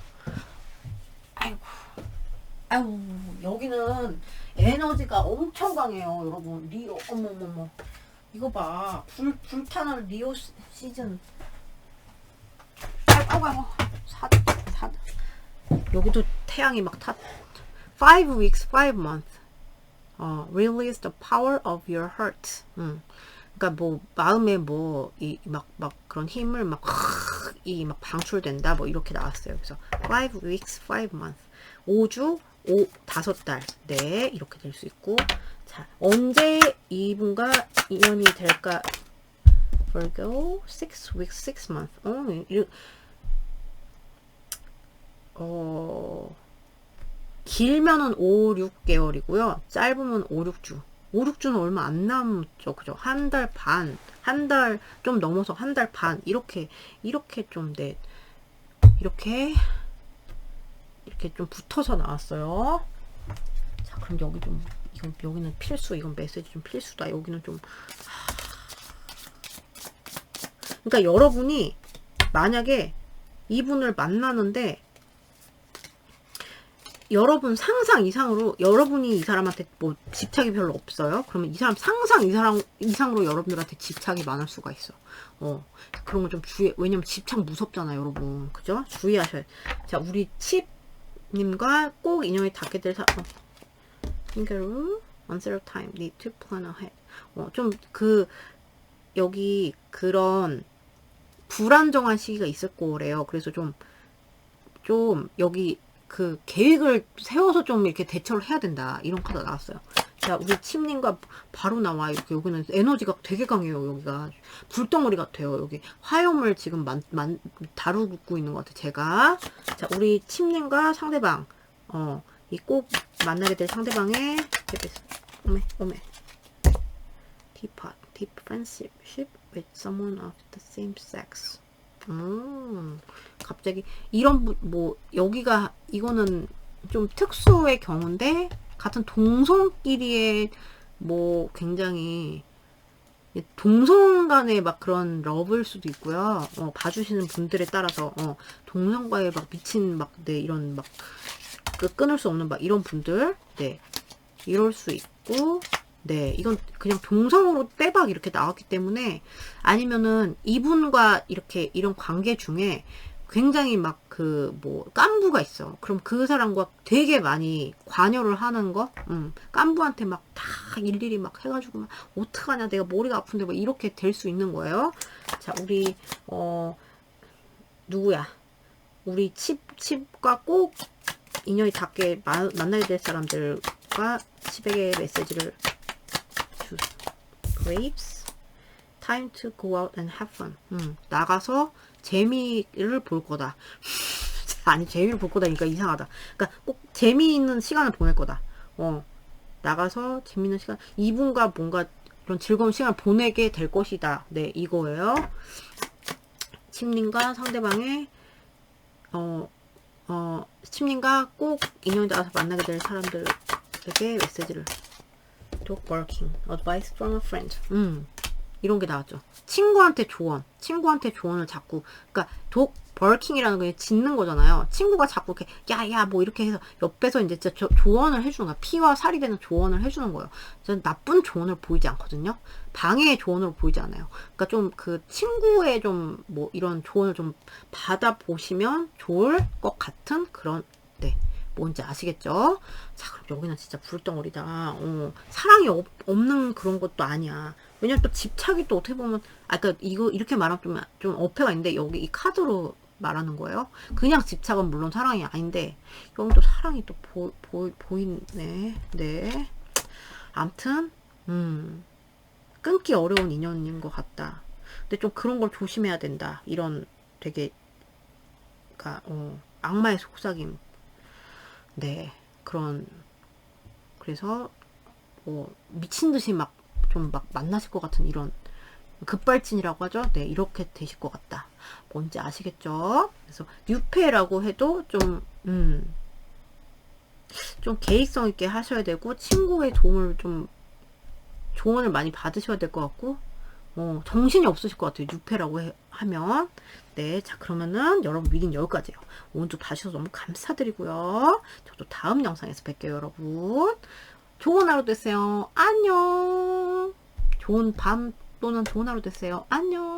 아이고, 여기는 에너지가 엄청 강해요, 여러분. 리오, 어머머머. 이거 봐. 불타는 리오 시즌. 아이고. 여기도 태양이 막 5 weeks, 5 months. Release the power of your heart. 그러니까 마음에 그런 힘을 방출된다. 이렇게 나왔어요. 그래서 5 weeks, 5 months. 5주, 5 달. 네, 이렇게 될 수 있고. 자, 언제 이분과 인연이 될까? Virgo, 6 weeks, 6 months. 길면은 5, 6개월이고요. 짧으면 5, 6주. 5, 6주는 얼마 안 남죠. 그죠? 한 달 반, 한 달 좀 넘어서 한 달 반. 이렇게 좀, 네. 이렇게 좀 붙어서 나왔어요. 자, 그럼 여기 좀, 여기는 필수. 이건 메시지 좀 필수다. 여기는 좀. 그러니까 여러분이 만약에 이분을 만나는데 여러분 상상 이상으로 여러분이 이 사람한테 뭐 집착이 별로 없어요. 그러면 이 사람 상상 이상으로 여러분들한테 집착이 많을 수가 있어. 그런 거 좀 주의. 왜냐면 집착 무섭잖아요, 여러분. 그죠? 주의하셔야 돼. 자, 우리 칩님과 꼭 인연이 닿게 될 사람. 핑계로 unsettled time need to plan ahead. 좀 여기 그런 불안정한 시기가 있을 거래요. 그래서 좀 여기 그 계획을 세워서 좀 이렇게 대처를 해야 된다. 이런 카드가 나왔어요. 자, 우리 침님과 바로 나와. 이렇게 여기는 에너지가 되게 강해요. 여기가 불덩어리 같아요. 여기 화염을 지금 다루고 있는 것 같아요. 제가. 자, 우리 침님과 상대방. 이 꼭 만나게 될 상대방의 오메. deep friendship with someone of the same sex. 갑자기 이런 여기가 이거는 좀 특수의 경우인데 같은 동성끼리의 굉장히 동성 간의 막 그런 러브일 수도 있고요. 봐주시는 분들에 따라서 동성과의 막 미친 네, 이런 끊을 수 없는 이런 분들, 네, 이럴 수 있고. 네, 이건 그냥 동성으로 떼박 이렇게 나왔기 때문에, 아니면은 이분과 이런 관계 중에 굉장히 깐부가 있어. 그럼 그 사람과 되게 많이 관여를 하는 거? 깐부한테 다 일일이 해가지고 어떡하냐, 내가 머리가 아픈데 이렇게 될 수 있는 거예요. 자, 우리, 누구야? 우리 칩과 꼭 인연이 닿게 만나게 될 사람들과 칩에게 메시지를 Grapes, time to go out and have fun. 나가서 재미를 볼 거다. 아니, 재미를 볼 거다니까 이상하다. 그러니까 꼭 재미있는 시간을 보낼 거다. 나가서 재미있는 시간, 이분과 뭔가 이런 즐거운 시간을 보내게 될 것이다. 네, 이거예요. 침님과 상대방의 침님과 꼭 인연이 닿아서 만나게 될 사람들에게 메시지를. Dog barking. Advice from a friend. 이런 게 나왔죠. 친구한테 조언을 자꾸, 그러니까 dog barking이라는 게 짖는 거잖아요. 친구가 자꾸 이렇게 야야 이렇게 해서 옆에서 이제 조언을 해주는 거야. 피와 살이 되는 조언을 해주는 거예요. 저는 나쁜 조언을 보이지 않거든요. 방해의 조언으로 보이지 않아요. 그러니까 좀 친구의 좀 이런 조언을 좀 받아보시면 좋을 것 같은 그런, 네. 뭔지 아시겠죠? 자, 그럼 여기는 진짜 불덩어리다. 사랑이 없는 그런 것도 아니야. 왜냐면 또 집착이 또 어떻게 보면, 그러니까 이거 이렇게 말하면 좀 어폐가 있는데, 여기 이 카드로 말하는 거예요. 그냥 집착은 물론 사랑이 아닌데, 여기 또 사랑이 또 보이네. 네. 암튼, 끊기 어려운 인연인 것 같다. 근데 좀 그런 걸 조심해야 된다. 이런 되게, 악마의 속삭임. 네, 그래서 미친 듯이 좀 만나실 것 같은 이런 급발진이라고 하죠. 네, 이렇게 되실 것 같다. 뭔지 아시겠죠? 그래서 뉴페라고 해도 좀 계획성 있게 하셔야 되고, 친구의 조언을 많이 받으셔야 될 것 같고, 정신이 없으실 것 같아요. 뉴페라고 하면. 네, 자, 그러면은 여러분 리딩 여기까지예요. 오늘도 봐주셔서 너무 감사드리고요. 저도 다음 영상에서 뵐게요, 여러분. 좋은 하루 되세요. 안녕. 좋은 밤 또는 좋은 하루 되세요. 안녕.